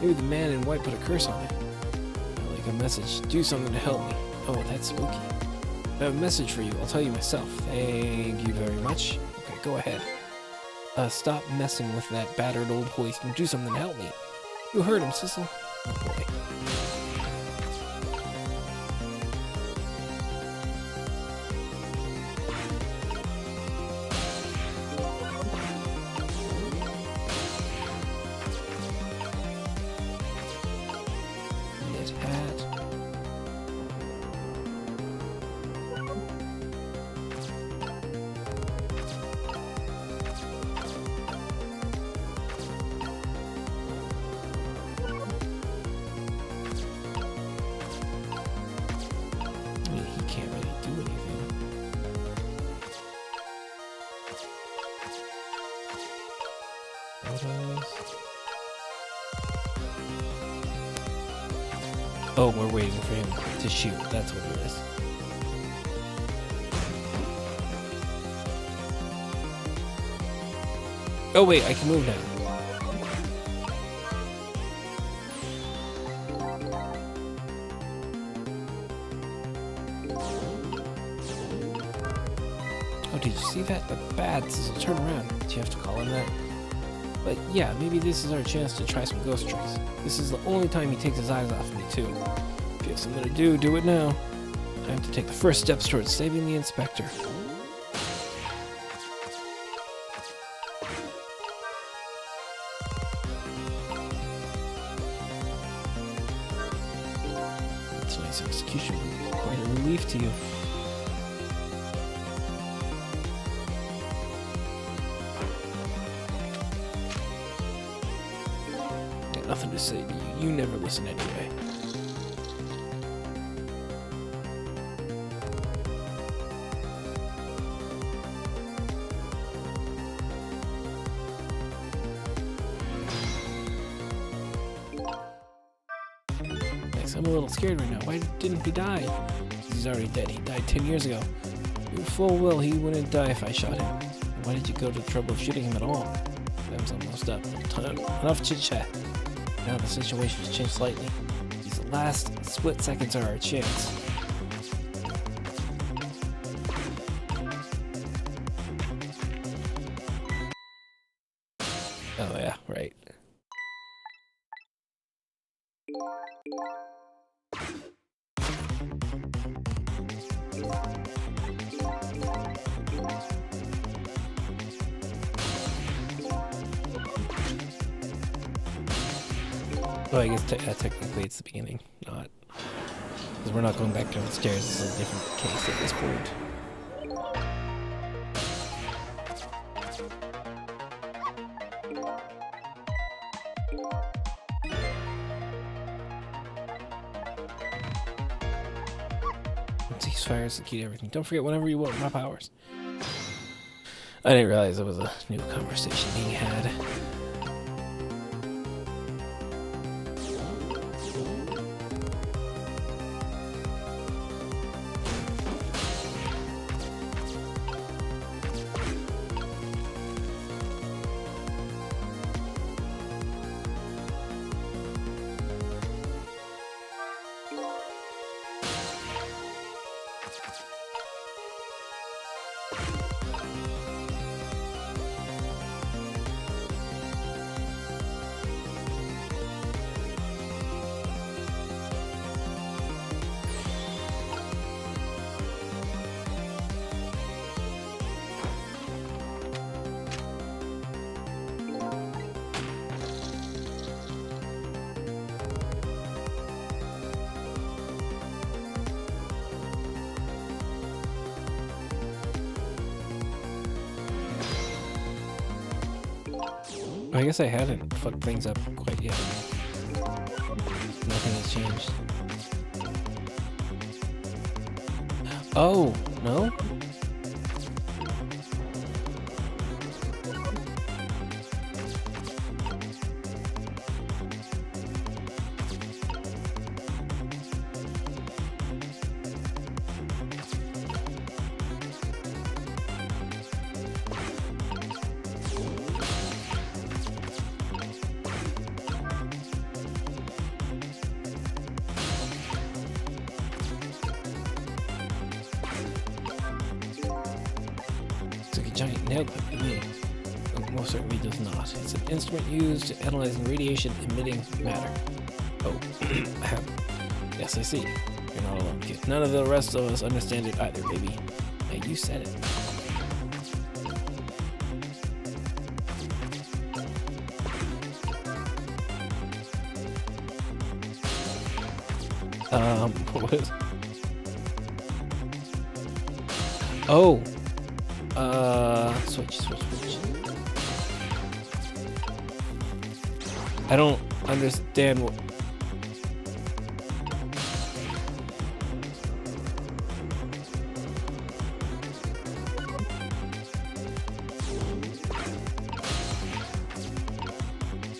Maybe the man in white put a curse on it. Like a message, do something to help me. Oh, that's spooky. I have a message for you, I'll tell you myself. Thank you very much. Okay, go ahead. Stop messing with that battered old hoist and do something to help me. You heard him, Sissel. Oh boy. Knit hat. Can't really do anything. Photos. Oh, we're waiting for him to shoot. That's what it is. Oh wait, I can move now. Oh, did you see that? The bad Sizzle, turn around. Do you have to call him that? But yeah, maybe this is our chance to try some ghost tricks. This is the only time he takes his eyes off me, too. If you have something to do, do it now. I have to take the first steps towards saving the inspector. That's a nice execution. Quite a relief to you. Nothing to say to you. You never listen anyway. Thanks, I'm a little scared right now. Why didn't he die? He's already dead. He died 10 years ago. You full well he wouldn't die if I shot him. Why did you go to the trouble of shooting him at all? Time's almost up. Enough chit-chat. Now the situation has changed slightly. These last split seconds are our chance. Oh yeah, right. Well, I guess technically it's the beginning, not. Because we're not going back downstairs, this is a different case at this point. Ceasefire is the key to everything. Don't forget whenever you want my powers. I didn't realize there was a new conversation being had. I guess I haven't fucked things up quite yet. Nothing has changed. Oh, no? It's like a giant nail clip to me. Most certainly does not. It's an instrument used to analyzing radiation emitting matter. Oh, yes, I see. You're not alone, kid. None of the rest of us understand it either, baby. Now you said it. What was? Oh. Switch. I don't understand what.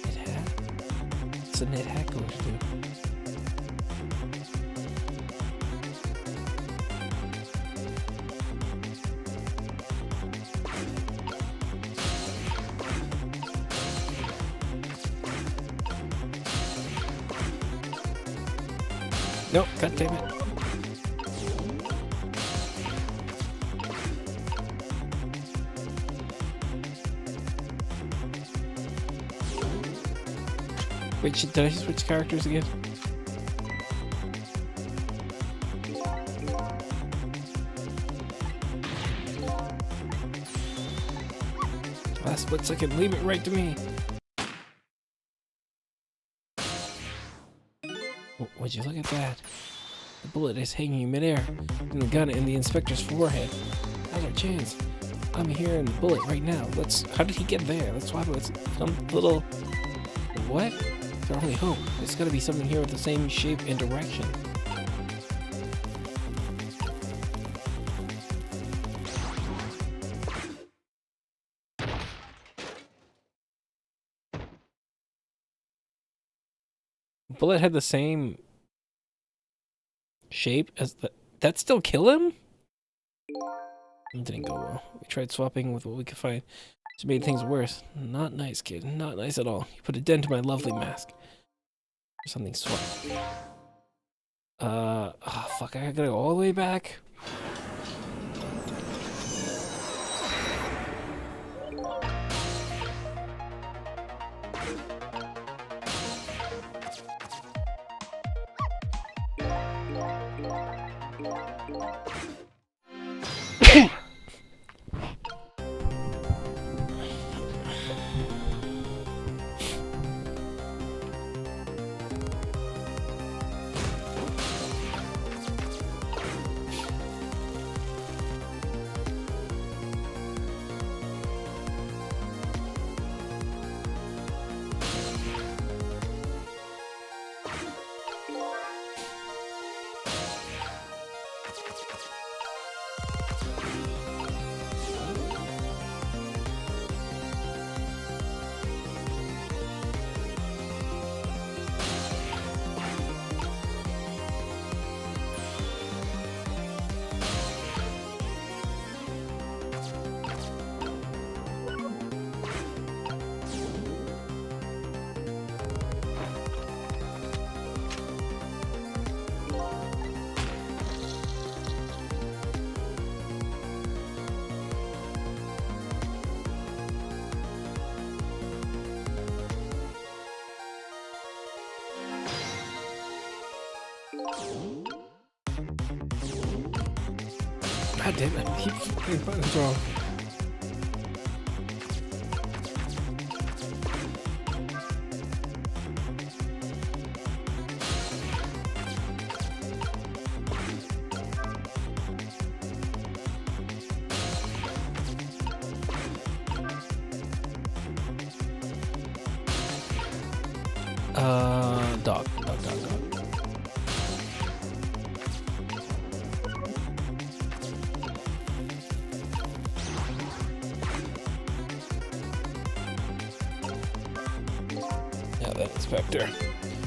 Knit hat? What's a knit hat going to do? Nope, god damn it. Wait, did I switch characters again? Last split second, leave it right to me. Would you look at that? The bullet is hanging in midair, and the gun in the inspector's forehead. How's our chance? I'm here in the bullet right now. How did he get there? Let's swap it with some little... What? There's our only hope. There's gotta be something here with the same shape and direction. Bullet had the same shape as the... That still kill him? It didn't go well. We tried swapping with what we could find. Just made things worse. Not nice, kid. Not nice at all. You put a dent in my lovely mask. Or something swapped. Oh fuck, I gotta go all the way back. God damn it, I keep fucking buttons wrong. Dog. Now then, Inspector.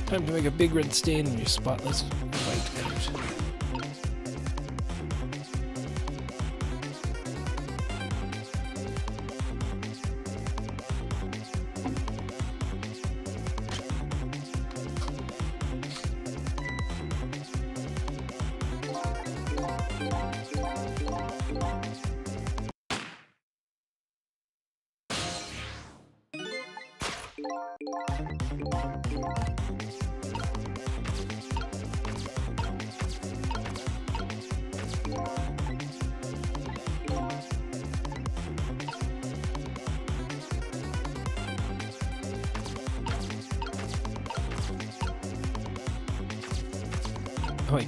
Time to make a big red stain on your spotless white coat. Oh, wait.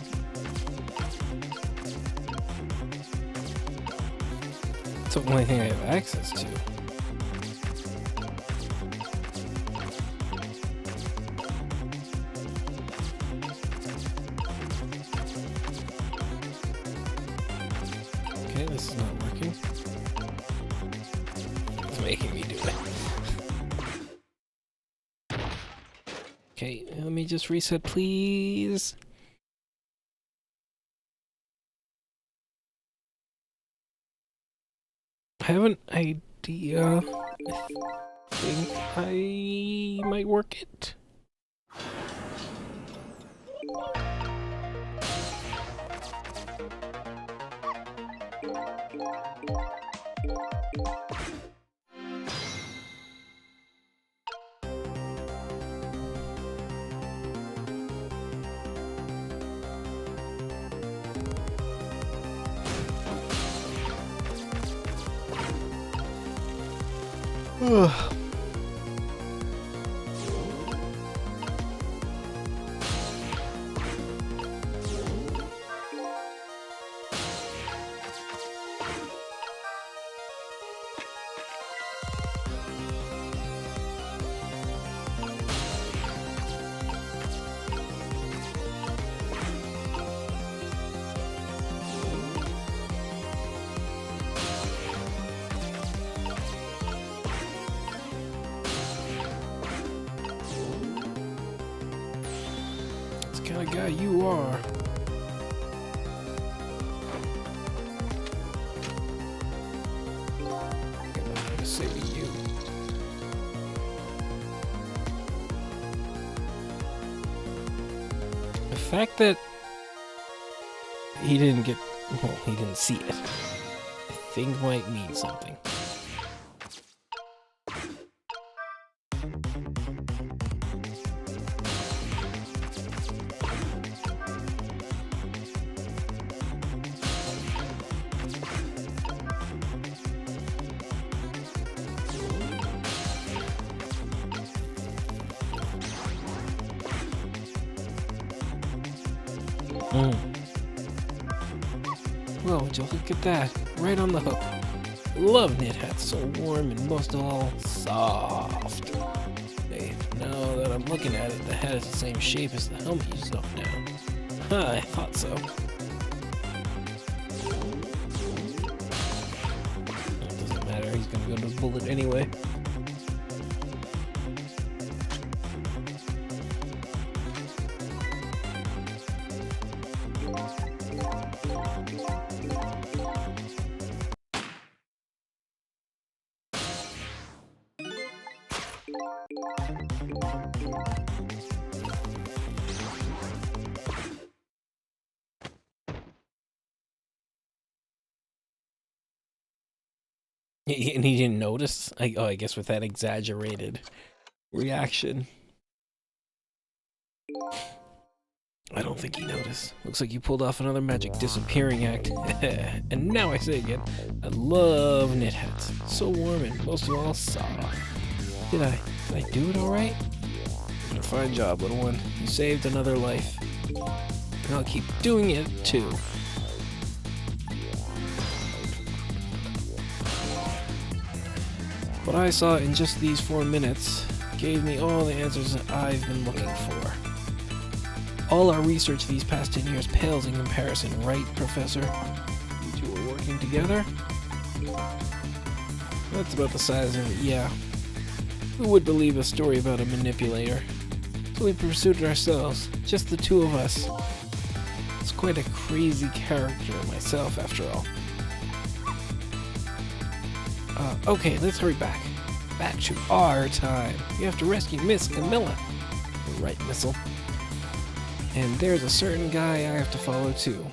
It's the only thing I have access to. Okay, this is not working. It's making me do it. Okay, let me just reset, please. I have an idea. I think I might work it. Ugh. Kind of guy you are. I'm gonna say to you. The fact that he didn't get, well, he didn't see it, I think might mean something. Well, would you look at that? Right on the hook. Love knit hats, so warm and most of all, soft. Hey, now that I'm looking at it, the hat is the same shape as the helmet you stuck down. Huh, I thought so. It doesn't matter, he's gonna go to the bullet anyway. And he didn't notice? I guess with that exaggerated reaction. I don't think he noticed. Looks like you pulled off another magic disappearing act. And now I say again, I love knit hats. So warm and most of all, soft. Did I do it alright? A fine job, little one. You saved another life. And I'll keep doing it, too. What I saw in just these 4 minutes gave me all the answers that I've been looking for. All our research these past 10 years pales in comparison, right, Professor? You two are working together? That's about the size of it, yeah. Who would believe a story about a manipulator? So we pursued it ourselves, just the two of us. It's quite a crazy character myself, after all. Okay, let's hurry back. Back to our time. We have to rescue Miss Camilla. You're right, Missile. And there's a certain guy I have to follow too.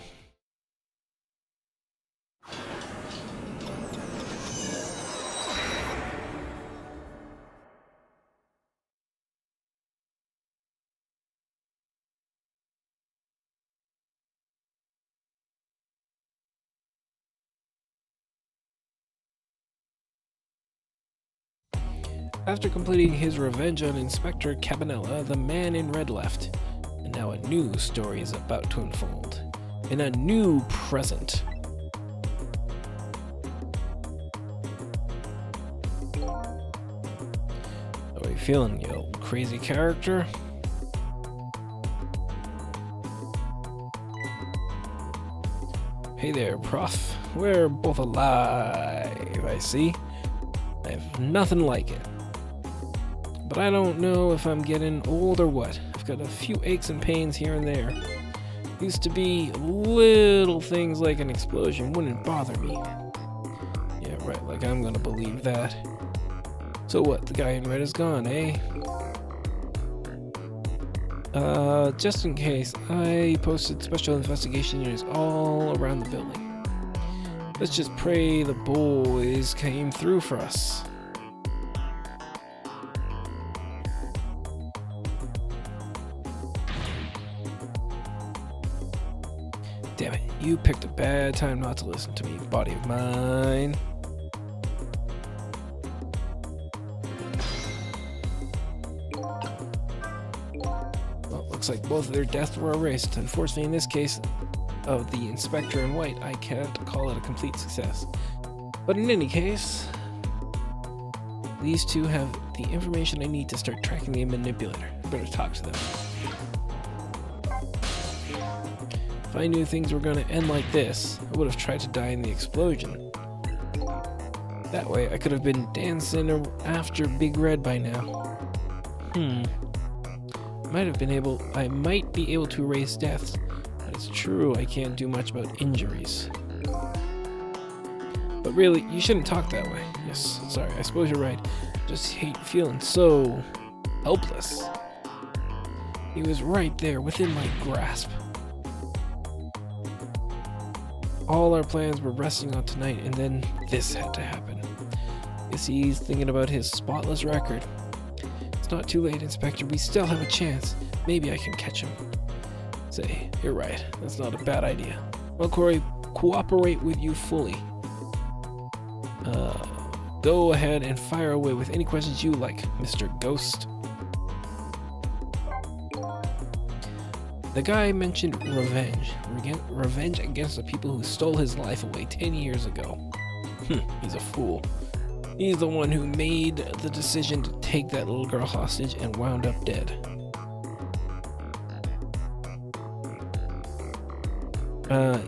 After completing his revenge on Inspector Cabanela, the man in red left. And now a new story is about to unfold. In a new present. How are you feeling, you old crazy character? Hey there, Prof. We're both alive, I see. I have nothing like it. But I don't know if I'm getting old or what. I've got a few aches and pains here and there. Used to be little things like an explosion wouldn't bother me. Yeah, right, like I'm gonna believe that. So what, the guy in red is gone, eh? Just in case, I posted special investigation units all around the building. Let's just pray the boys came through for us. Damn it, you picked a bad time not to listen to me, body of mine. Well, looks like both of their deaths were erased. Unfortunately, in this case of the Inspector in white, I can't call it a complete success. But in any case, these two have the information I need to start tracking the manipulator. I better talk to them. If I knew things were going to end like this, I would have tried to die in the explosion. That way, I could have been dancing after Big Red by now. I might be able to erase deaths, but it's true I can't do much about injuries. But really, you shouldn't talk that way. Yes, sorry, I suppose you're right. Just hate feeling so helpless. He was right there within my grasp. All our plans were resting on tonight, and then this had to happen. Guess he's thinking about his spotless record. It's not too late, Inspector. We still have a chance. Maybe I can catch him. Say, you're right. That's not a bad idea. Well, Corey, cooperate with you fully. Go ahead and fire away with any questions you like, Mr. Ghost. The guy mentioned revenge. Revenge against the people who stole his life away 10 years ago. He's a fool. He's the one who made the decision to take that little girl hostage and wound up dead.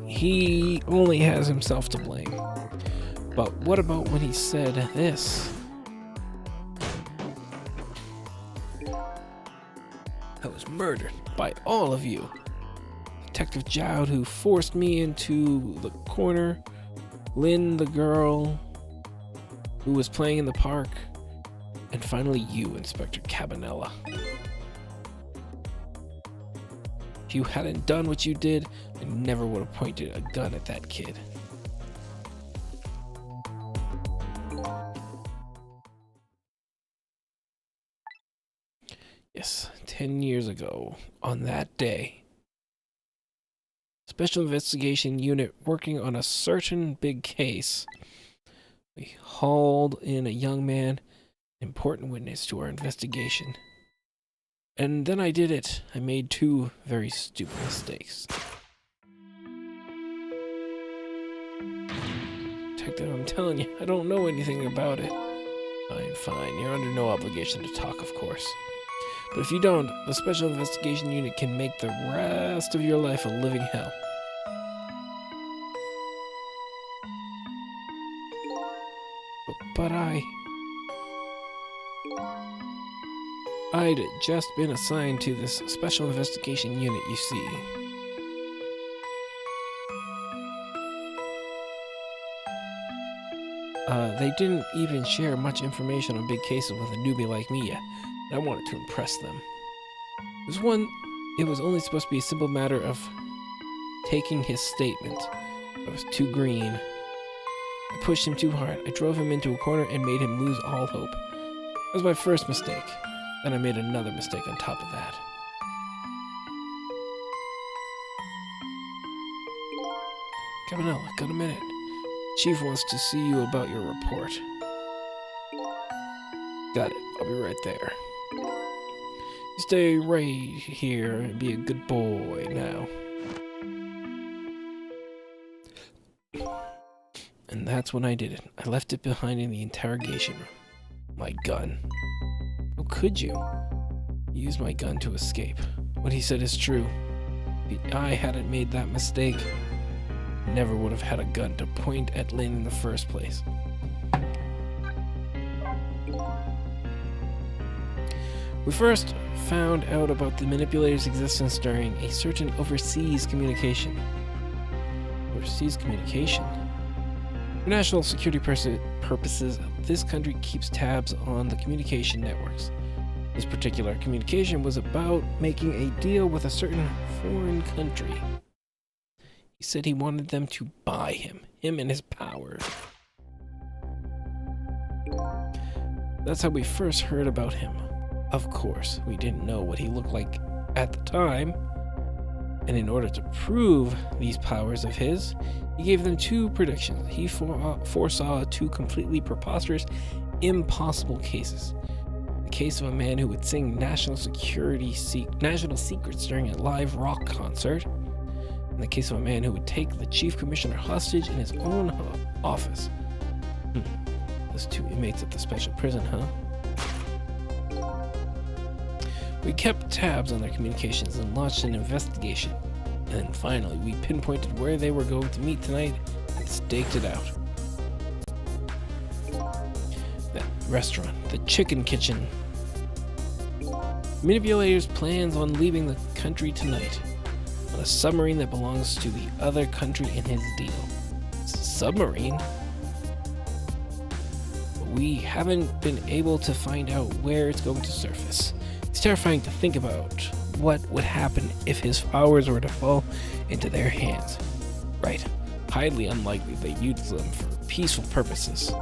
He only has himself to blame. But what about when he said this? I was murdered by all of you. Detective Jowd, who forced me into the corner. Lynn, the girl who was playing in the park. And finally you, Inspector Cabanela. If you hadn't done what you did, I never would have pointed a gun at that kid. Yes, 10 years ago, on that day, Special Investigation Unit working on a certain big case. We hauled in a young man, an important witness to our investigation. And then I did it. I made two very stupid mistakes. Detective, I'm telling you, I don't know anything about it. Fine, fine. You're under no obligation to talk, of course. But if you don't, the Special Investigation Unit can make the rest of your life a living hell. But I'd just been assigned to this Special Investigation Unit, you see. They didn't even share much information on big cases with a newbie like me yet, and I wanted to impress them. It was only supposed to be a simple matter of taking his statement. I was too green. I pushed him too hard. I drove him into a corner and made him lose all hope. That was my first mistake. Then I made another mistake on top of that. Cabanella, got a minute? Chief wants to see you about your report. Got it. I'll be right there. You stay right here and be a good boy now. And that's when I did it. I left it behind in the interrogation room. My gun. How could you? He used my gun to escape. What he said is true. If I hadn't made that mistake, I never would have had a gun to point at Lynn in the first place. We first found out about the manipulator's existence during a certain overseas communication. Overseas communication? For national security purposes, this country keeps tabs on the communication networks. This particular communication was about making a deal with a certain foreign country. He said he wanted them to buy him and his power. That's how we first heard about him. Of course, we didn't know what he looked like at the time, and in order to prove these powers of his, he gave them two predictions. He foresaw two completely preposterous, impossible cases. The case of a man who would sing national secrets during a live rock concert, and the case of a man who would take the chief commissioner hostage in his own office. Those two inmates at the special prison, huh? We kept tabs on their communications and launched an investigation. And then finally, we pinpointed where they were going to meet tonight and staked it out. That restaurant, the Chicken Kitchen. Manipulator's plans on leaving the country tonight on a submarine that belongs to the other country in his deal. Submarine? But we haven't been able to find out where it's going to surface. It's terrifying to think about what would happen if his powers were to fall into their hands. Right. Highly unlikely they used them for peaceful purposes.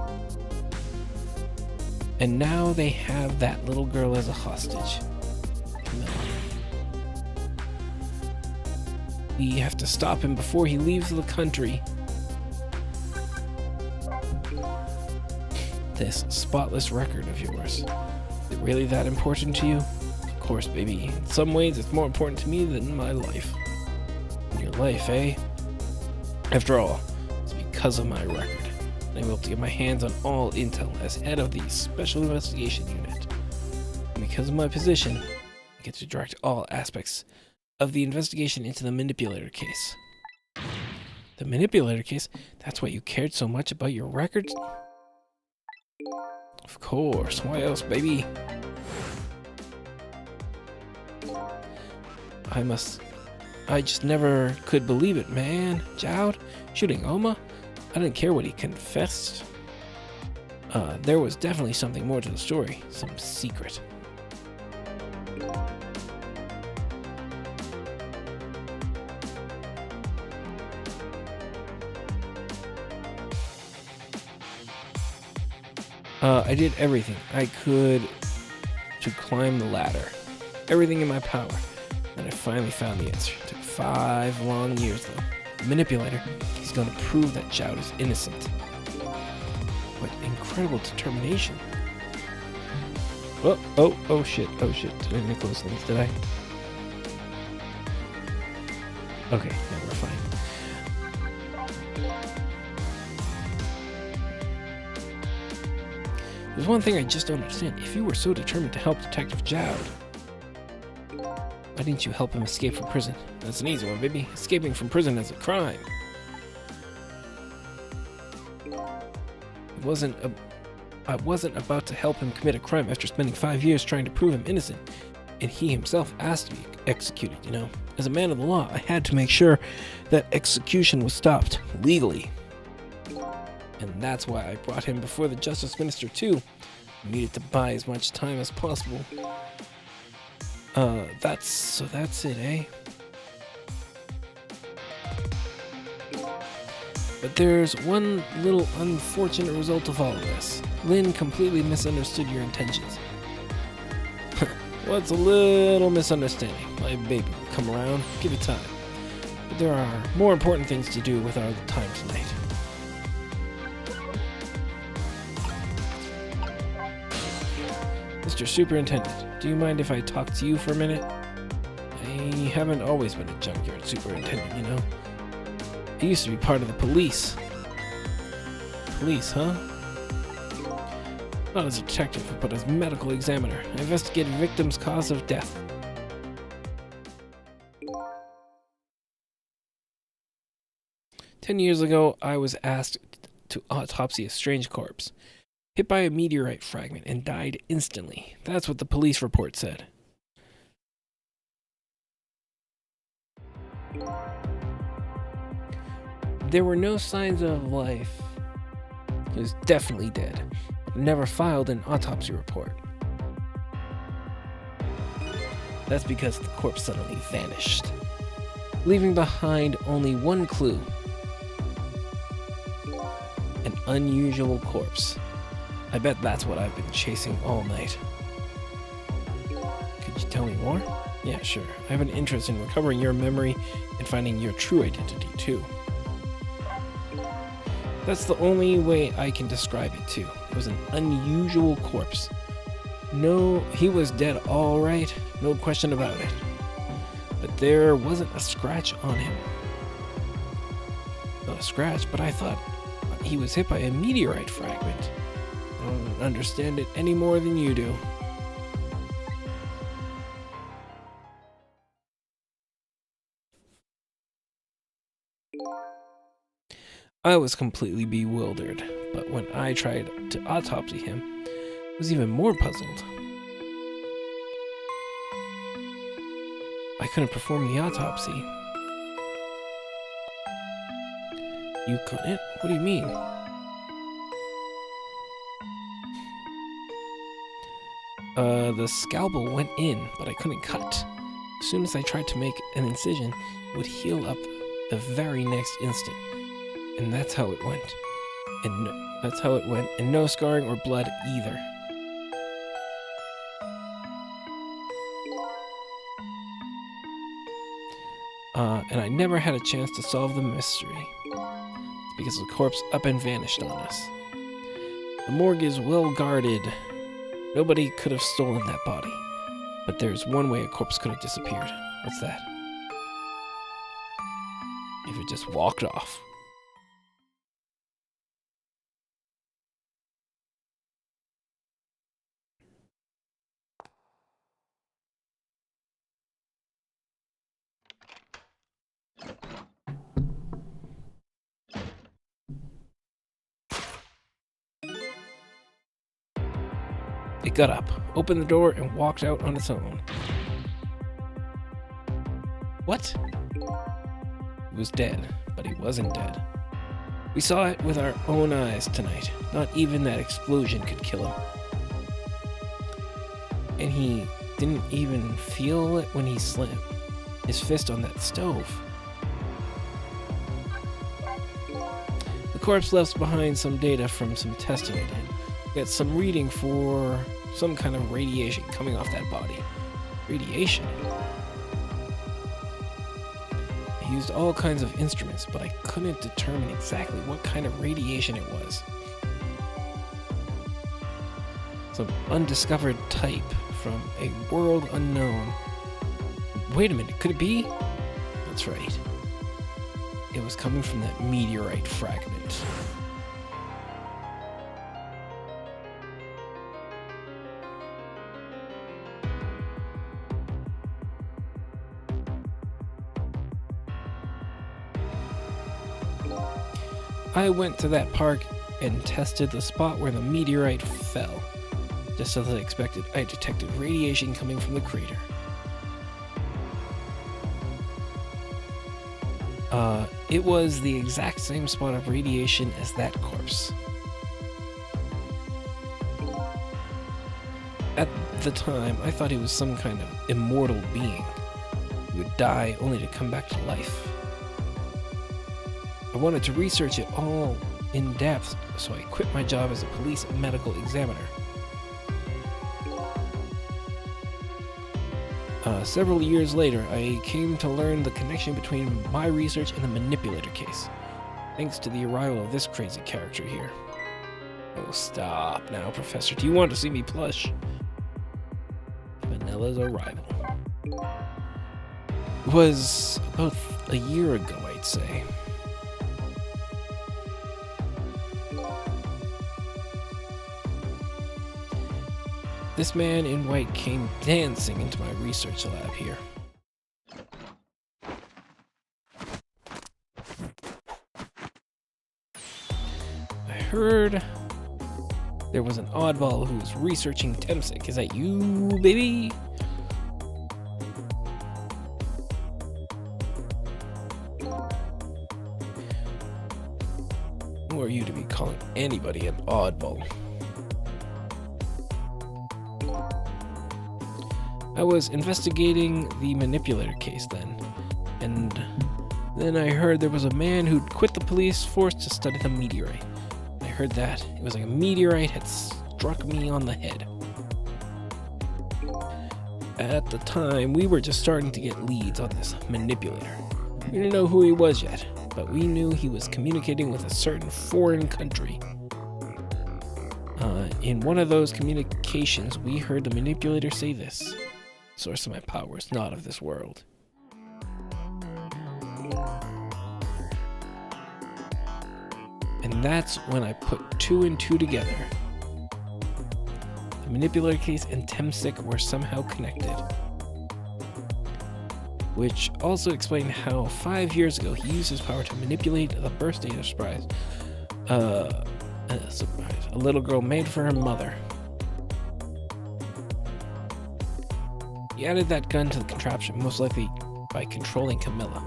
And now they have that little girl as a hostage. We have to stop him before he leaves the country. This spotless record of yours, is it really that important to you? Of course, baby. In some ways, it's more important to me than my life. Your life, eh? After all, it's because of my record. I'm able to get my hands on all intel as head of the Special Investigation Unit. And because of my position, I get to direct all aspects of the investigation into the Manipulator case. The Manipulator case? That's why you cared so much about your records? Of course. Why else, baby? I just never could believe it, man. Jowd shooting Oma? I didn't care what he confessed. There was definitely something more to the story. Some secret. I did everything I could to climb the ladder. Everything in my power. And I finally found the answer. It took 5 long years, though. The Manipulator, he's going to prove that Jowd is innocent. What incredible determination. Oh shit. Did I make close things? Did I? Okay, now we're fine. There's one thing I just don't understand. If you were so determined to help Detective Jowd, why didn't you help him escape from prison? That's an easy one, baby. Escaping from prison is a crime. I wasn't about to help him commit a crime after spending 5 years trying to prove him innocent. And he himself asked to be executed, you know. As a man of the law, I had to make sure that execution was stopped legally. And that's why I brought him before the Justice Minister, too. I needed to buy as much time as possible. That's it, eh? But there's one little unfortunate result of all of this. Lynn completely misunderstood your intentions. What's a little misunderstanding? My baby will come around. Give it time. But there are more important things to do with our time tonight. Mr. Superintendent, do you mind if I talk to you for a minute? I haven't always been a junkyard superintendent, you know. I used to be part of the police. Police, huh? Not as a detective, but as medical examiner. I investigated victims' cause of death. "10 years ago, I was asked to autopsy a strange corpse. Hit by a meteorite fragment and died instantly. That's what the police report said." There were no signs of life. He was definitely dead. Never filed an autopsy report. That's because the corpse suddenly vanished, leaving behind only one clue: an unusual corpse. I bet that's what I've been chasing all night. Could you tell me more? Yeah, sure. I have an interest in recovering your memory and finding your true identity, too. That's the only way I can describe it, too. It was an unusual corpse. No, he was dead all right, no question about it. But there wasn't a scratch on him. Not a scratch, but I thought he was hit by a meteorite fragment. I don't understand it any more than you do. I was completely bewildered, but when I tried to autopsy him, I was even more puzzled. I couldn't perform the autopsy. You couldn't? What do you mean? The scalpel went in, but I couldn't cut. As soon as I tried to make an incision, it would heal up the very next instant. And that's how it went. And no scarring or blood either. And I never had a chance to solve the mystery. It's because the corpse up and vanished on us. The morgue is well guarded. Nobody could have stolen that body. But there's one way a corpse could have disappeared. What's that? If it just walked off. It got up, opened the door, and walked out on its own. What? He was dead, but he wasn't dead. We saw it with our own eyes tonight. Not even that explosion could kill him. And he didn't even feel it when he slammed his fist on that stove. The corpse left behind some data from some testing it did. Got some reading for some kind of radiation coming off that body. Radiation? I used all kinds of instruments, but I couldn't determine exactly what kind of radiation it was. Some undiscovered type from a world unknown. Wait a minute, could it be? That's right. It was coming from that meteorite fragment. I went to that park and tested the spot where the meteorite fell. Just as I expected, I detected radiation coming from the crater. It was the exact same spot of radiation as that corpse. At the time, I thought he was some kind of immortal being. He would die only to come back to life. I wanted to research it all in depth, so I quit my job as a police medical examiner. Several years later, I came to learn the connection between my research and the manipulator case, thanks to the arrival of this crazy character here. Oh, stop now, Professor. Do you want to see me blush? Vanilla's arrival. It was about a year ago, I'd say. This man in white came dancing into my research lab here. I heard there was an oddball who was researching Temsic. Is that you, baby? Who are you to be calling anybody an oddball? I was investigating the manipulator case then, and then I heard there was a man who'd quit the police force to study the meteorite. I heard that it was like a meteorite had struck me on the head. At the time, we were just starting to get leads on this manipulator. We didn't know who he was yet, but we knew he was communicating with a certain foreign country. In one of those communications, we heard the manipulator say this: "Source of my power is not of this world." And that's when I put two and two together. The manipulator case and Temsic were somehow connected. Which also explained how 5 years ago he used his power to manipulate the birthday surprise. A little girl made for her mother. He added that gun to the contraption, most likely by controlling Camilla.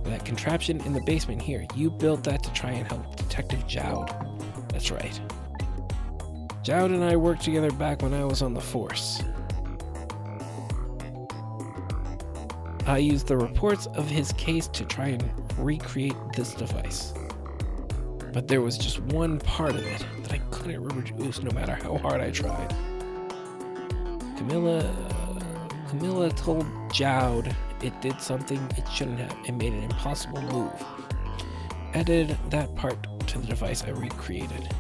That contraption in the basement here, you built that to try and help Detective Jowd. That's right. Jowd and I worked together back when I was on the force. I used the reports of his case to try and recreate this device. But there was just one part of it that I couldn't reproduce no matter how hard I tried. Camilla told Jowd it did something it shouldn't have and made an impossible move. Added that part to the device I recreated.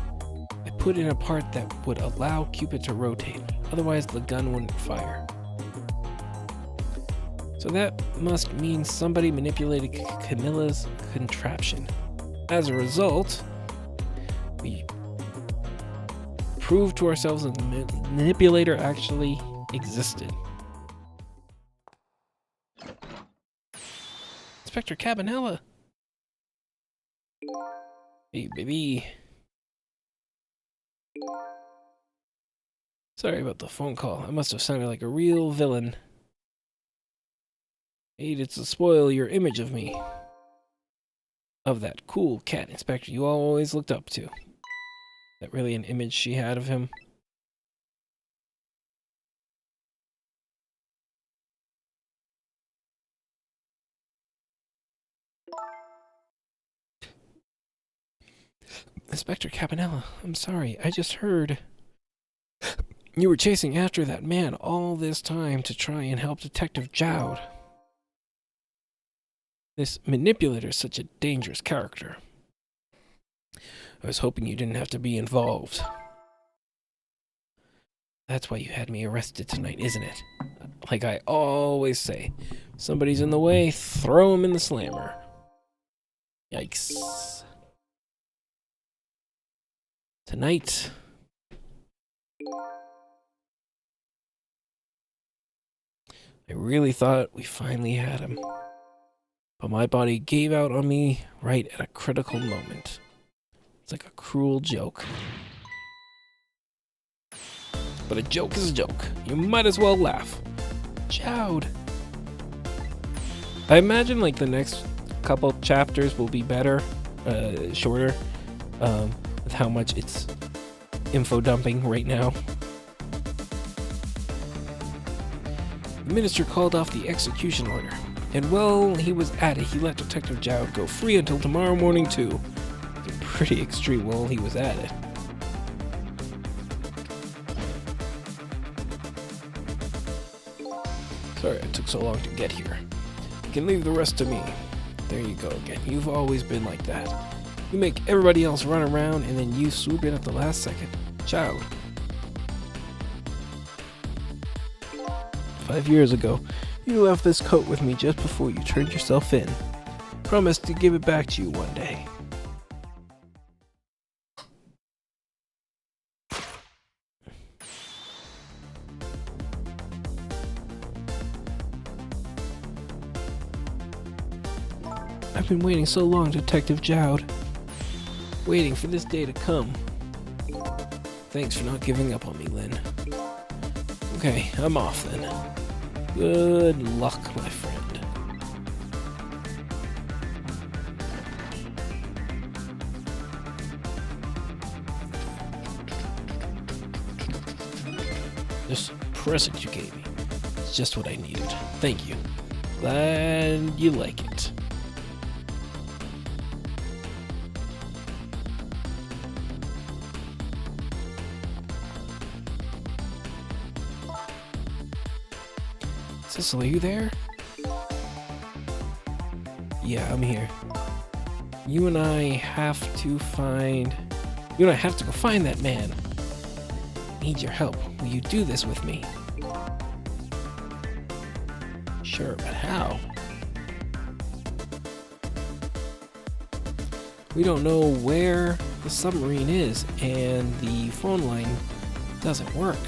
I put in a part that would allow Cupid to rotate, otherwise the gun wouldn't fire. So that must mean somebody manipulated Camilla's contraption. As a result, we proved to ourselves that the manipulator actually existed. Inspector Cabanella. Hey, baby. Sorry about the phone call. I must have sounded like a real villain. Hated to spoil your image of me. Of that cool cat inspector you always looked up to. That really an image she had of him? Inspector Cabanella, I'm sorry. I just heard you were chasing after that man all this time to try and help Detective Jowd. This manipulator is such a dangerous character. I was hoping you didn't have to be involved. That's why you had me arrested tonight, isn't it? Like I always say, somebody's in the way, throw him in the slammer. Yikes. Tonight, I really thought we finally had him. But my body gave out on me right at a critical moment. It's like a cruel joke. But a joke is a joke. You might as well laugh. Chowd. I imagine like the next couple chapters will be better, shorter, with how much it's info dumping right now. The minister called off the execution order, and while he was at it, he let Detective Jowd go free until tomorrow morning too. It's pretty extreme while he was at it. Sorry it took so long to get here. You can leave the rest to me. There you go again. You've always been like that. You make everybody else run around and then you swoop in at the last second. Child. 5 years ago, you left this coat with me just before you turned yourself in. Promised to give it back to you one day. I've been waiting so long, Detective Jowd. Waiting for this day to come. Thanks for not giving up on me, Lynn. Okay, I'm off then. Good luck, my friend. This present you gave me, it's just what I needed. Thank you. Glad you like it. Cecil, are you there? Yeah, I'm here. You and I have to go find that man. Need your help. Will you do this with me? Sure, but how? We don't know where the submarine is, and the phone line doesn't work.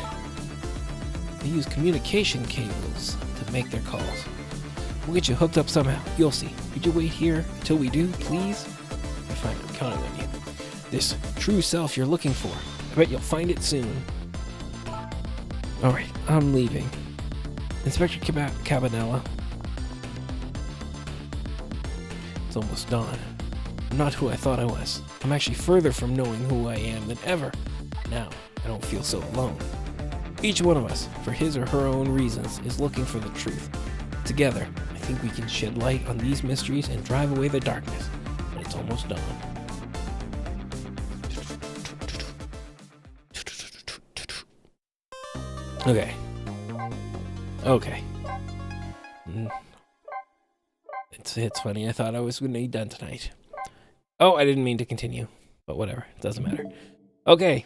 They use communication cables to make their calls. We'll get you hooked up somehow. You'll see. Could you wait here until we do, please? I find I'm counting on you. This true self you're looking for. I bet you'll find it soon. Alright, I'm leaving. Inspector Cabanella. It's almost dawn. I'm not who I thought I was. I'm actually further from knowing who I am than ever. Now, I don't feel so alone. Each one of us, for his or her own reasons, is looking for the truth. Together, I think we can shed light on these mysteries and drive away the darkness. But it's almost dawn. Okay. It's funny. I thought I was going to be done tonight. Oh, I didn't mean to continue. But whatever. It doesn't matter. Okay.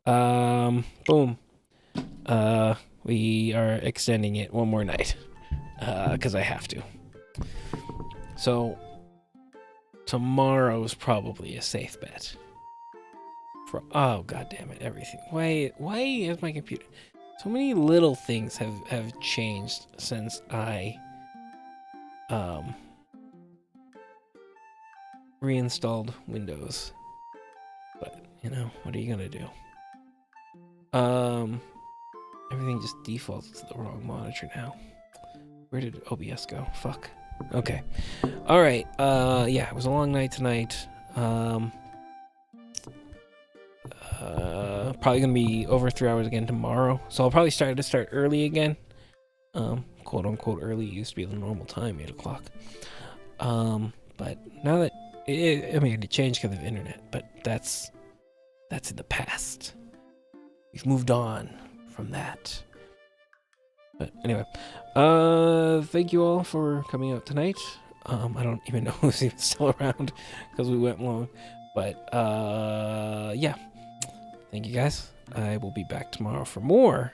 Boom. We are extending it one more night. Because I have to. So, tomorrow's probably a safe bet. Oh, god damn it, everything. Why is my computer... So many little things have changed since I reinstalled Windows. But, you know, what are you gonna do? Everything just defaults to the wrong monitor now. Where did OBS go? Fuck. Okay. Alright, yeah, it was a long night tonight. Probably gonna be over 3 hours again tomorrow. So I'll probably start early again. Quote unquote early. It used to be the normal time, 8 o'clock. But now that it changed because of internet, but that's in the past. We've moved on from that. But anyway, thank you all for coming out tonight. I don't even know who's even still around because we went long. But yeah. Thank you guys. I will be back tomorrow for more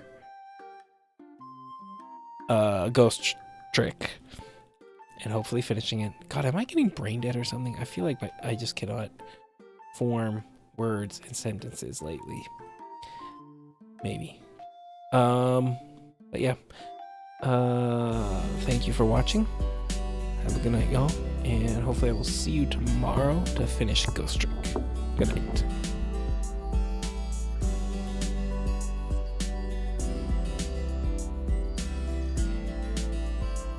Ghost Trick. And hopefully finishing it. God, am I getting brain dead or something? I feel like I just cannot form words and sentences lately. Maybe. But yeah. Thank you for watching. Have a good night, y'all. And hopefully I will see you tomorrow to finish Ghost Trick. Good night.